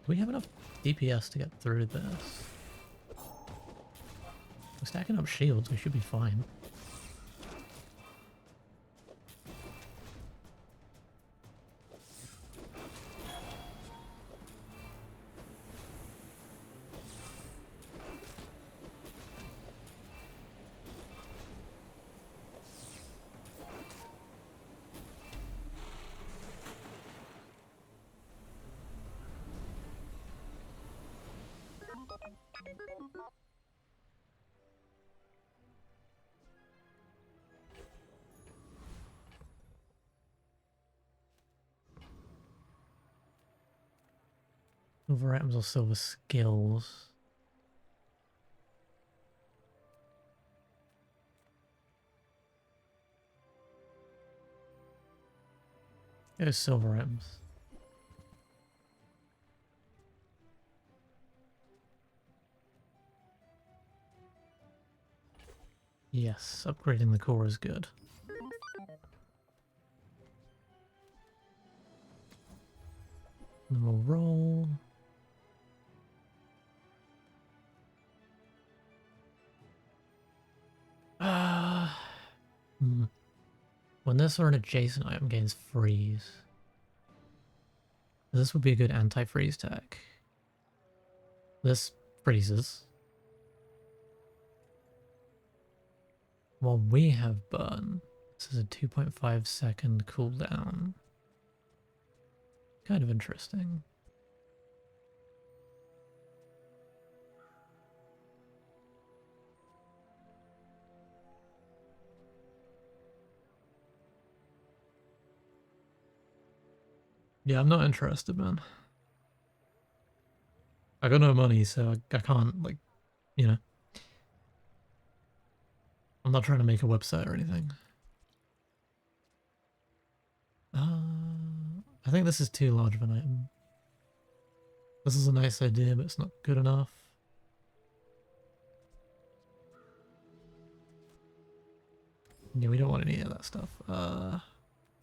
Do we have enough DPS to get through this? We're stacking up shields, we should be fine. Silver items or silver skills. Go silver items. Yes, upgrading the core is good. And then we'll roll. When this or an adjacent item gains freeze. This would be a good anti-freeze tech. This freezes. While we have burn. This is a 2.5 second cooldown. Kind of interesting. Yeah, I'm not interested, man. I got no money, so I can't, like, you know. I'm not trying to make a website or anything. I think this is too large of an item. This is a nice idea, but it's not good enough. Yeah, we don't want any of that stuff.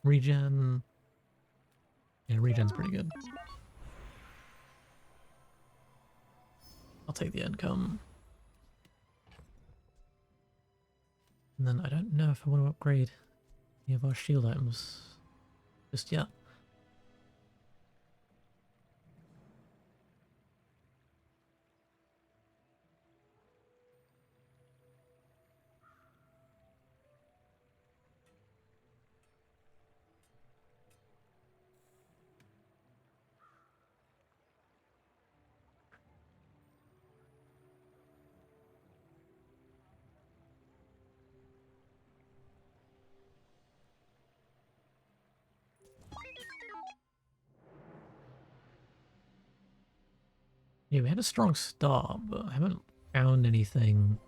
Regen. Yeah, regen's pretty good. I'll take the income. And then I don't know if I want to upgrade any of our shield items just yet. Yeah, we had a strong start, but I haven't found anything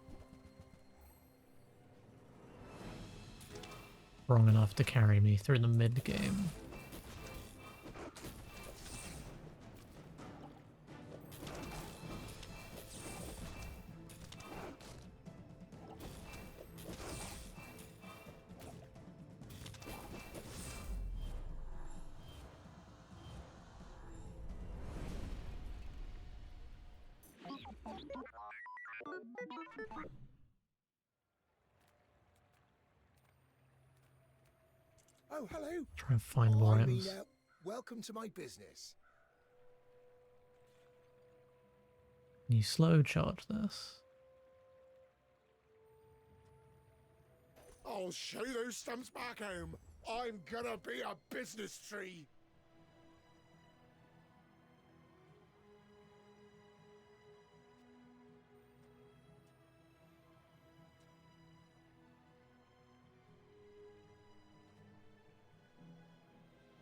strong enough to carry me through the mid game. Oh, hello. Try and find more I items. mean, welcome to my business. Can you slow charge this? I'll show you those stumps back home. I'm gonna be a business tree.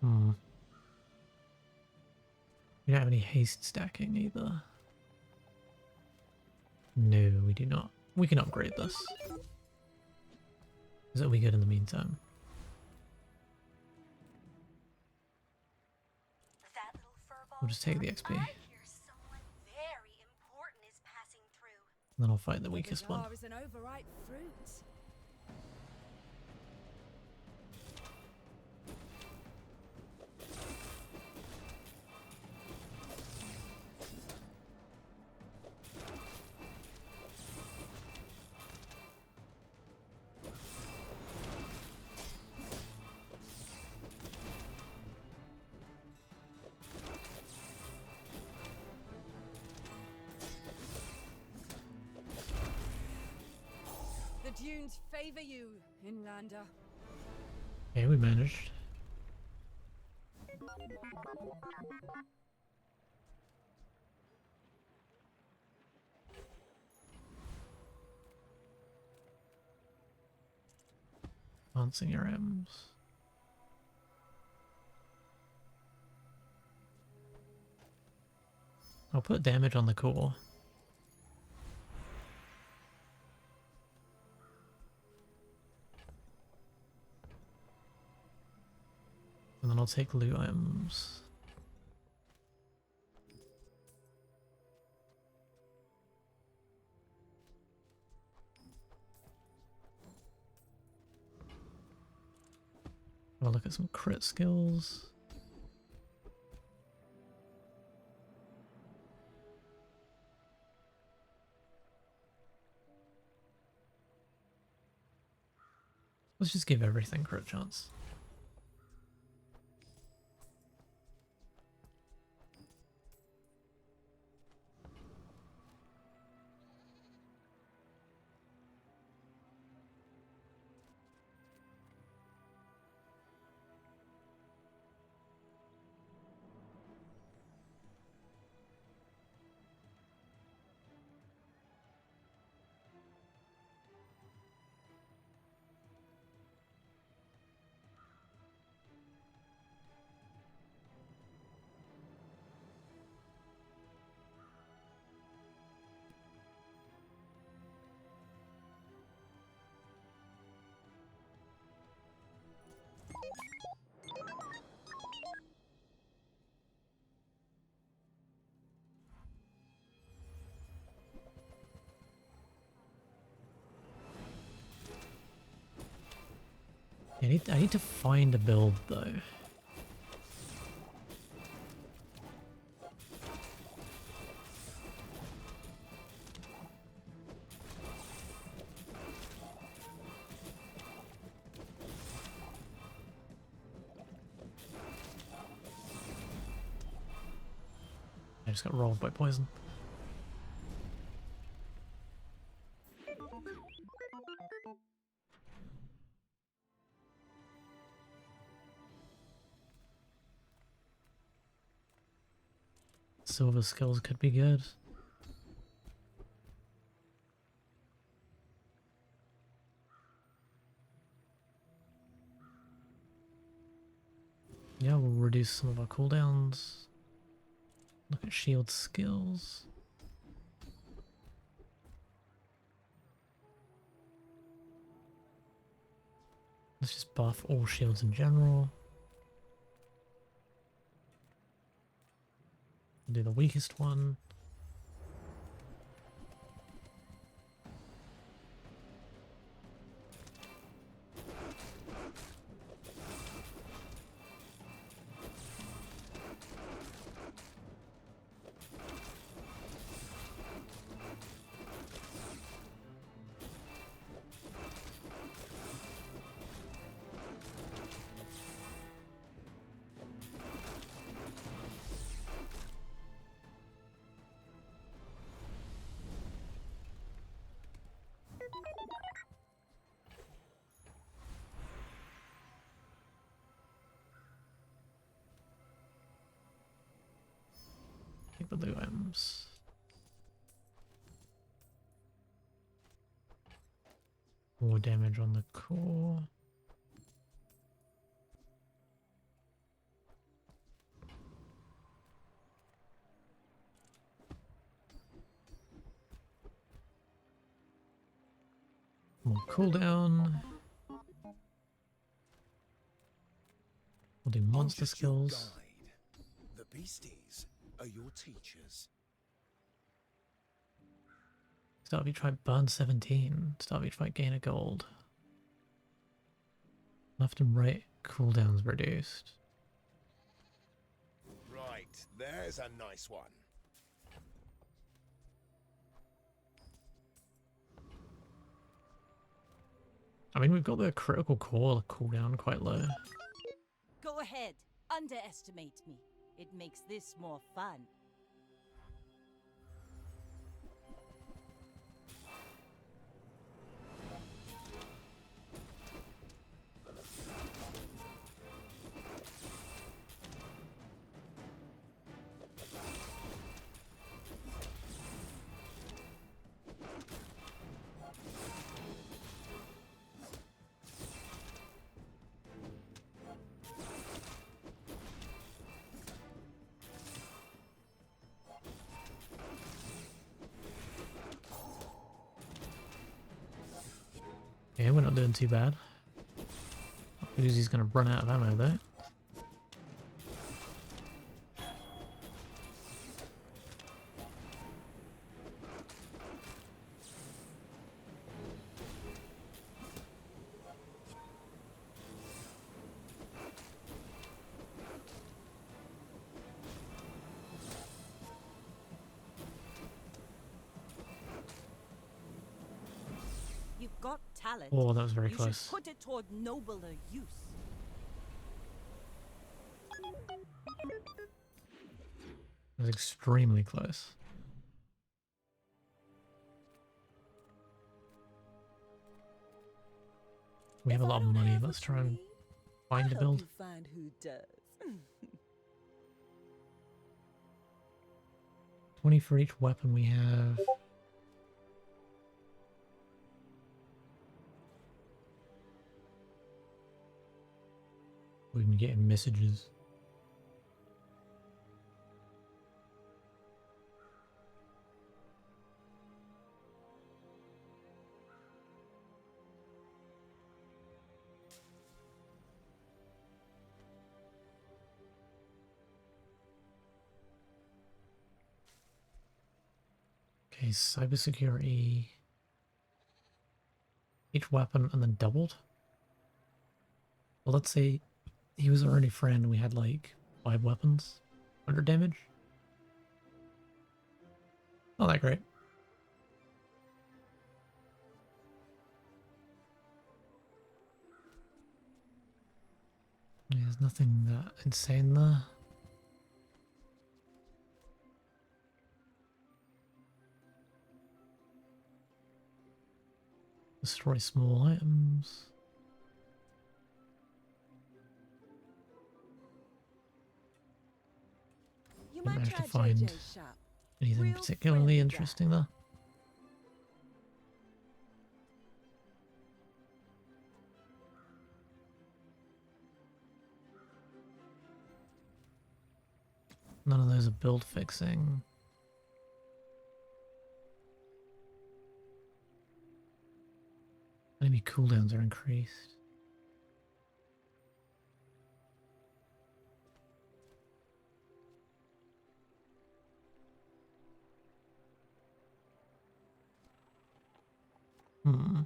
Hmm. We don't have any haste stacking either. No, we do not. We can upgrade this. Is that we good in the meantime? That little furball. We'll just take the XP. I hear someone very important is passing through. And then I'll fight the weakest one. Bizarre is an overripe fruit. The dunes favor you, Inlander. Okay, we managed. Advancing your M's. I'll put damage on the core. And then I'll take loot items. I'll look at some crit skills. Let's just give everything crit chance. I need to find a build though. I just got rolled by poison. Silver skills could be good. Yeah, we'll reduce some of our cooldowns. Look at shield skills. Let's just buff all shields in general. Do the weakest one. Take the loot items. More damage on the core. More cooldown. We'll do monster skills. The beasties are your teachers. Start of each fight burn 17. Start of each fight gain a gold. Left and right cooldowns reduced. Right, there's a nice one. I mean, we've got the critical core cooldown quite low. Go ahead, underestimate me. It makes this more fun. Yeah, we're not doing too bad. Uzi's gonna run out of ammo though. got talent. Oh, that was very you close. should put it toward nobler use. It was extremely close. We have a lot of money. Let's try and find a build. Find who does. 20 for each weapon we have. We've been getting messages. Okay, cybersecurity. Each weapon and then doubled. Well, let's say he was already friend and we had like 5 weapons. 100 damage. Not that great. Yeah, there's nothing that insane there. Destroy small items. You Didn't might manage try to find JJ's shop. anything Real particularly friendly interesting there. None of those are build fixing. Enemy cooldowns are increased. Hmm.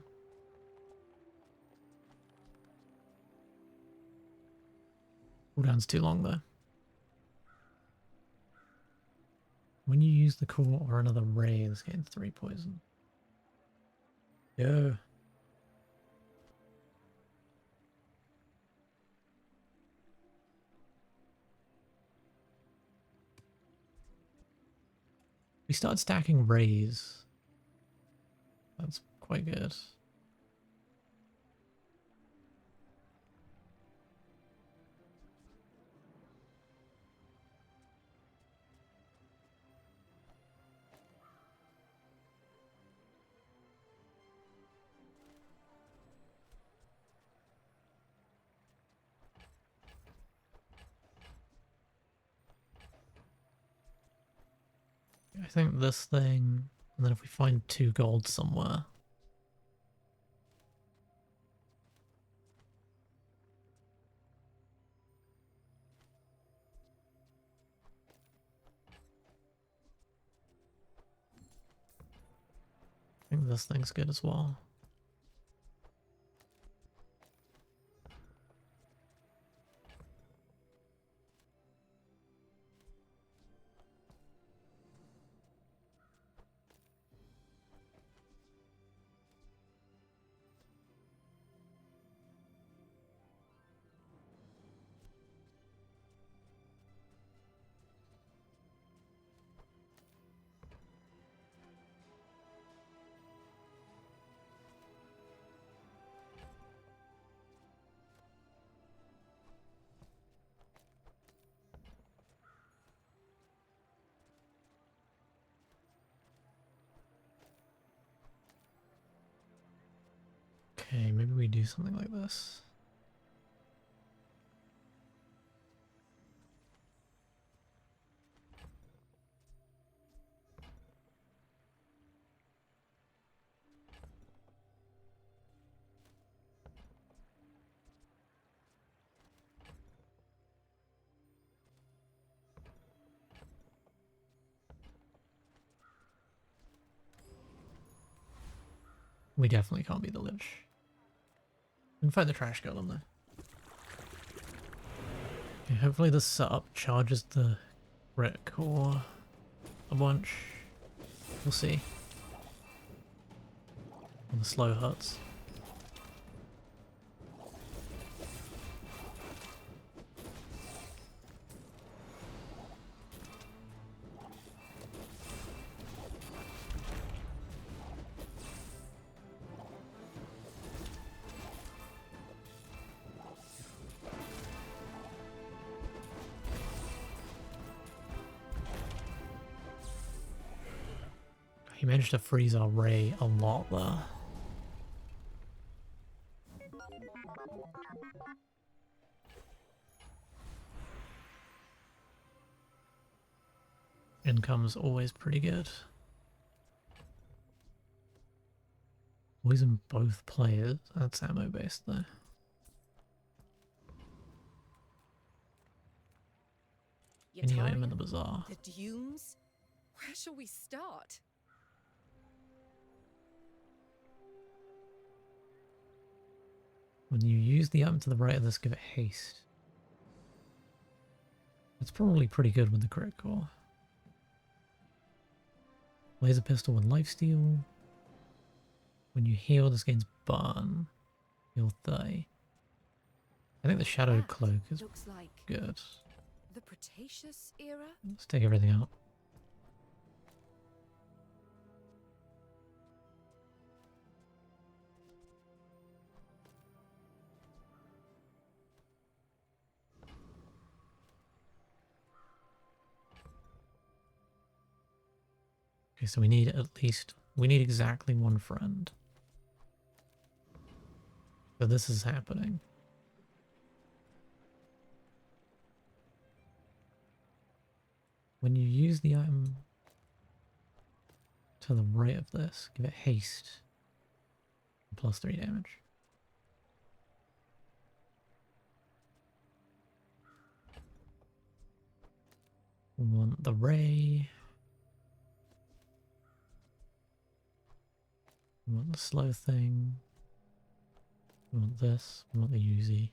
Cooldown's too long though. When you use the core or another ray, this gains 3 poison. Yo. We started stacking rays. That's quite good. I think this thing, and then if we find 2 gold somewhere. I think this thing's good as well. Okay, maybe we do something like this. We definitely can't be the Lich. We can find the trash golem though. Okay, hopefully this setup charges the crit core a bunch. We'll see. And the slow hurts. He managed to freeze our Ray a lot there. Income's always pretty good. Poison both players. That's ammo based though. Any item in the bazaar. The dunes? Where shall we start? When you use the item to the right of this, give it haste. It's probably pretty good with the crit core. Laser pistol and lifesteal. When you heal, this gains burn. Heal 30. I think the shadowed cloak is Looks like good. the Cretaceous era? Let's take everything out. Okay, so we need exactly one friend. So this is happening. When you use the item to the right of this, give it haste. Plus 3 damage. We want the ray. We want the slow thing. We want this. We want the Uzi.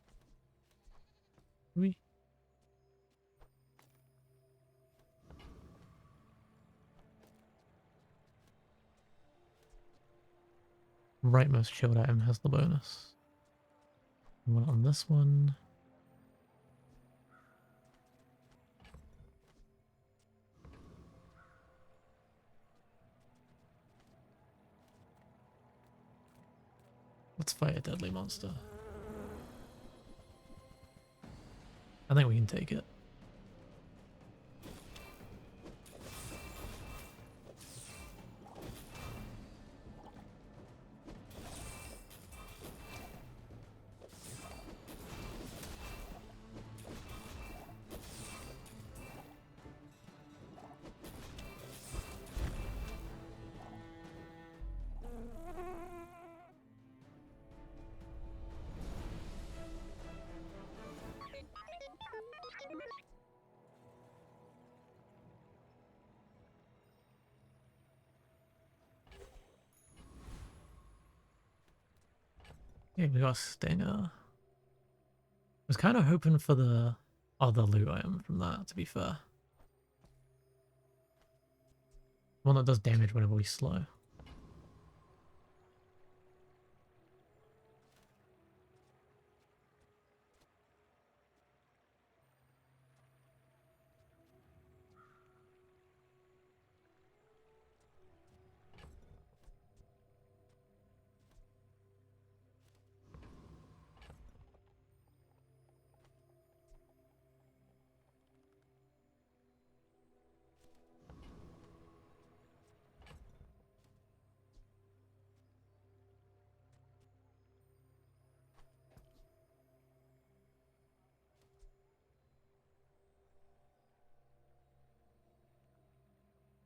Rightmost shield item has the bonus. We want it on this one. Let's fight a deadly monster. I think we can take it. Yeah, we got a stinger. I was kind of hoping for the other loot item from that, to be fair. One that does damage whenever we slow.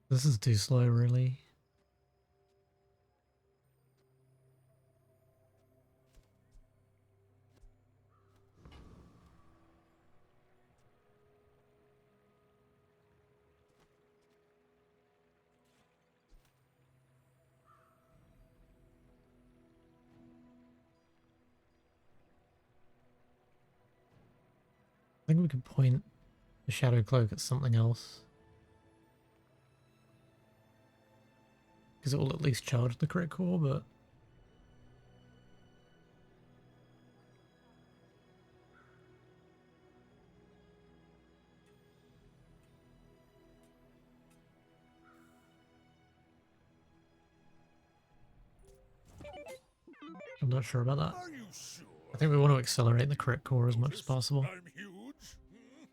This is too slow, really. I think we could point the shadow cloak at something else. Because it will at least charge the crit core, but I'm not sure about that. Are you sure? I think we want to accelerate the crit core as much as Notice possible. I'm huge. Hmm?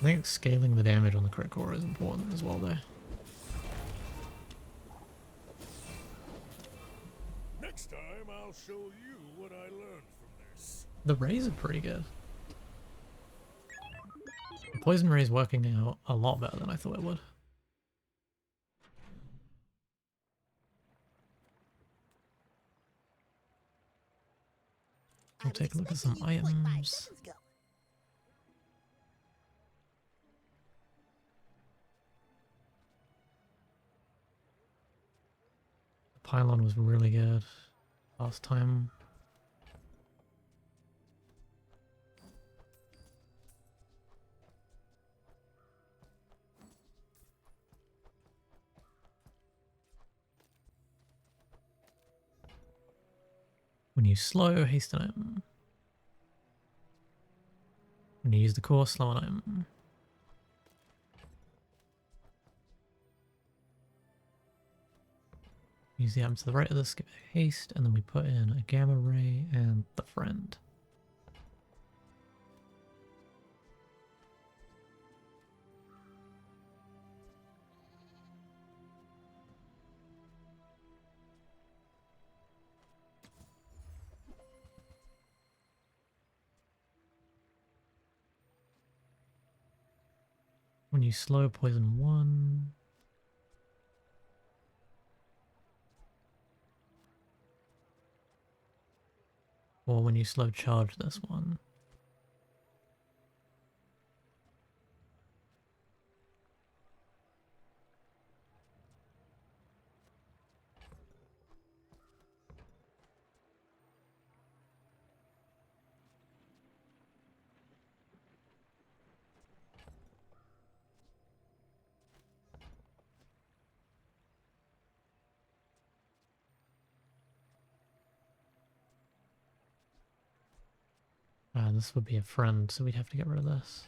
I think scaling the damage on the crit core is important as well, though. Next time I'll show you what I learned from this. The rays are pretty good. The poison ray is working out a lot better than I thought it would. We'll take a look at some items. The pylon was really good last time. When you slow, hasten item. When you use the core, slow an item. Use the item to the right of this, give it haste, and then we put in a gamma ray and the friend. When you slow, poison 1. Or when you slow charge this one. This would be a friend, so we'd have to get rid of this.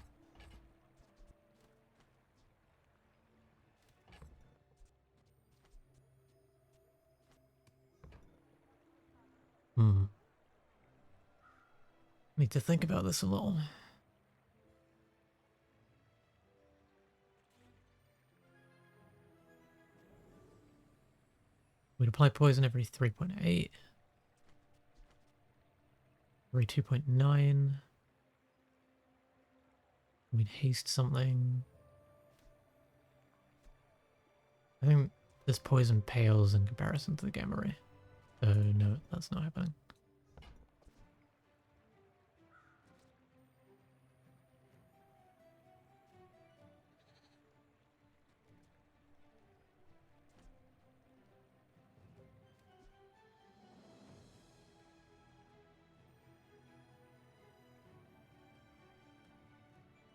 Need to think about this a little. We'd apply poison every 3.8. Every 2.9. We'd haste something. I think this poison pales in comparison to the gamma ray. So no, that's not happening.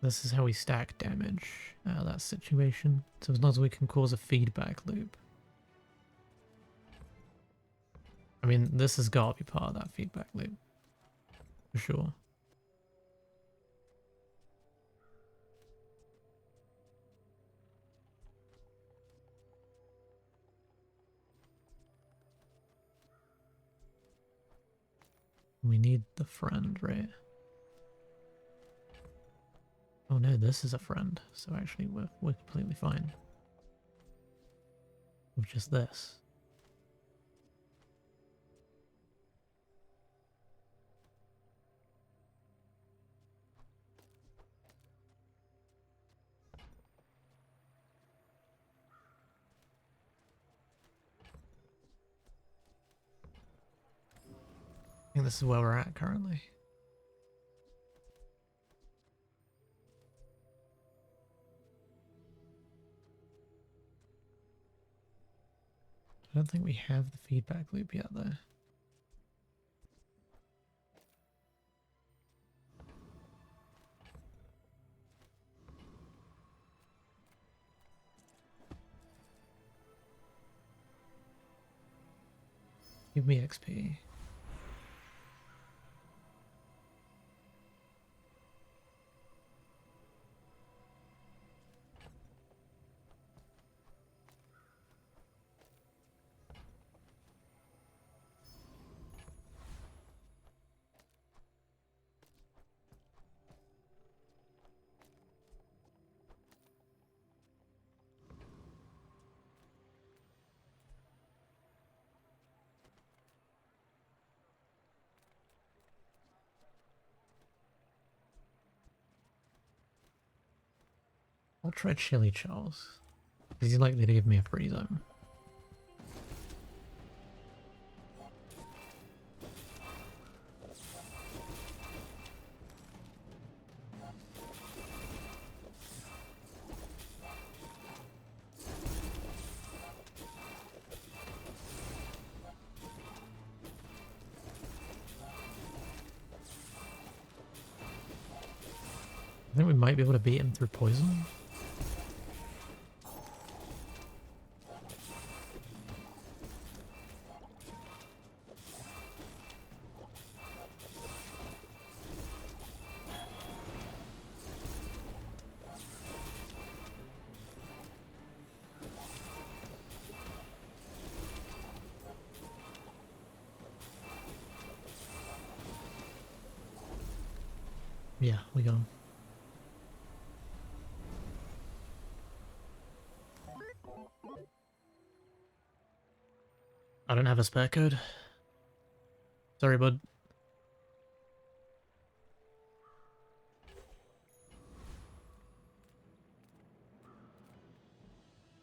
This is how we stack damage out of that situation. So as long as we can cause a feedback loop. I mean, this has got to be part of that feedback loop. For sure. We need the friend, right? Oh no, this is a friend, so actually we're completely fine with just this. this is where we're at currently. I don't think we have the feedback loop yet though. Give me XP. I'll try Chili Charles. Because he's likely to give me a free zone. I think we might be able to beat him through poison. Yeah, we got him. I don't have a spare code. Sorry, bud.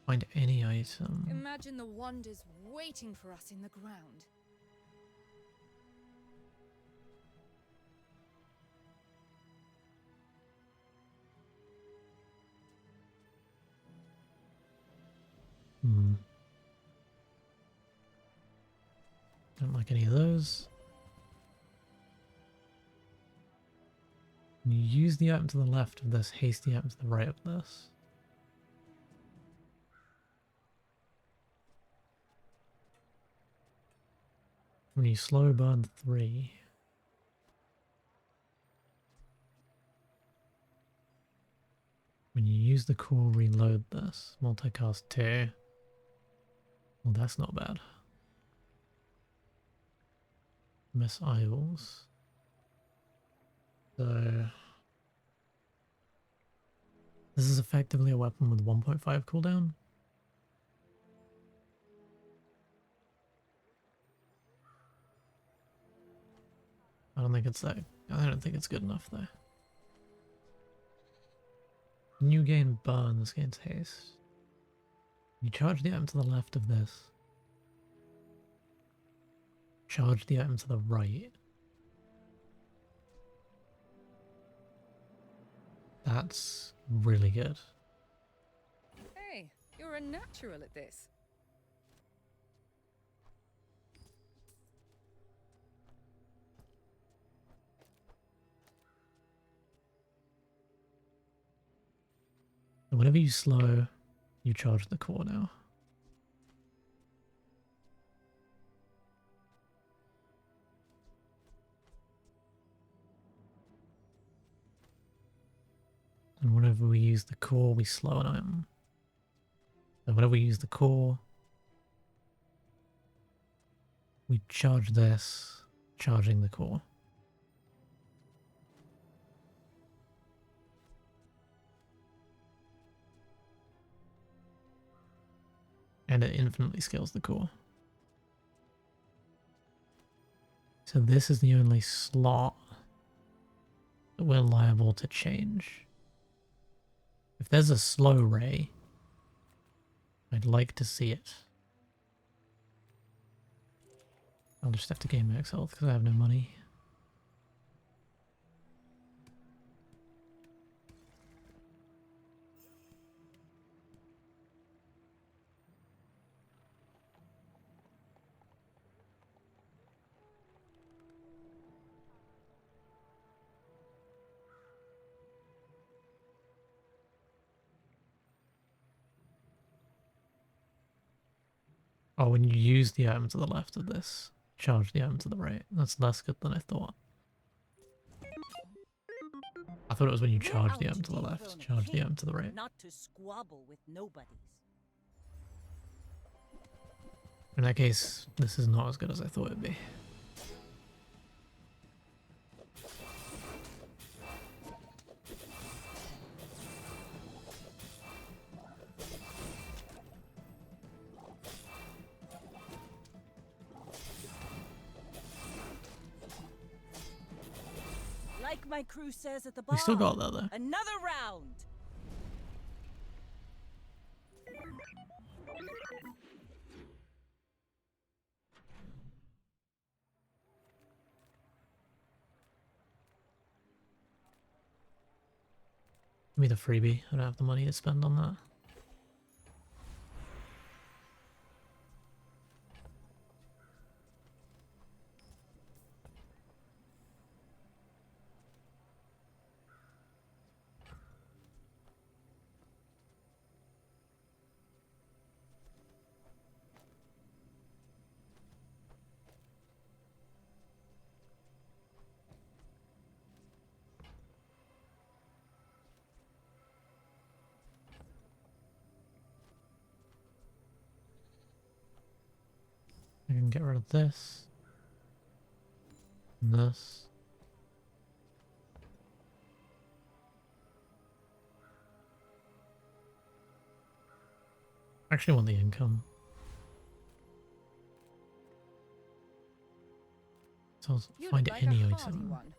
Find any item. Imagine the wonders waiting for us in the ground. Hmm. Don't like any of those. When you use the item to the left of this, haste the item to the right of this. When you slow burn 3. When you use the core, reload this. Multicast 2. Well, that's not bad. Miss Isles. So this is effectively a weapon with 1.5 cooldown. I don't think it's good enough though. New gain burn, this gains haste. You charge the item to the left of this. Charge the item to the right. That's really good. Hey, you're a natural at this. And whenever you slow, you charge the core now. And whenever we use the core, we slow an item. So whenever we use the core, we charge this, charging the core. And it infinitely scales the core. So this is the only slot that we're liable to change. If there's a slow ray, I'd like to see it. I'll just have to gain max health because I have no money. Oh, when you use the item to the left of this, charge the item to the right. That's less good than I thought. I thought it was when you We're charge out the item to the dethrone left, a charge the king, item to the right. Not to squabble with nobodies. In that case, this is not as good as I thought it'd be. Like my crew says at the bar. We still got that though. Another round. Give me the freebie. I don't have the money to spend on that. I can get rid of this. And this. I actually want the income. So I'll You find look like any a hardy item. one.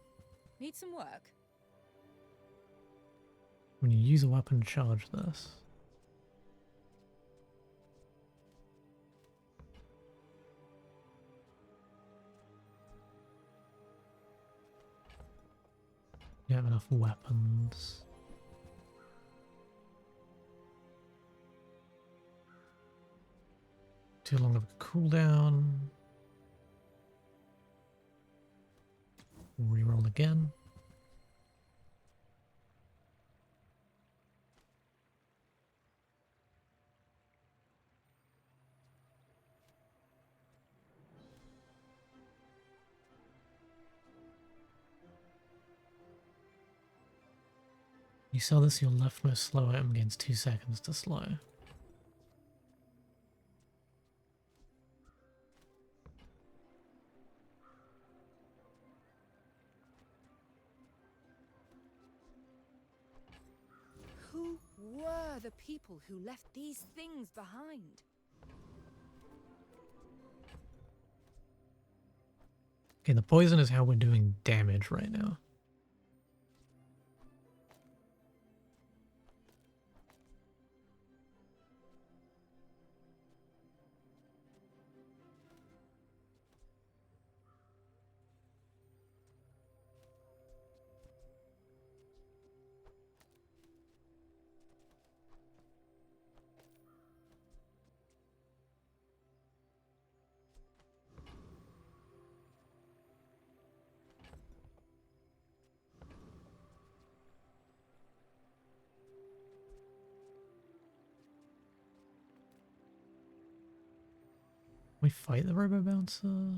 Need some work? When you use a weapon, charge this. You have enough weapons. Too long of a cooldown. Reroll again. You sell this, your leftmost slow item gains 2 seconds to slow. Who were the people who left these things behind? Okay, the poison is how we're doing damage right now. We fight the Robo Bouncer?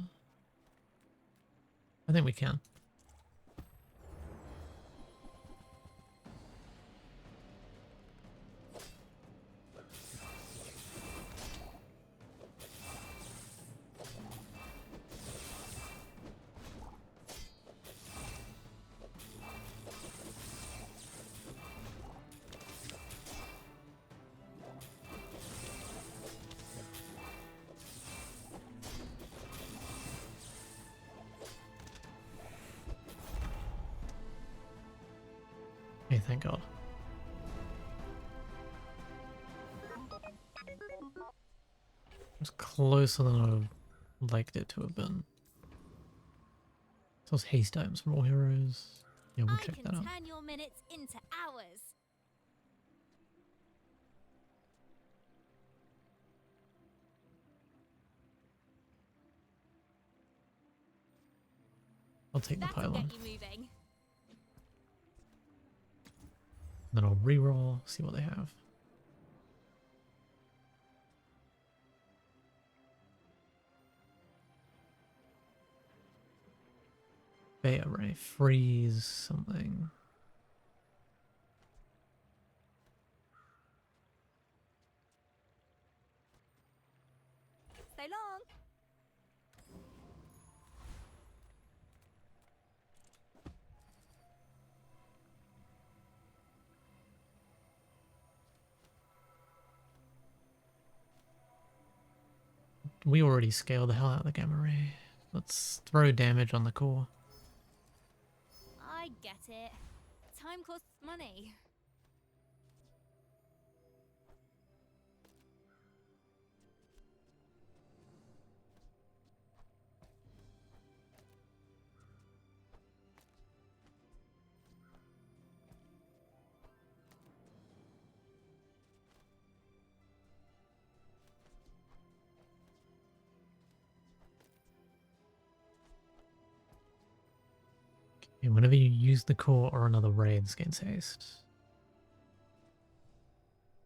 I think we can. Okay, thank God. It was closer than I would have liked it to have been. Sells haste items for all heroes. Yeah, we'll I check can that out. turn your minutes into hours. I'll take the That'll pylon. get you moving. Then I'll reroll, see what they have. Beta ray, freeze something. So long. We already scaled the hell out of the gamma ray. Let's throw damage on the core. I get it. Time costs money. Okay, whenever you use the core or another ray, this gains haste.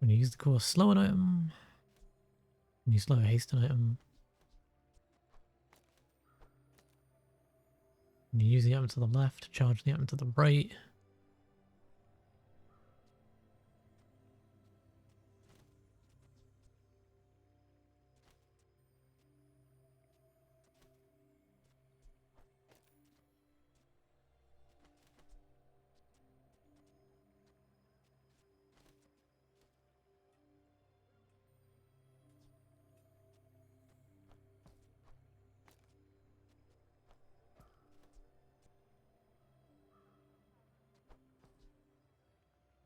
When you use the core, slow an item. When you slow haste an item. When you use the item to the left, charge the item to the right.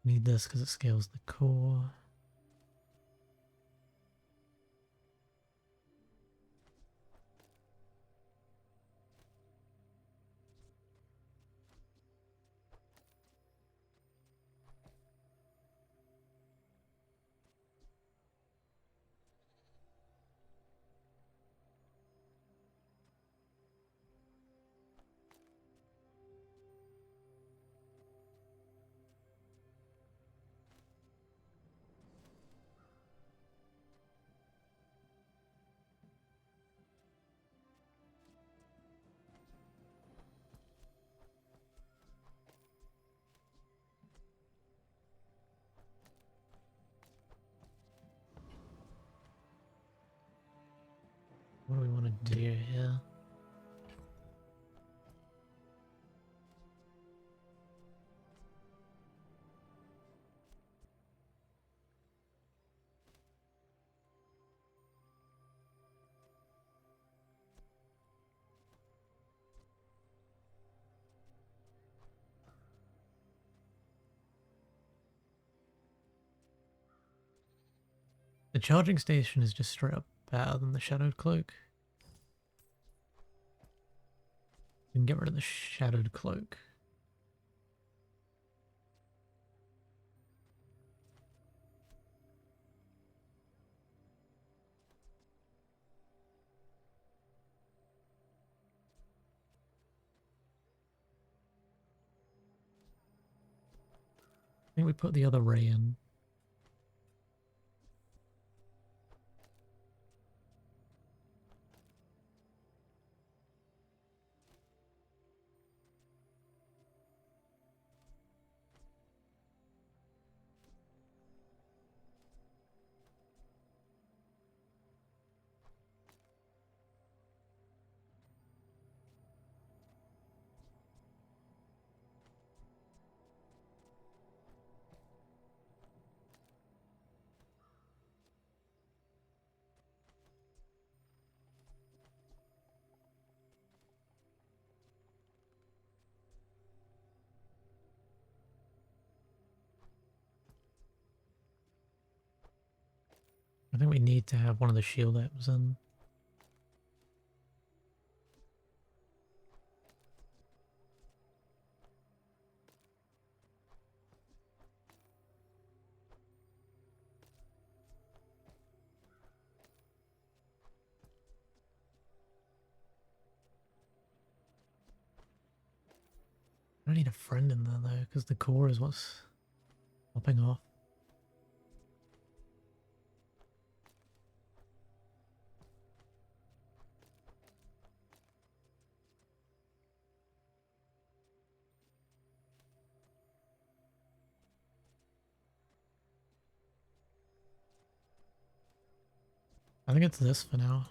Need this because it scales the core. What do we want to do here? The charging station is just straight up better than the shadowed cloak. We can get rid of the shadowed cloak. I think we put the other ray in. I think we need to have one of the shield items in. I don't need a friend in there though, because the core is what's popping off. I think it's this for now.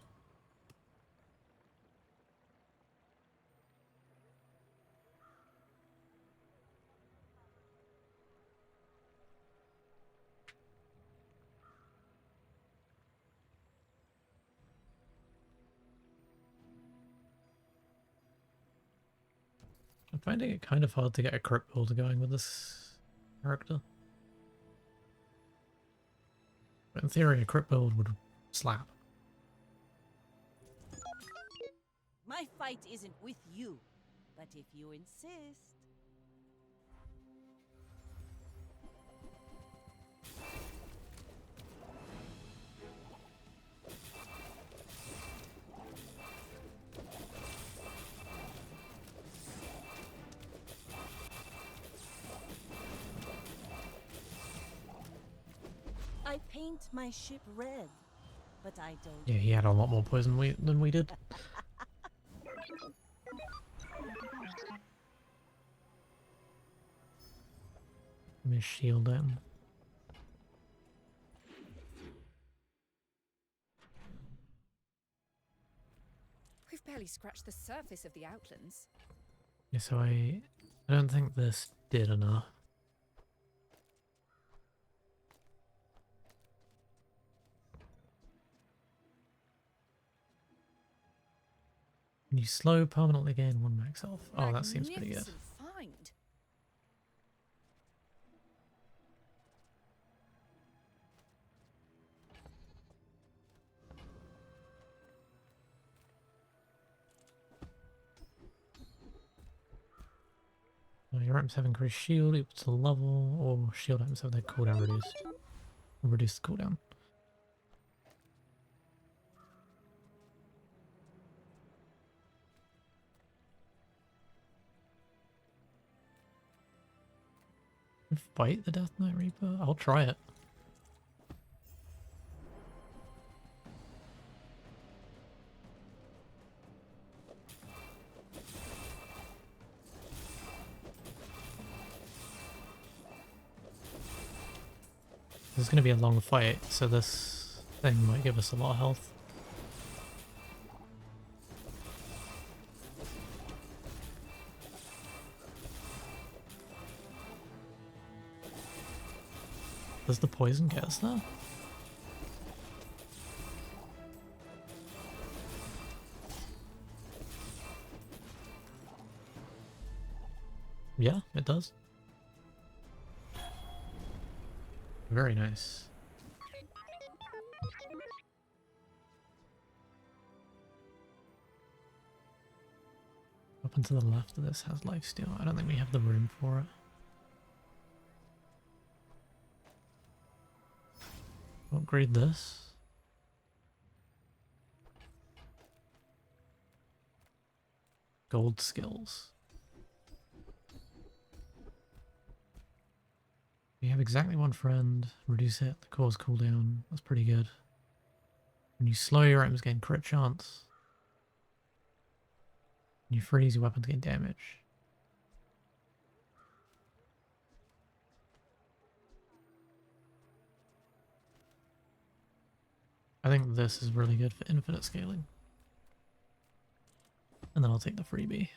I'm finding it kind of hard to get a crit build going with this character. But in theory, a crit build would slap. My fight isn't with you, but if you insist. I paint my ship red, but I don't. Yeah, he had a lot more poison than we did. Let me shield him. We've barely scratched the surface of the Outlands. Yeah, so I don't think this did enough. Can you slow permanently gain 1 max health? Oh, that seems pretty good. Magnificent find. Your items have increased shield equal to level, or shield items have their cooldown reduced. Reduce the cooldown. Fight the Death Knight Reaper? I'll try it. This is going to be a long fight, so this thing might give us a lot of health. Does the poison get us there? Yeah, it does. Very nice. Up and to the left of this has lifesteal. I don't think we have the room for it. Upgrade this. Gold skills. We have exactly 1 friend. Reduce it. The cause cooldown. That's pretty good. When you slow your items, gain crit chance. When you freeze, your weapons gain damage. I think this is really good for infinite scaling. And then I'll take the freebie.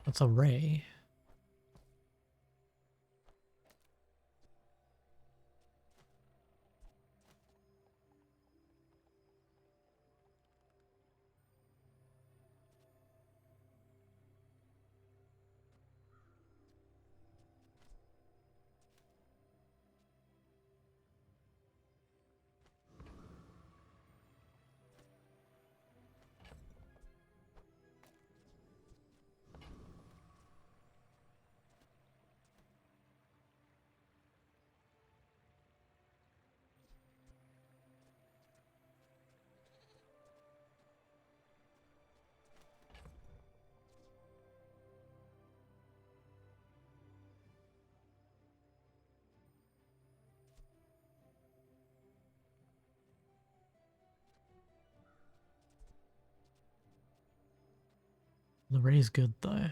That's a ray. The ray's good though.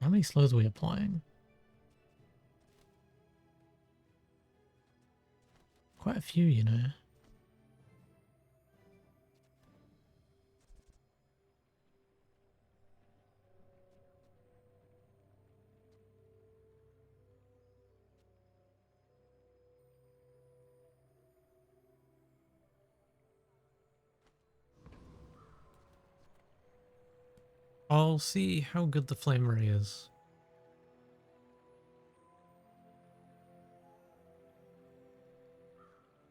How many slows are we applying? Quite a few, you know. I'll see how good the flame ray is.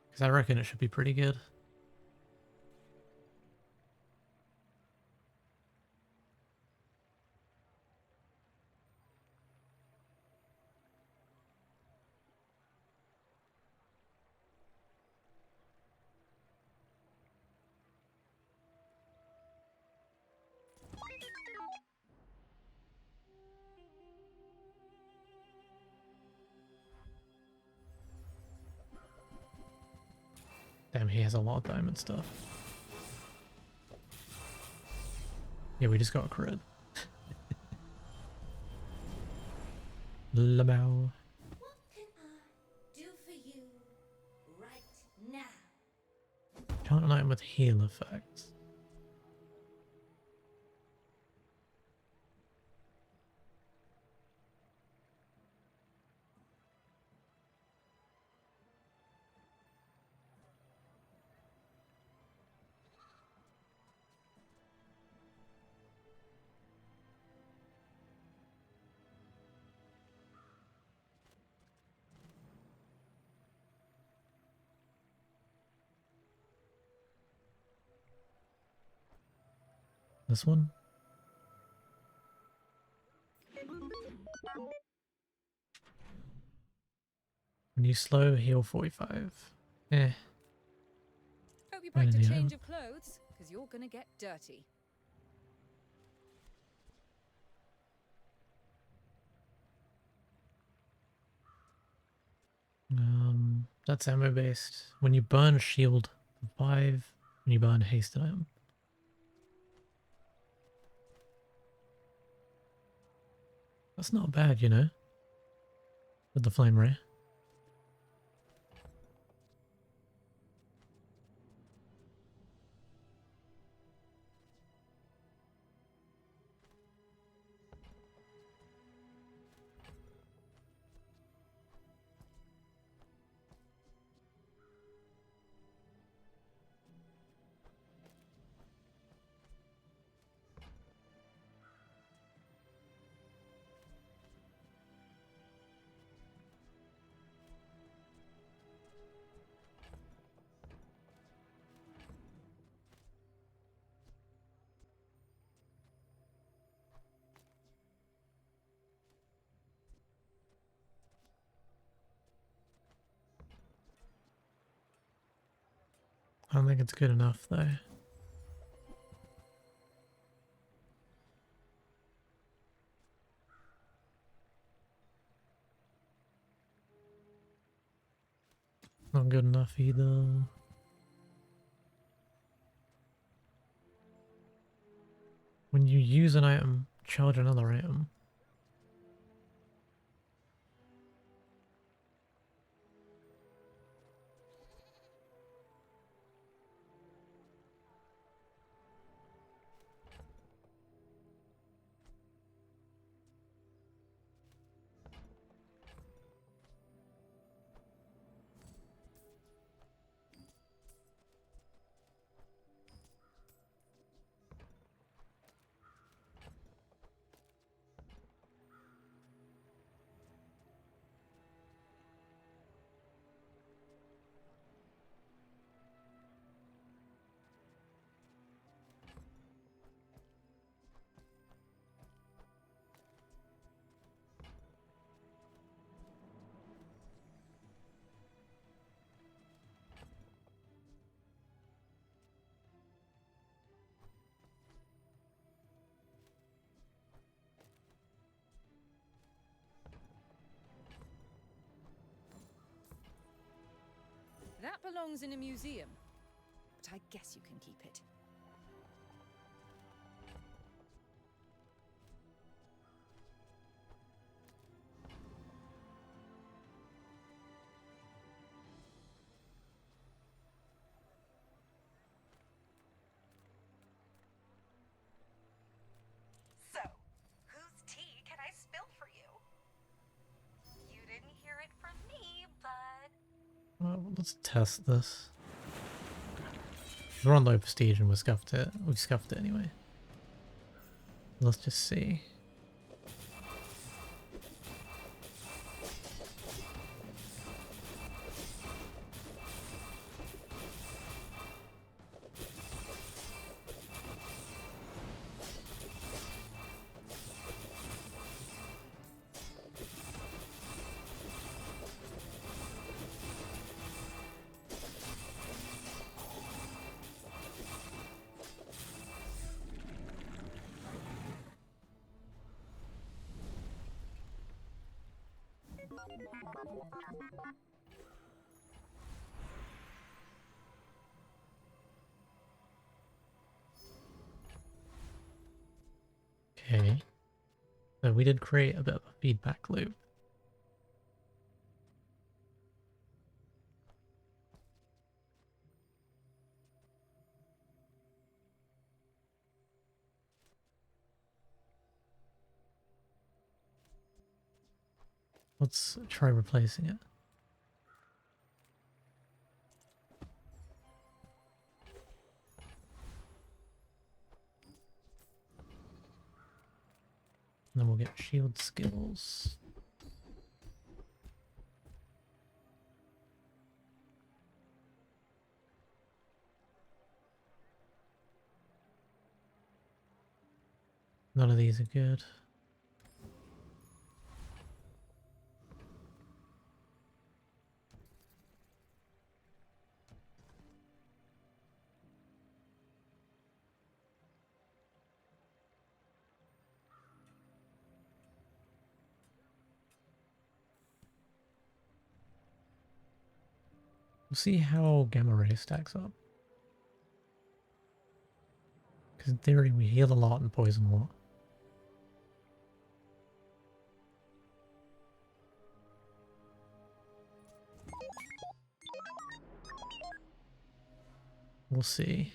Because I reckon it should be pretty good. Damn, he has a lot of diamond stuff. Yeah, we just got a crit. Lamau. What can I do for you right now? Chant an item with heal effects. This one? When you slow, heal 45. Eh. Hope you Right packed in a the change item. of clothes, because you're gonna get dirty. That's ammo based. When you burn shield 5, when you burn haste item. That's not bad, you know, with the flame ray. I don't think it's good enough though. Not good enough either. When you use an item, charge another item. That belongs in a museum, but I guess you can keep it. So, whose tea can I spill for you? You didn't hear it from me, but... Well, let's test this. We're on low prestige and we scuffed it. We scuffed it anyway. Let's just see. Okay. So we did create a bit of a feedback loop. Let's try replacing it. And then we'll get shield skills. None of these are good. We'll see how Gamma Ray stacks up. Because in theory we heal a lot and poison a lot. We'll see.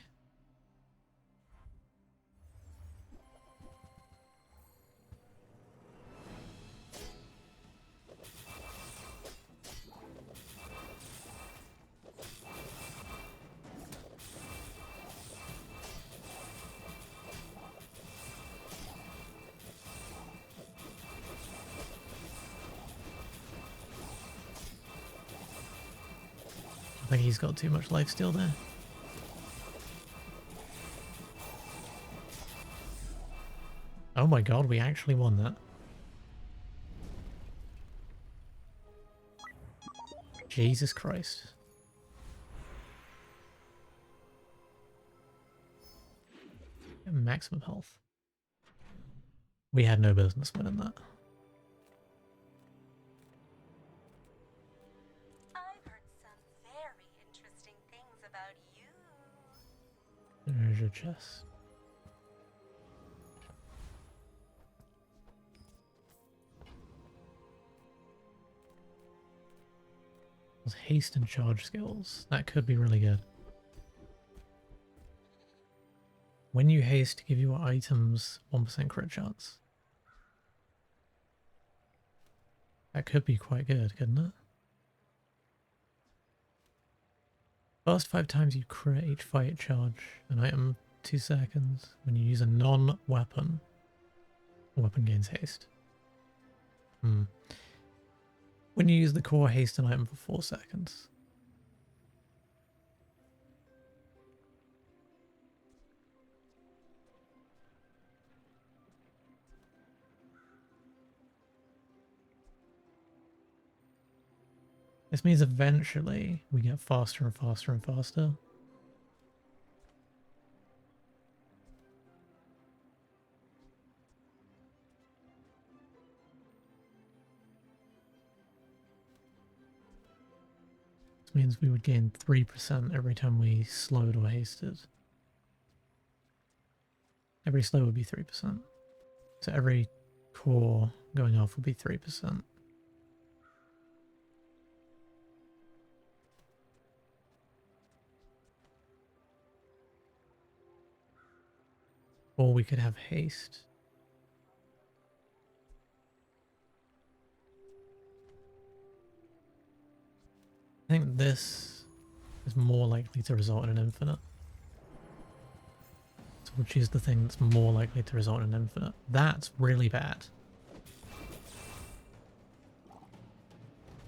I think he's got too much life steal there. Oh my god, we actually won that. Jesus Christ. Maximum health. We had no business winning that. I've heard some very interesting things about you. There's your chest. Those haste and charge skills. That could be really good. When you haste, give your items 1% crit chance. That could be quite good, couldn't it? First 5 times you crit each fight charge an item 2 seconds. When you use a non-weapon, a weapon gains haste. When you use the core, haste an item for 4 seconds. This means eventually we get faster and faster and faster. This means we would gain 3% every time we slowed or hasted. Every slow would be 3%. So every core going off would be 3%. Or we could have haste. I think this is more likely to result in an infinite. So we'll choose the thing that's more likely to result in an infinite. That's really bad.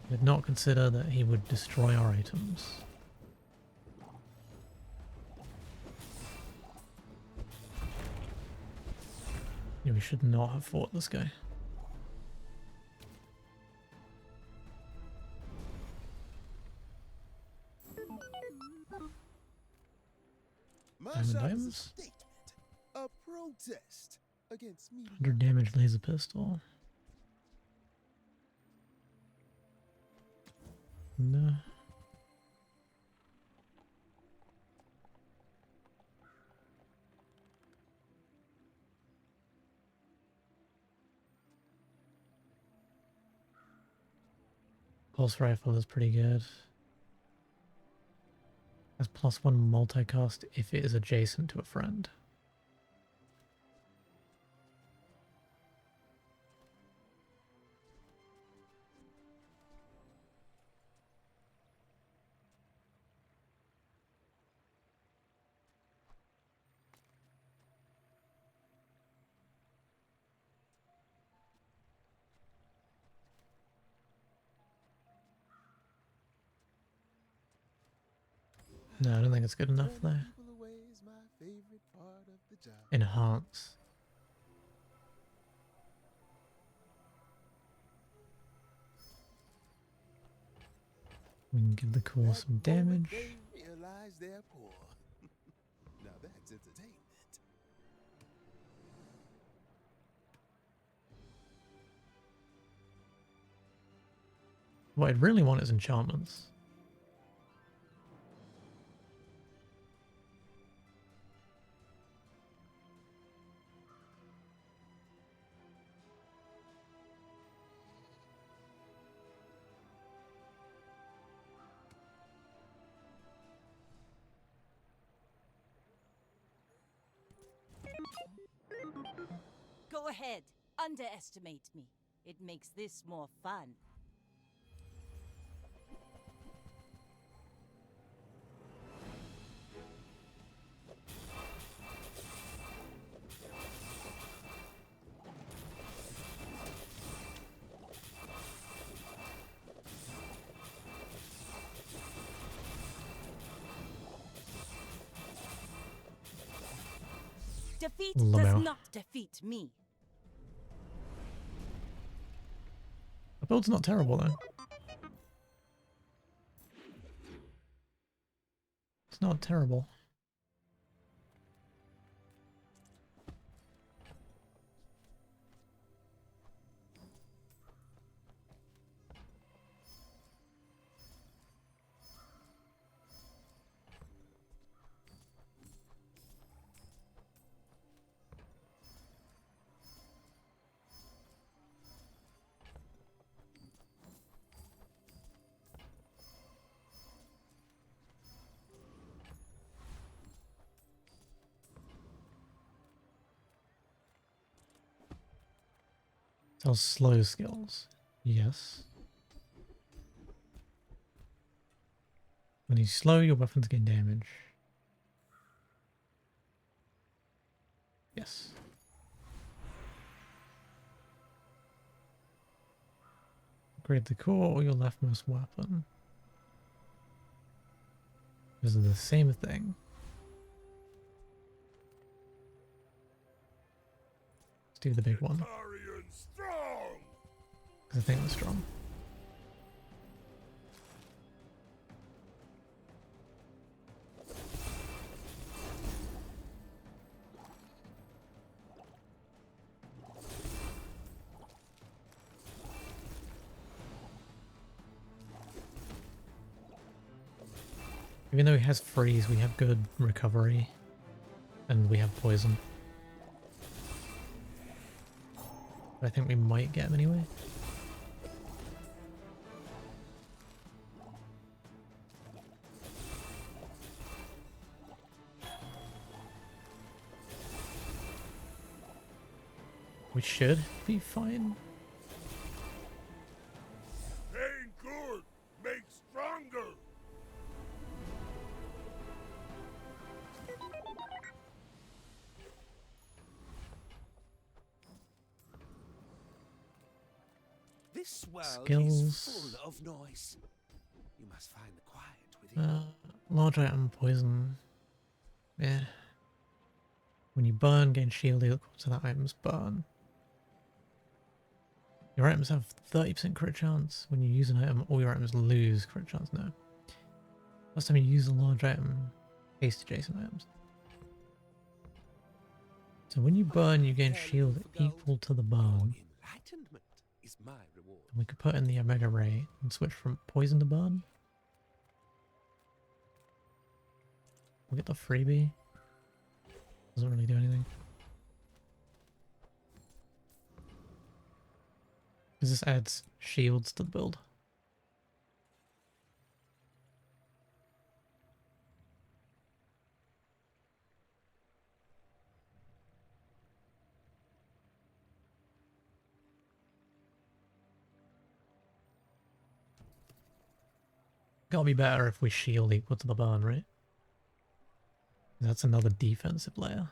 Did not consider that he would destroy our items. Yeah, we should not have fought this guy. My Diamond shot is a diamonds? statement, a protest against me. 100 damage laser pistol. No. Pulse rifle is pretty good. Has +1 multicast if it is adjacent to a friend. No, I don't think it's good enough there. Enhance. We can give the core some damage. Realize they're poor. Now that's entertainment. What I'd really want is enchantments. Go ahead, underestimate me. It makes this more fun. Defeat does not defeat me. The build's not terrible though. It's not terrible. Sells slow skills. Yes. When you slow, your weapons gain damage. Yes. Upgrade the core or your leftmost weapon. These are the same thing. Let's do the big one. Because I think we're strong. Even though he has freeze, we have good recovery. And we have poison. But I think we might get him anyway. We should be fine. Pain good, make stronger. This world Skills. is full of noise. You must find the quiet within. Large item poison. Yeah. When you burn, gain shield equal to that item's burn. Your items have 30% crit chance. When you use an item, all your items lose crit chance. No. Last time you use a large item, haste adjacent items. So when you burn, you gain shield equal to the burn. Enlightenment is my reward. And we could put in the Omega Ray and switch from poison to burn. We'll get the freebie. Doesn't really do anything. Because this adds shields to the build. Gotta be better if we shield equal to the burn, right? That's another defensive layer.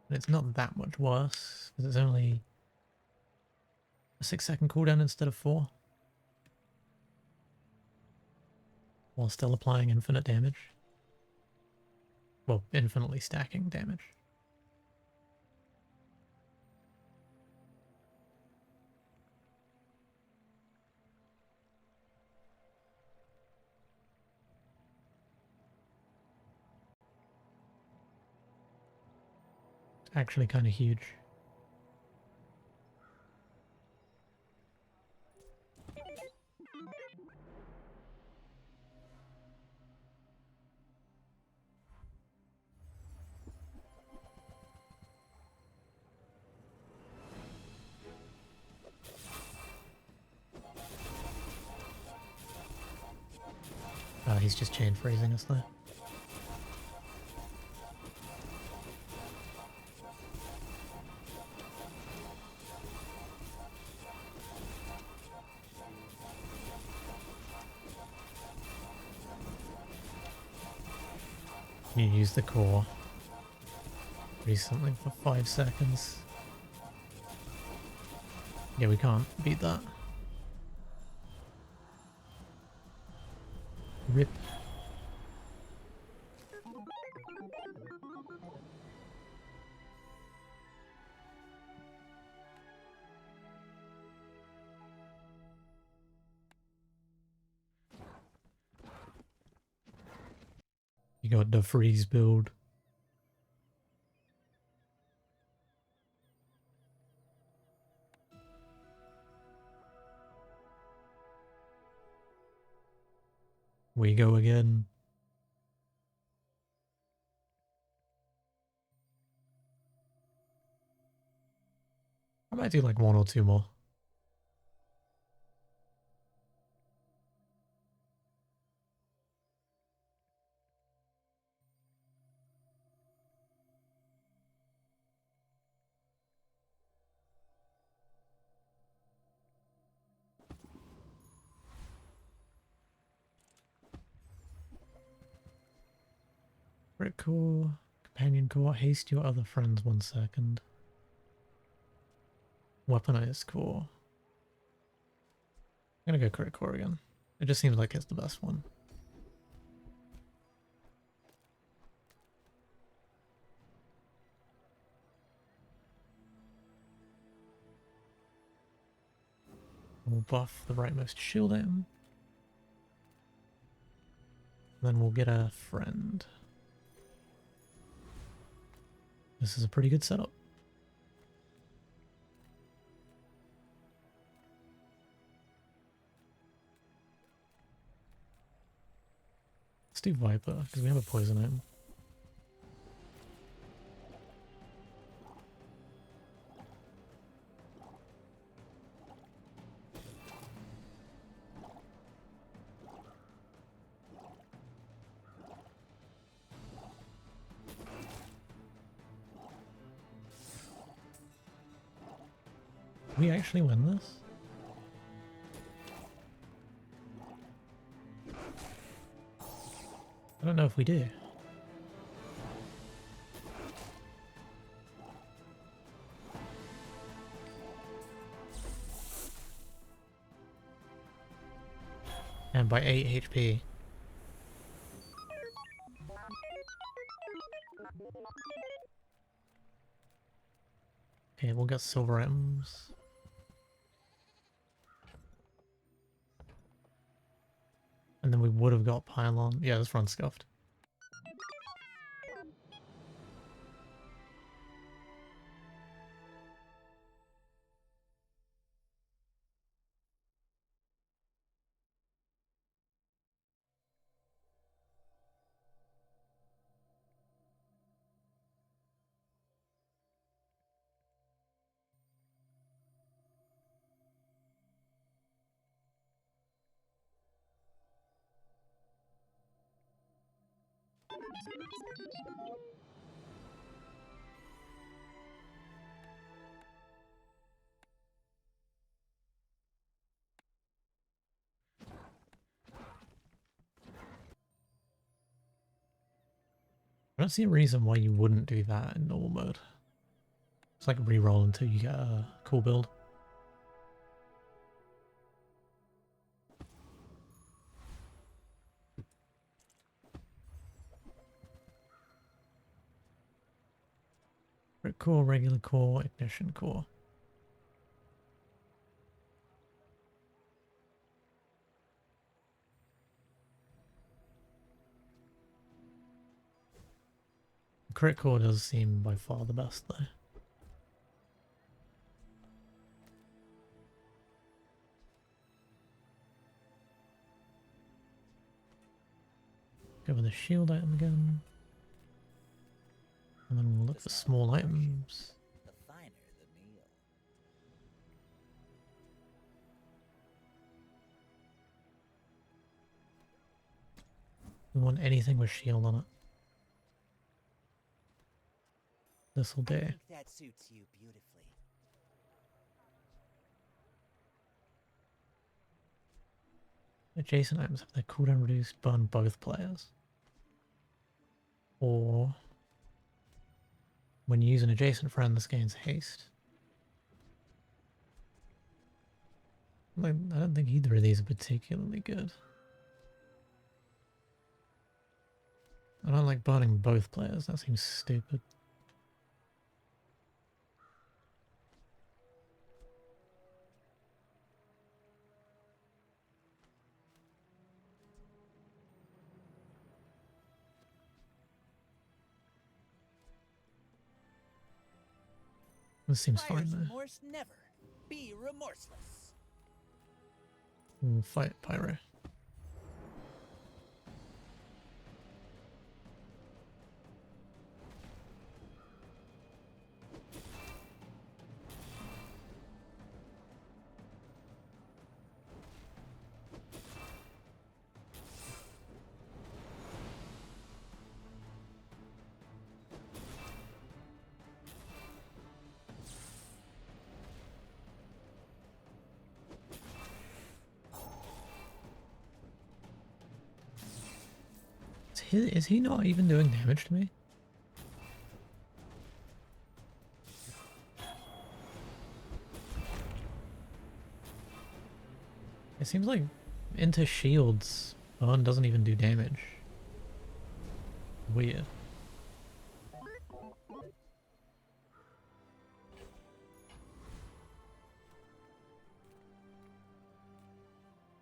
And it's not that much worse, because it's only a 6-second cooldown instead of 4. While still applying infinite damage. Well, infinitely stacking damage. It's actually kind of huge. He's just chain freezing us there. You use the core recently for 5 seconds. Yeah, we can't beat that. Rip. You got the freeze build. We go again. I might do like 1 or 2 more. Crit core, companion core, haste your other friends 1 second. Weaponized core. I'm gonna go crit core again. It just seems like it's the best one. We'll buff the rightmost shield item. Then we'll get a friend. This is a pretty good setup. Let's do Viper, because we have a poison item. We actually win this? I don't know if we do. And by 8 HP. Okay, we'll get silver items. And then we would have got pylon. Yeah, this run scuffed. I don't see a reason why you wouldn't do that in normal mode. It's like reroll until you get a cool build. Crit core, regular core, ignition core. Crit core does seem by far the best though. Go with the shield item again. And then we'll look for small items. The finer the meal. We want anything with shield on it. This'll do. I think that suits you beautifully. Adjacent items have their cooldown reduced, burn both players. Or when you use an adjacent friend, this gains haste. Like, I don't think either of these are particularly good. I don't like burning both players, that seems stupid. This seems fine Buyer's though. remorse never. Be remorseless. We'll fight Pyro. Is he not even doing damage to me? It seems like into shields, burn doesn't even do damage. Weird.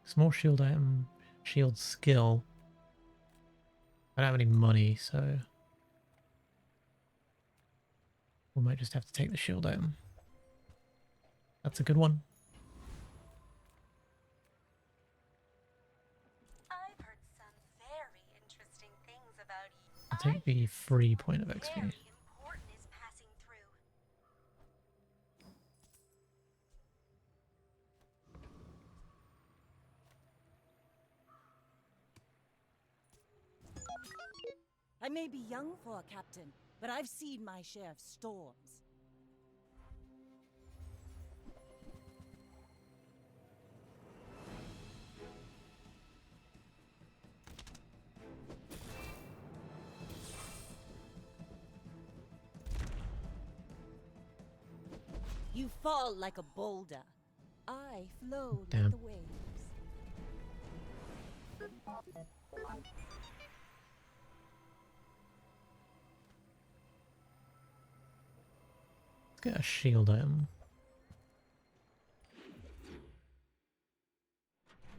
Small shield item, shield skill. I don't have any money, so we might just have to take the shield item. That's a good one. I've heard some very interesting be free point of XP. Very important is passing through. I may be young for a captain, but I've seen my share of storms. You fall like a boulder. I flow Damn. like the waves. Let's get a shield item.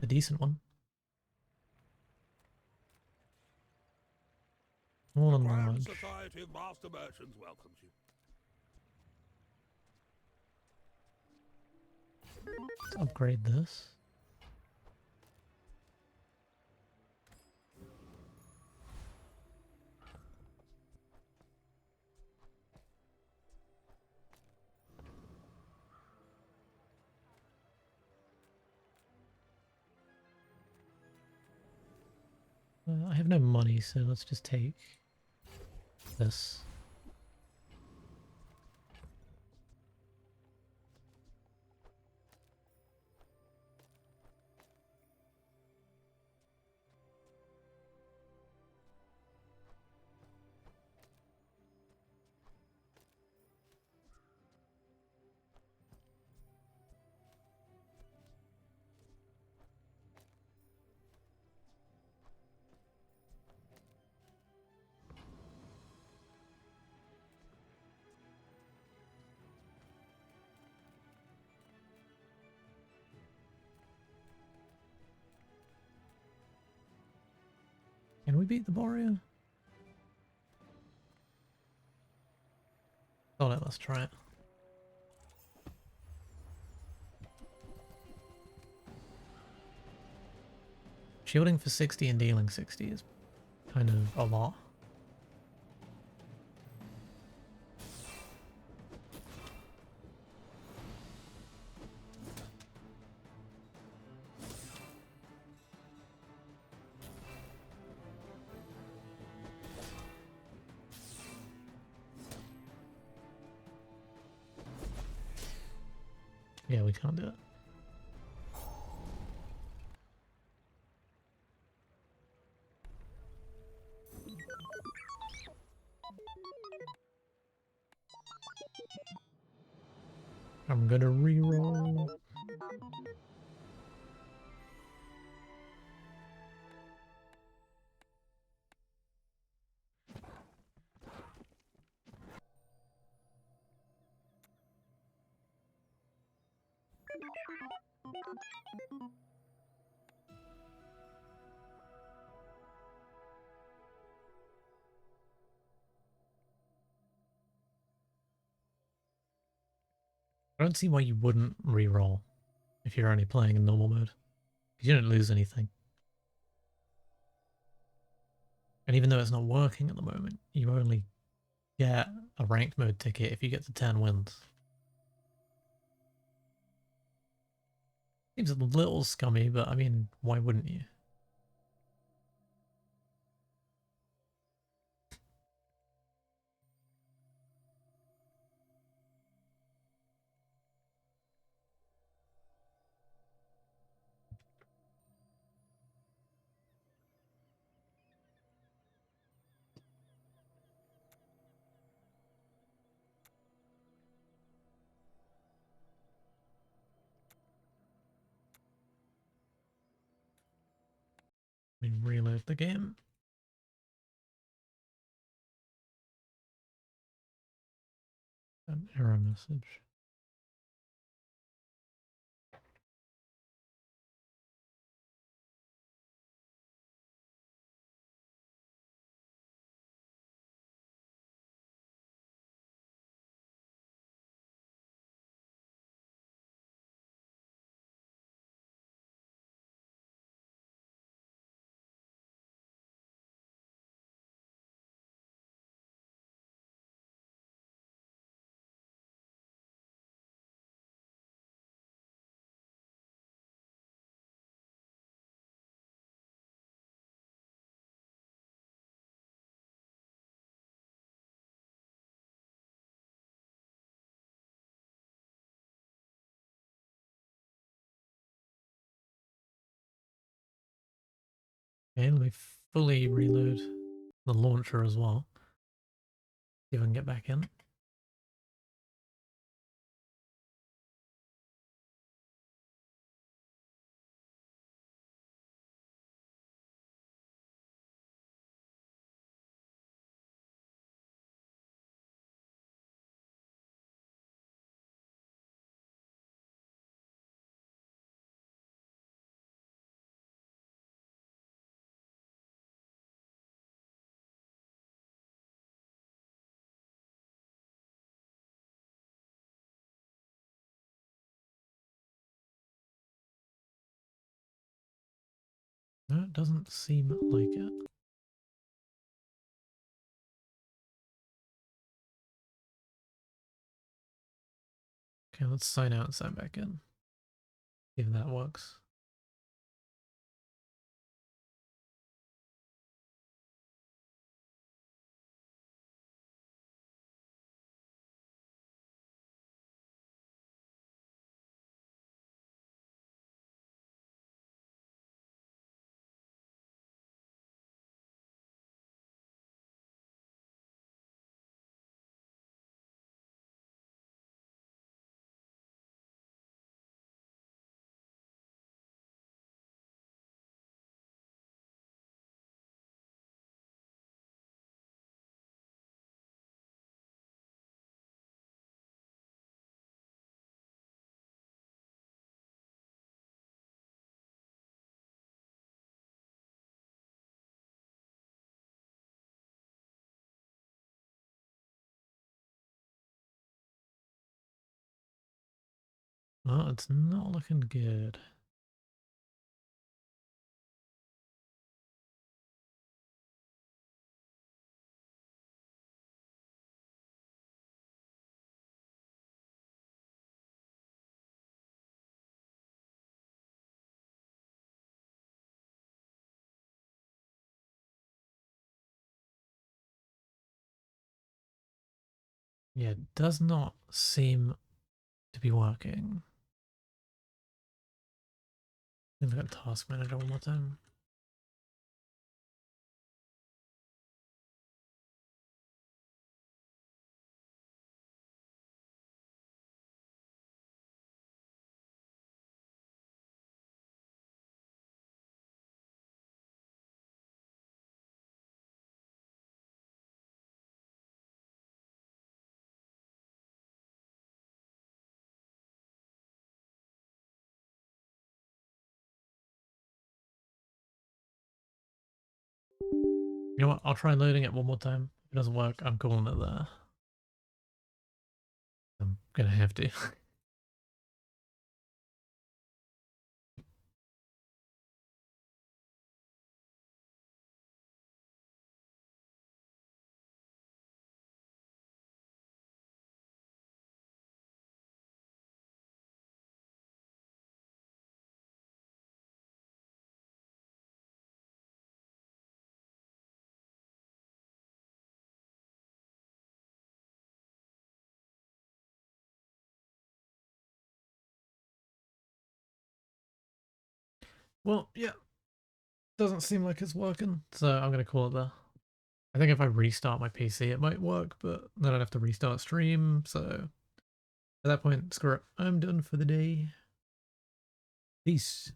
A decent one. More than Grand large. Society of Master Merchants welcomes you. Let's upgrade this. I have no money, so let's just take this. Can we beat the Borea? Alright, let's try it. Shielding for 60 and dealing 60 is kind of a lot. Yeah, we can't do it. I'm gonna reroll. I don't see why you wouldn't reroll if you're only playing in normal mode. Because you don't lose anything. And even though it's not working at the moment, you only get a ranked mode ticket if you get to 10 wins. Seems a little scummy, but I mean, why wouldn't you? Let me reload the game. An error message. Okay, let me fully reload the launcher as well. See if I can get back in. No, it doesn't seem like it. Okay, let's sign out and sign back in. See if that works. Well, it's not looking good. Yeah, it does not seem to be working. Let me look at Task Manager one more time. You know what? I'll try loading it one more time. If it doesn't work, I'm calling it there. I'm gonna have to. Well, yeah. Doesn't seem like it's working, so I'm gonna call it there. I think if I restart my PC, it might work, but then I'd have to restart stream, so at that point, screw it. I'm done for the day. Peace.